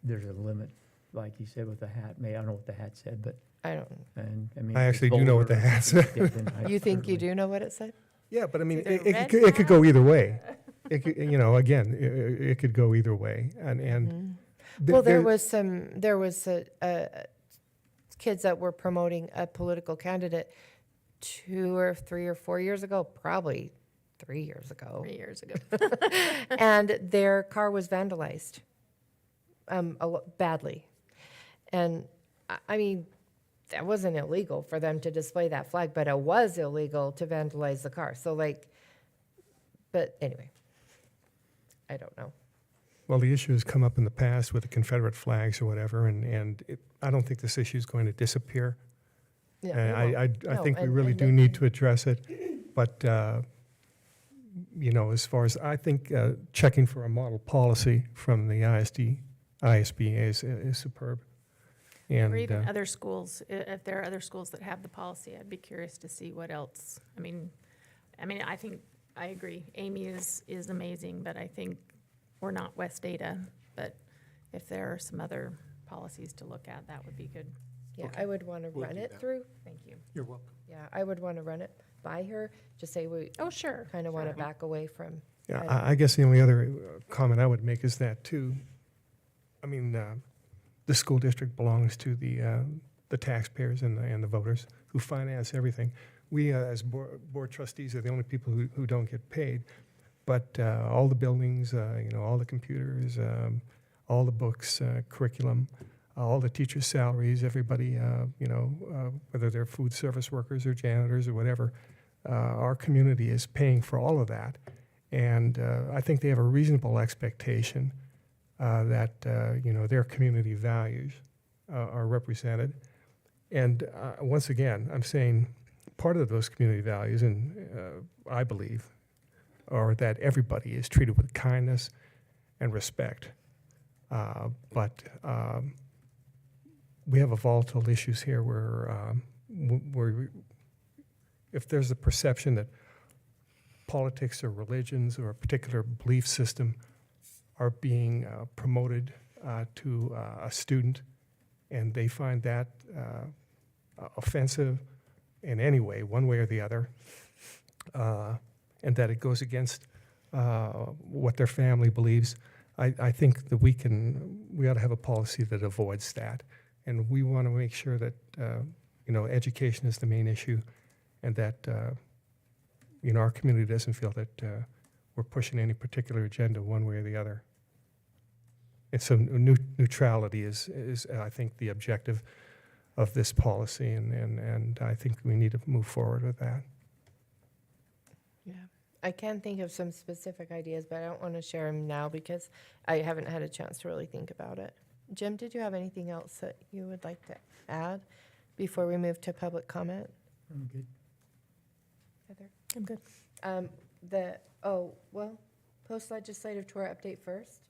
S16: there's a limit, like you said with the hat. I don't know what the hat said, but,
S3: I don't,
S16: and, I mean.
S7: I
S16: if it's
S7: actually do know what the
S16: vulgar or
S7: hat
S16: something
S7: said.
S16: like that, then I
S3: you think you
S16: certainly-
S3: do know what it said?
S7: yeah, but I mean,
S8: Either red
S7: it could go
S8: hat?
S7: either way. It could, again, it could go either way. And
S3: Mm-hmm. Well, there was kids that were promoting a political candidate 2 or 3 or 4 years ago, probably 3 years ago.
S8: 3 years ago.
S3: And their car was vandalized, badly. And I mean, that wasn't illegal for them to display that flag, but it was illegal to vandalize the car. So but anyway, I don't know.
S7: Well, the issue has come up in the past with the Confederate flags or whatever, and I don't think this issue is going to disappear.
S3: Yeah,
S7: And
S3: it won't.
S7: I
S3: No,
S7: think we
S3: and-
S7: really
S3: and
S7: do
S3: they-
S7: need to address it. But, as far as, I think checking for a model policy from the ISB is superb. And
S8: Or even other schools, if there are other schools that have the policy, I'd be curious to see what else. I mean, I think, I agree, Amy is amazing, but I think we're not West Ada. But if there are some other policies to look at, that would be good.
S3: Yeah, I would want to
S13: We'll
S3: run
S13: do
S3: it
S13: that.
S3: through.
S8: Thank you.
S13: You're welcome.
S3: Yeah, I would want to run it by her, just say we
S8: Oh, sure.
S3: kind of want to
S8: sure.
S3: back away from.
S7: yeah,
S3: I-
S7: I guess the only other comment I would make is that, too, I mean, the school district belongs to the taxpayers and the voters who finance everything. We, as board trustees, are the only people who don't get paid. But all the buildings, all the computers, all the books, curriculum, all the teachers' salaries, everybody, whether they're food service workers or janitors or whatever, our community is paying for all of that. And I think they have a reasonable expectation that, their community values are represented. And once again, I'm saying part of those community values, and I believe, are that everybody is treated with kindness and respect. But we have a volatile issues here where if there's a perception that politics or religions or a particular belief system are being promoted to a student, and they find that offensive in any way, one way or the other, and that it goes against what their family believes, I think that we ought to have a policy that avoids that. And we want to make sure that, education is the main issue, and that, our community doesn't feel that we're pushing any particular agenda one way or the other. And so neutrality is, I think, the objective of this policy, and I think we need to move forward with that.
S3: Yeah, I can think of some specific ideas, but I don't want to share them now because I haven't had a chance to really think about it. Jim, did you have anything else that you would like to add before we move to public comment?
S16: I'm good.
S3: Heather?
S8: I'm good.
S3: Post-legislative tour update first?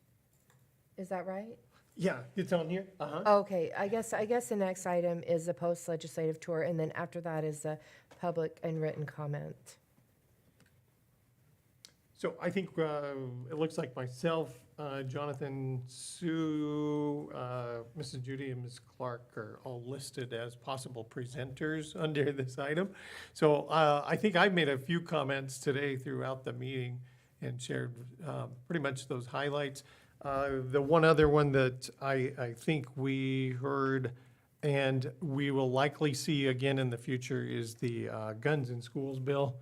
S3: Is that right?
S13: Yeah, it's on here. Uh-huh.
S3: Okay, I guess the next item is the post-legislative tour, and then after that is the public and written comment.
S13: So I think it looks like myself, Jonathan, Sue, Mrs. Judy, and Ms. Clark are all listed as possible presenters under this item. So I think I've made a few comments today throughout the meeting and shared pretty much those highlights. The one other one that I think we heard and we will likely see again in the future is the Guns in Schools bill.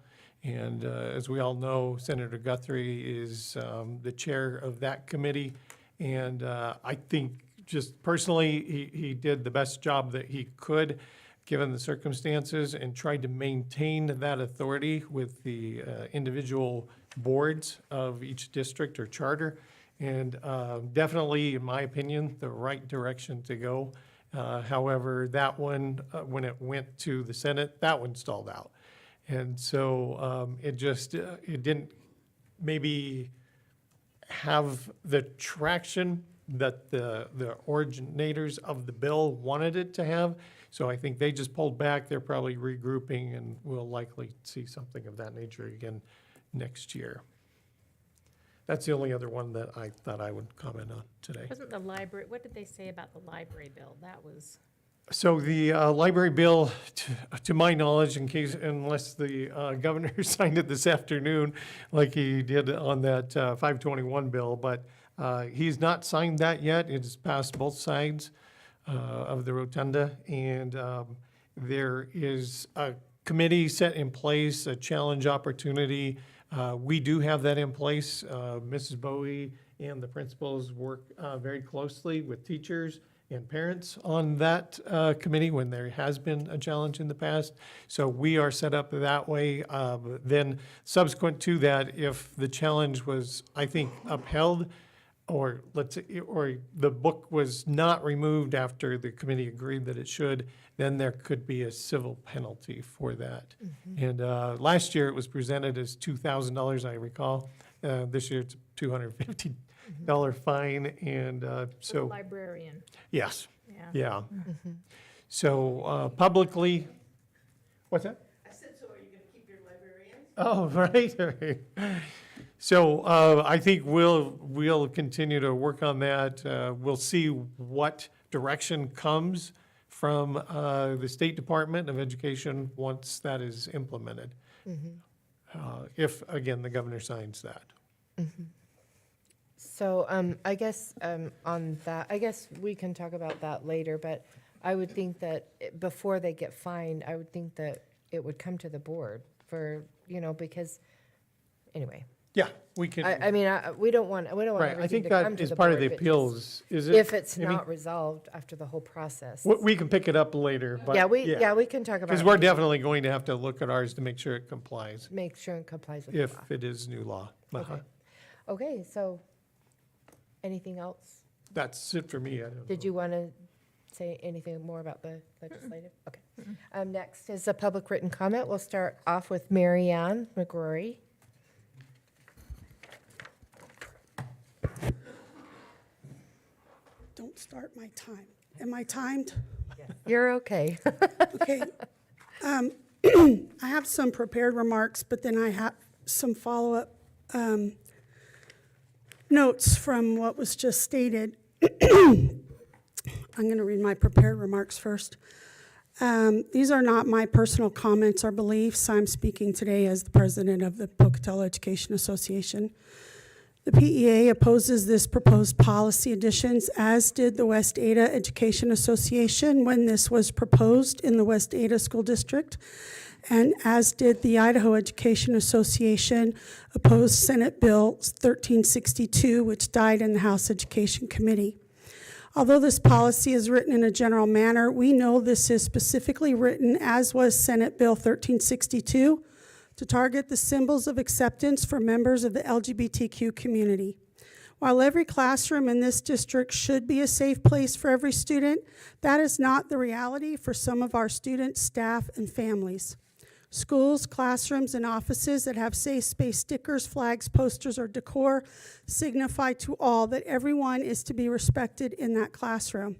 S13: And as we all know, Senator Guthrie is the chair of that committee. And I think just personally, he did the best job that he could, given the circumstances, and tried to maintain that authority with the individual boards of each district or charter. And definitely, in my opinion, the right direction to go. However, that one, when it went to the Senate, that one stalled out. And so it just, it didn't maybe have the traction that the originators of the bill wanted it to have. So I think they just pulled back. They're probably regrouping, and we'll likely see something of that nature again next year. That's the only other one that I thought I would comment on today.
S8: Wasn't the library, what did they say about the library bill? That was,
S13: So the library bill, to my knowledge, unless the governor signed it this afternoon, like he did on that 521 bill, but he's not signed that yet. It's passed both sides of the rotunda, and there is a committee set in place, a challenge opportunity. We do have that in place. Mrs. Bowie and the principals work very closely with teachers and parents on that committee when there has been a challenge in the past. So we are set up that way. Then subsequent to that, if the challenge was, I think, upheld, or let's say, or the book was not removed after the committee agreed that it should, then there could be a civil penalty for that. And last year it was presented as $2,000, I recall. This year it's a $250 fine, and so.
S8: librarian,
S13: Yes,
S8: yeah.
S13: yeah. So publicly, what's that?
S18: I said, so are you gonna keep your librarians?
S13: Oh, right. So I think we'll continue to work on that. We'll see what direction comes from the State Department of Education once that is implemented. If, again, the governor signs that.
S3: So I guess on that, I guess we can talk about that later, but I would think that before they get fined, I would think that it would come to the board for, because, anyway.
S13: Yeah, we can.
S3: I mean, we don't want
S13: Right, I
S3: everything
S13: think
S3: to come
S13: that
S3: to
S13: is
S3: the
S13: part of
S3: board,
S13: the
S3: but
S13: appeals, is
S3: just
S13: it?
S3: if it's
S13: Amy?
S3: not resolved after the whole process.
S13: We can pick it up later, but.
S3: Yeah, we can talk about
S13: Because
S3: it.
S13: we're definitely going to have to look at ours to make sure it complies,
S3: Make sure it complies with the
S13: if
S3: law.
S13: it is new law.
S3: Okay. Okay, so anything else?
S13: That's it for me. I don't know.
S3: Did you want to say anything more about the legislative? Okay. Next is a public written comment. We'll start off with Mary Ann McGrory.
S18: Don't start my time. Am I timed?
S3: You're okay.
S18: Okay. I have some prepared remarks, but then I have some follow-up notes from what was just stated. I'm going to read my prepared remarks first. These are not my personal comments or beliefs. I'm speaking today as the president of the Pocatello Education Association. The PEA opposes this proposed policy additions, as did the West Ada Education Association when this was proposed in the West Ada School District, and as did the Idaho Education Association opposed Senate Bill 1362, which died in the House Education Committee. Although this policy is written in a general manner, we know this is specifically written, as was Senate Bill 1362, to target the symbols of acceptance for members of the LGBTQ community. While every classroom in this district should be a safe place for every student, that is not the reality for some of our students, staff, and families. Schools, classrooms, and offices that have safe space stickers, flags, posters, or decor signify to all that everyone is to be respected in that classroom.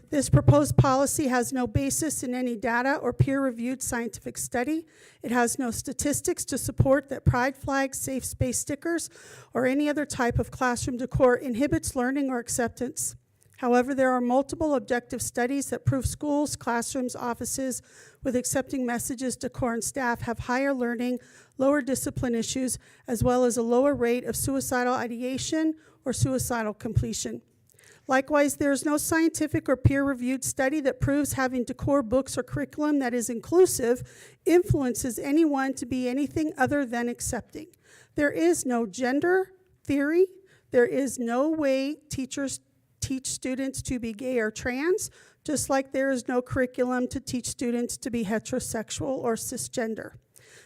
S18: This proposed policy has no basis in any data or peer-reviewed scientific study. It has no statistics to support that pride flags, safe space stickers, or any other type of classroom decor inhibits learning or acceptance. However, there are multiple objective studies that prove schools, classrooms, offices with accepting messages, decor, and staff have higher learning, lower discipline issues, as well as a lower rate of suicidal ideation or suicidal completion. Likewise, there is no scientific or peer-reviewed study that proves having decor, books, or curriculum that is inclusive influences anyone to be anything other than accepting. There is no gender theory. There is no way teachers teach students to be gay or trans, just like there is no curriculum to teach students to be heterosexual or cisgender.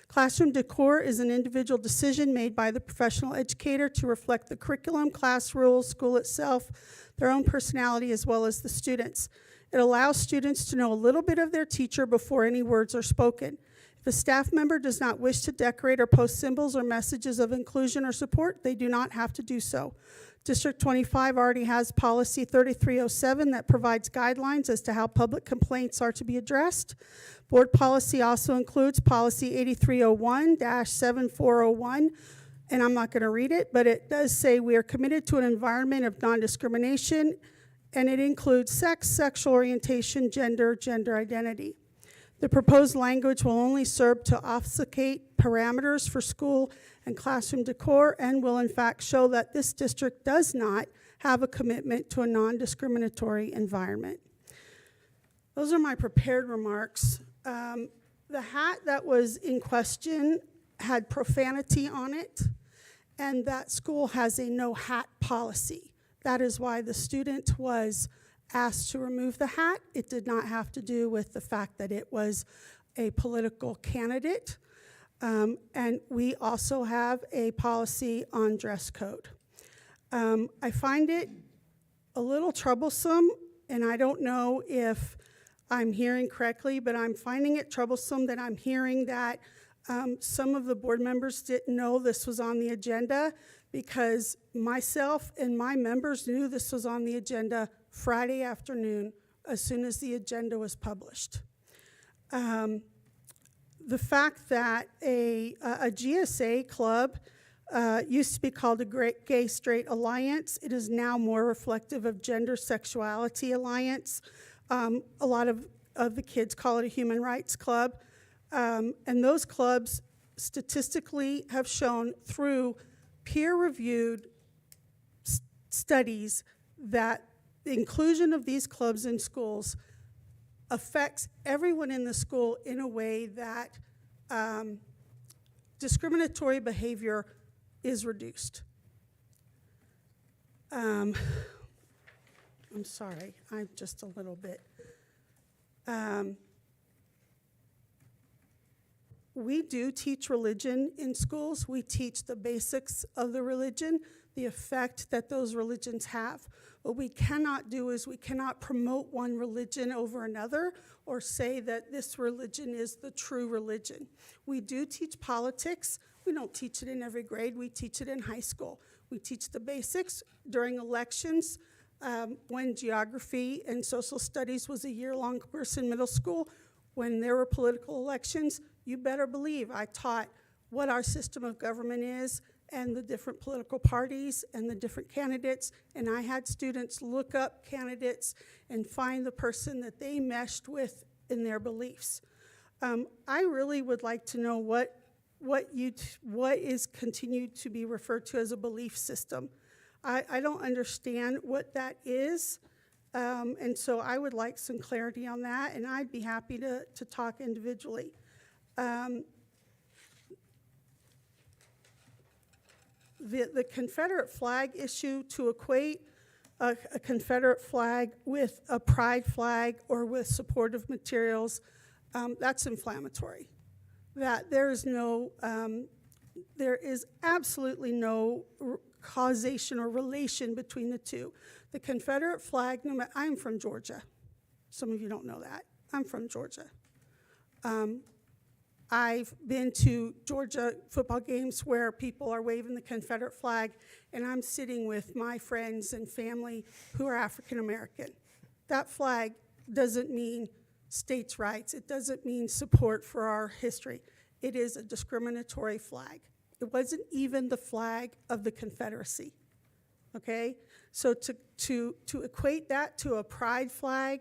S18: Classroom decor is an individual decision made by the professional educator to reflect the curriculum, class rules, school itself, their own personality, as well as the students. It allows students to know a little bit of their teacher before any words are spoken. If a staff member does not wish to decorate or post symbols or messages of inclusion or support, they do not have to do so. District 25 already has policy 3307 that provides guidelines as to how public complaints are to be addressed. Board policy also includes policy 8301-7401, and I'm not going to read it, but it does say we are committed to an environment of non-discrimination, and it includes sex, sexual orientation, gender, gender identity. The proposed language will only serve to obfuscate parameters for school and classroom decor and will in fact show that this district does not have a commitment to a non-discriminatory environment. Those are my prepared remarks. The hat that was in question had profanity on it, and that school has a no hat policy. That is why the student was asked to remove the hat. It did not have to do with the fact that it was a political candidate. And we also have a policy on dress code. I find it a little troublesome, and I don't know if I'm hearing correctly, but I'm finding it troublesome that I'm hearing that some of the board members didn't know this was on the agenda, because myself and my members knew this was on the agenda Friday afternoon as soon as the agenda was published. The fact that a GSA club used to be called a Gay Straight Alliance, it is now more reflective of Gender Sexuality Alliance. A lot of the kids call it a human rights club. And those clubs statistically have shown through peer-reviewed studies that the inclusion of these clubs in schools affects everyone in the school in a way that discriminatory behavior is reduced. I'm sorry, I'm just a little bit. We do teach religion in schools. We teach the basics of the religion, the effect that those religions have. What we cannot do is we cannot promote one religion over another or say that this religion is the true religion. We do teach politics. We don't teach it in every grade. We teach it in high school. We teach the basics during elections. When geography and social studies was a year-long course in middle school, when there were political elections, you better believe I taught what our system of government is and the different political parties and the different candidates, and I had students look up candidates and find the person that they meshed with in their beliefs. I really would like to know what is continued to be referred to as a belief system. I don't understand what that is, and so I would like some clarity on that, and I'd be happy to talk individually. The Confederate flag issue, to equate a Confederate flag with a pride flag or with supportive materials, that's inflammatory. That there is absolutely no causation or relation between the two. The Confederate flag, I'm from Georgia. Some of you don't know that. I'm from Georgia. I've been to Georgia football games where people are waving the Confederate flag, and I'm sitting with my friends and family who are African American. That flag doesn't mean states' rights. It doesn't mean support for our history. It is a discriminatory flag. It wasn't even the flag of the Confederacy. okay? So to equate that to a pride flag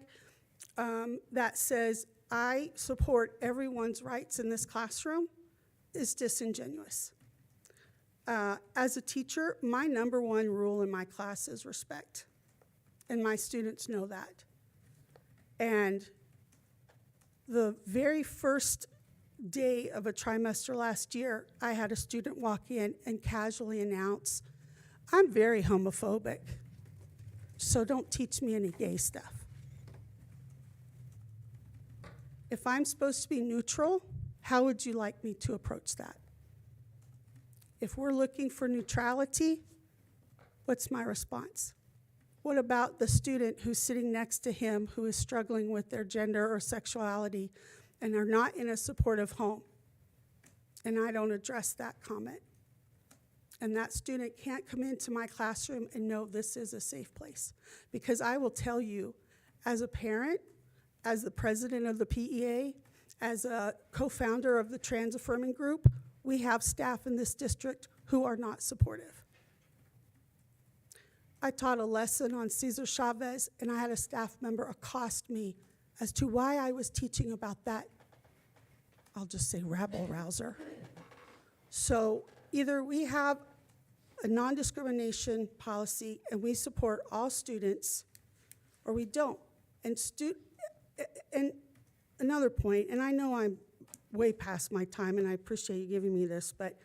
S18: that says, I support everyone's rights in this classroom is disingenuous. As a teacher, my number one rule in my class is respect, and my students know that. And the very first day of a trimester last year, I had a student walk in and casually announce, I'm very homophobic, so don't teach me any gay stuff. If I'm supposed to be neutral, how would you like me to approach that? If we're looking for neutrality, what's my response? What about the student who's sitting next to him who is struggling with their gender or sexuality and are not in a supportive home? And I don't address that comment. And that student can't come into my classroom and know this is a safe place. Because I will tell you, as a parent, as the president of the PEA, as a co-founder of the Trans Affirming Group, we have staff in this district who are not supportive. I taught a lesson on Cesar Chavez, and I had a staff member accost me as to why I was teaching about that, I'll just say rabble rouser. So either we have a non-discrimination policy and we support all students, or we don't. And another point, and I know I'm way past my time, and I appreciate you giving me this, but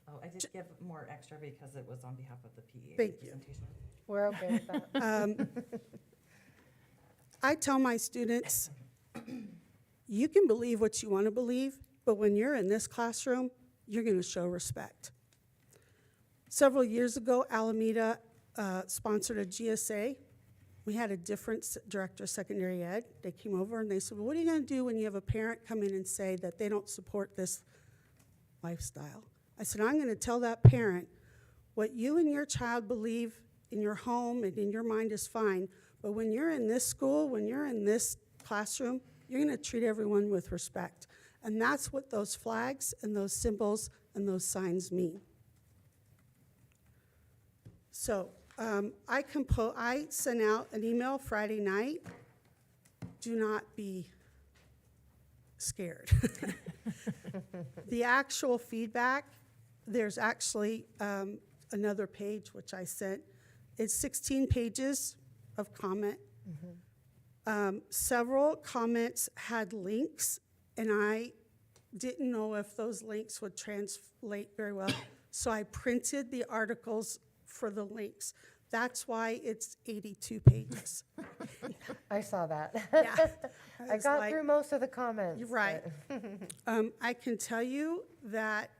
S17: Oh, I did give more extra because it was on behalf of the PEA
S18: Thank you.
S17: presentation.
S3: We're okay with that.
S18: I tell my students, you can believe what you want to believe, but when you're in this classroom, you're going to show respect. Several years ago, Alameda sponsored a GSA. We had a different director of secondary ed. They came over and they said, well, what are you going to do when you have a parent come in and say that they don't support this lifestyle? I said, I'm going to tell that parent what you and your child believe in your home and in your mind is fine, but when you're in this school, when you're in this classroom, you're going to treat everyone with respect. And that's what those flags and those symbols and those signs mean. So I sent out an email Friday night. Do not be scared. The actual feedback, there's actually another page which I sent. It's 16 pages of comment. Several comments had links, and I didn't know if those links would translate very well. So I printed the articles for the links. That's why it's 82 pages.
S3: I saw that.
S18: Yeah.
S3: I got through most of the comments.
S18: You're right. I can tell you that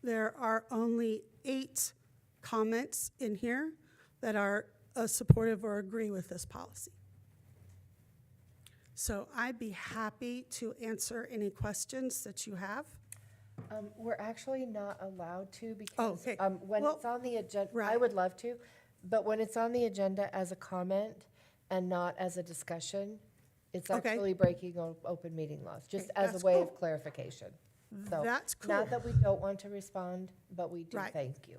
S18: there are only 8 comments in here that are supportive or agree with this policy. So I'd be happy to answer any questions that you have.
S3: We're actually not allowed to because
S18: Oh, okay.
S3: when
S18: Well,
S3: it's on the agenda, I
S18: right.
S3: would love to, but when it's on the agenda as a comment and not as a discussion, it's
S18: Okay.
S3: actually breaking open meeting laws, just
S18: Okay,
S3: as
S18: that's
S3: a way
S18: cool.
S3: of clarification. So,
S18: That's cool.
S3: not that we don't want to respond, but we do
S18: Right.
S3: thank you.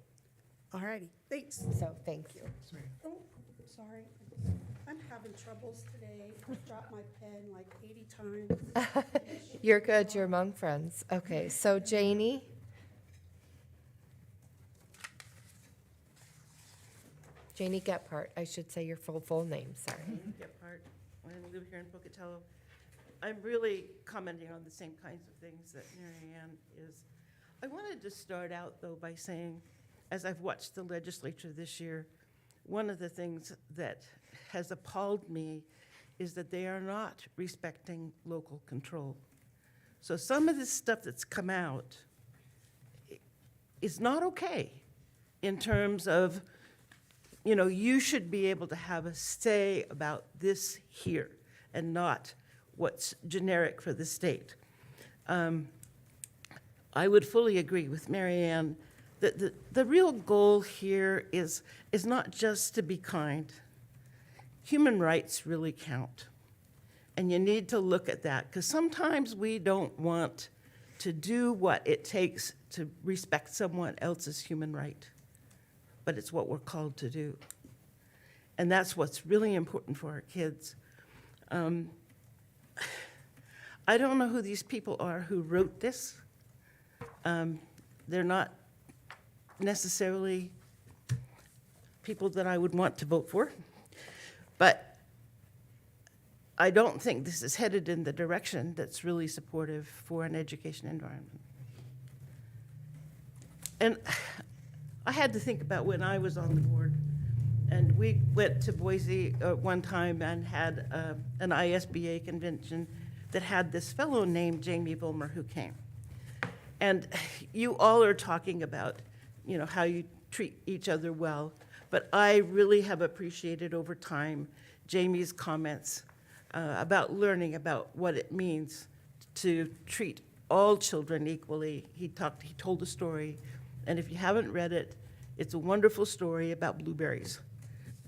S18: All righty, thanks.
S3: So, thank you.
S18: Oh, sorry. I'm having troubles today. I've dropped my pen like 80 times.
S3: You're good, you're among friends. Okay, so Janie? Janie Gephardt, I should say your full name, sorry.
S19: Gephardt. I live here in Pocatello. I'm really commenting on the same kinds of things that Mary Ann is. I wanted to start out, though, by saying, as I've watched the legislature this year, one of the things that has appalled me is that they are not respecting local control. So some of this stuff that's come out is not okay in terms of, you know, you should be able to have a say about this here and not what's generic for the state. I would fully agree with Mary Ann that the real goal here is not just to be kind. Human rights really count. And you need to look at that, because sometimes we don't want to do what it takes to respect someone else's human right. but it's what we're called to do. And that's what's really important for our kids. I don't know who these people are who wrote this. They're not necessarily people that I would want to vote for, but I don't think this is headed in the direction that's really supportive for an education environment. And I had to think about when I was on the board, and we went to Boise one time and had an ISBA convention that had this fellow named Jamie Vollmer who came. And you all are talking about, you know, how you treat each other well, but I really have appreciated over time Jamie's comments about learning about what it means to treat all children equally. He told a story, and if you haven't read it, it's a wonderful story about blueberries.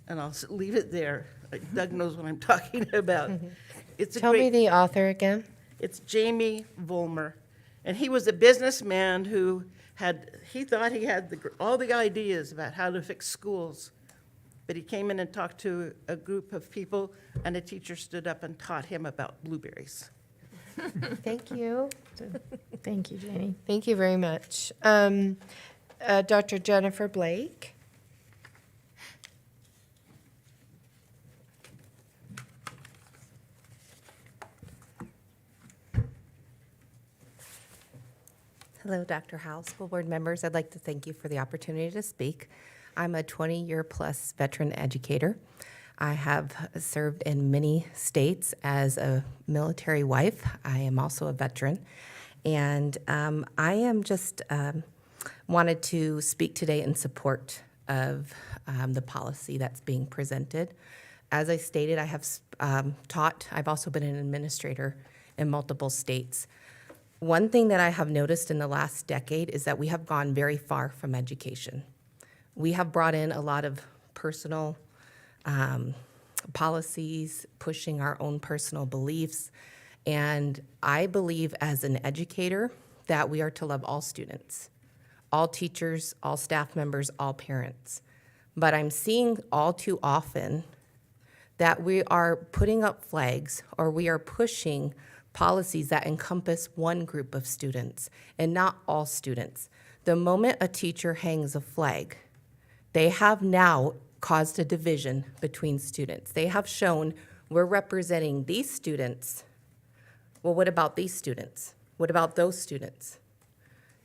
S19: And I'll leave it there. Doug knows what I'm talking about. It's a
S3: Tell me the author again.
S19: It's Jamie Vollmer. And he was a businessman who he thought he had all the ideas about how to fix schools. But he came in and talked to a group of people, and a teacher stood up and taught him about blueberries.
S3: Thank you.
S15: Thank you, Janie.
S3: Thank you very much. Dr. Jennifer Blake.
S20: Hello, Dr. Howe, school board members. I'd like to thank you for the opportunity to speak. I'm a 20-year-plus veteran educator. I have served in many states as a military wife. I am also a veteran. And I am just wanted to speak today in support of the policy that's being presented. As I stated, I have taught. I've also been an administrator in multiple states. One thing that I have noticed in the last decade is that we have gone very far from education. We have brought in a lot of personal policies, pushing our own personal beliefs, and I believe as an educator that we are to love all students, all teachers, all staff members, all parents. But I'm seeing all too often that we are putting up flags or we are pushing policies that encompass one group of students and not all students. The moment a teacher hangs a flag, they have now caused a division between students. They have shown we're representing these students. Well, what about these students? What about those students?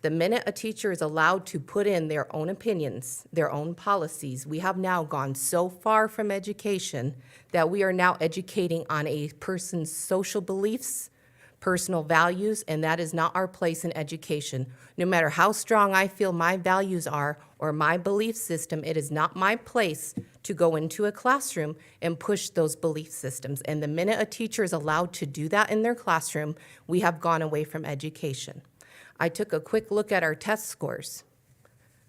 S20: The minute a teacher is allowed to put in their own opinions, their own policies, we have now gone so far from education that we are now educating on a person's social beliefs, personal values, and that is not our place in education. No matter how strong I feel my values are or my belief system, it is not my place to go into a classroom and push those belief systems. And the minute a teacher is allowed to do that in their classroom, we have gone away from education. I took a quick look at our test scores.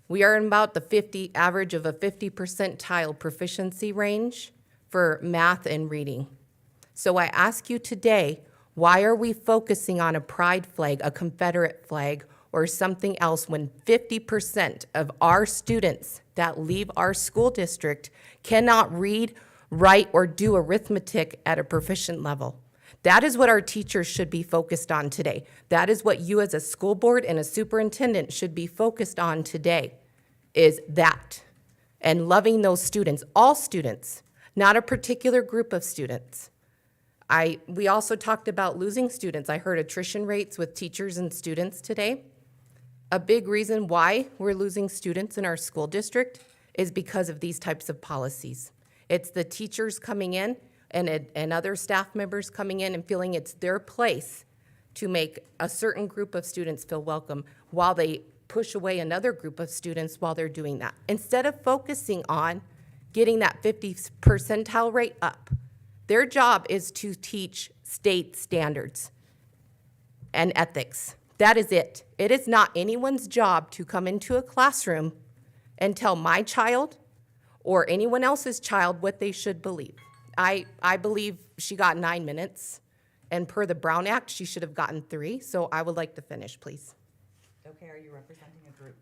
S20: We are in about the average of a 50 percentile proficiency range for math and reading. So I ask you today, why are we focusing on a pride flag, a Confederate flag, or something else when 50% of our students that leave our school district cannot read, write, or do arithmetic at a proficient level? That is what our teachers should be focused on today. That is what you as a school board and a superintendent should be focused on today, is that. And loving those students, all students, not a particular group of students. We also talked about losing students. I heard attrition rates with teachers and students today. A big reason why we're losing students in our school district is because of these types of policies. It's the teachers coming in and other staff members coming in and feeling it's their place to make a certain group of students feel welcome while they push away another group of students while they're doing that. Instead of focusing on getting that 50 percentile rate up, their job is to teach state standards and ethics. That is it. It is not anyone's job to come into a classroom and tell my child or anyone else's child what they should believe. I believe she got 9 minutes, and per the Brown Act, she should have gotten 3, so I would like to finish, please.
S17: Okay, are you representing a group?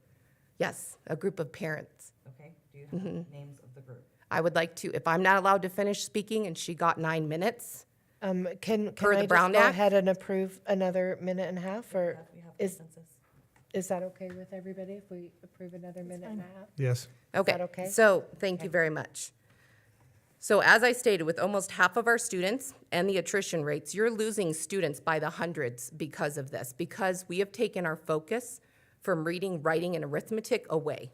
S20: Yes, a group of parents.
S17: Okay, do you have names of the group?
S20: I would like to, if I'm not allowed to finish speaking and she got 9 minutes,
S3: Can
S20: Per the
S3: I just
S20: Brown
S3: go
S20: Act?
S3: ahead and approve another minute and a half, or
S17: We have
S3: is,
S17: consensus.
S3: is that okay with everybody if we approve another minute and a half?
S7: Yes.
S20: Okay.
S3: that okay?
S20: So, thank you very much. So as I stated, with almost half of our students and the attrition rates, you're losing students by the hundreds because of this, because we have taken our focus from reading, writing, and arithmetic away.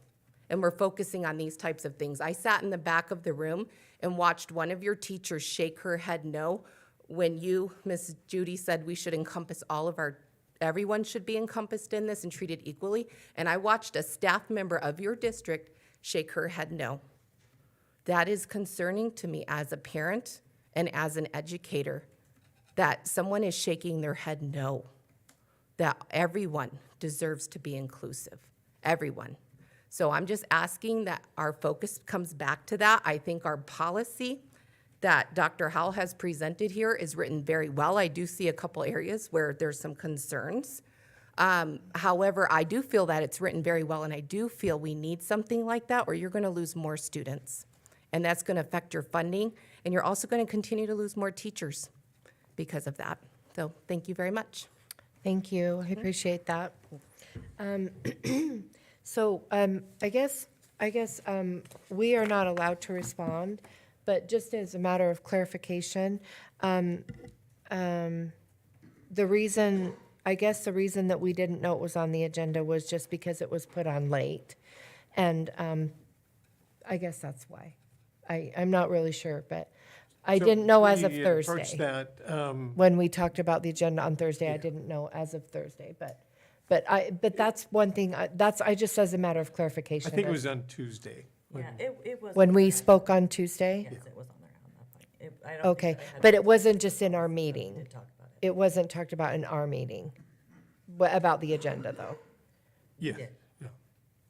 S20: And we're focusing on these types of things. I sat in the back of the room and watched one of your teachers shake her head no when you, Ms. Judy, said we should encompass everyone should be encompassed in this and treated equally. And I watched a staff member of your district shake her head no. That is concerning to me as a parent and as an educator, that someone is shaking their head no, that everyone deserves to be inclusive, everyone. So I'm just asking that our focus comes back to that. I think our policy that Dr. Howell has presented here is written very well. I do see a couple areas where there's some concerns. However, I do feel that it's written very well, and I do feel we need something like that, or you're going to lose more students. And that's going to affect your funding, and you're also going to continue to lose more teachers because of that. So thank you very much.
S3: Thank you, I appreciate that. So, I guess, we are not allowed to respond, but just as a matter of clarification, the reason that we didn't know it was on the agenda was just because it was put on late. And, I guess that's why. I'm not really sure, but I
S13: So
S3: didn't know as of
S13: we
S3: Thursday.
S13: approached that,
S3: When we talked about the agenda on Thursday, I didn't know as of Thursday, but that's one thing, I just as a matter of clarification.
S13: I think it was on Tuesday.
S17: Yeah, it was.
S3: When
S17: on
S3: we
S17: there.
S3: spoke on Tuesday?
S17: Yes, it was on there on that point. I don't think
S3: Okay,
S17: that I had
S3: but it wasn't just in our meeting.
S17: did talk about it.
S3: It wasn't talked about in our meeting, about the agenda, though,
S13: Yeah,
S17: did.
S13: yeah.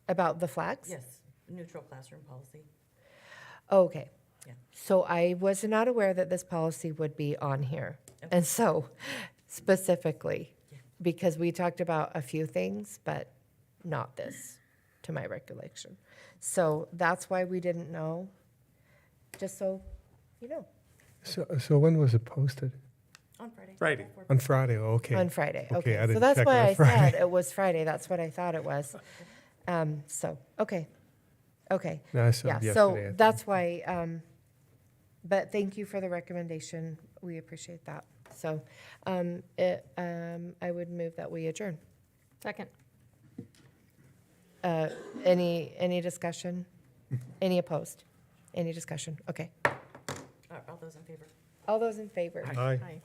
S3: about the flags?
S17: Yes, neutral classroom policy.
S3: Okay.
S17: Yeah.
S3: So I was not aware that this policy would be on here. And so specifically, because we talked about a few things, but not this, to my recollection. So that's why we didn't know, just so you know.
S7: So when was it posted?
S17: On Friday.
S13: Friday.
S7: On Friday, oh, okay.
S3: On Friday,
S7: Okay,
S3: okay.
S7: I
S3: So
S7: didn't
S3: that's
S7: check
S3: why
S7: on
S3: I
S7: Friday.
S3: said it was Friday. That's what I thought it was. So, okay. Okay.
S7: No, I saw it
S3: Yeah,
S7: yesterday, I
S3: so
S7: think.
S3: that's why, but thank you for the recommendation. We appreciate that. So, I would move that we adjourn.
S8: Second.
S3: Any discussion? Any opposed? Any discussion? Okay.
S17: All those in favor?
S3: All those in favor?
S7: Aye.
S8: Aye.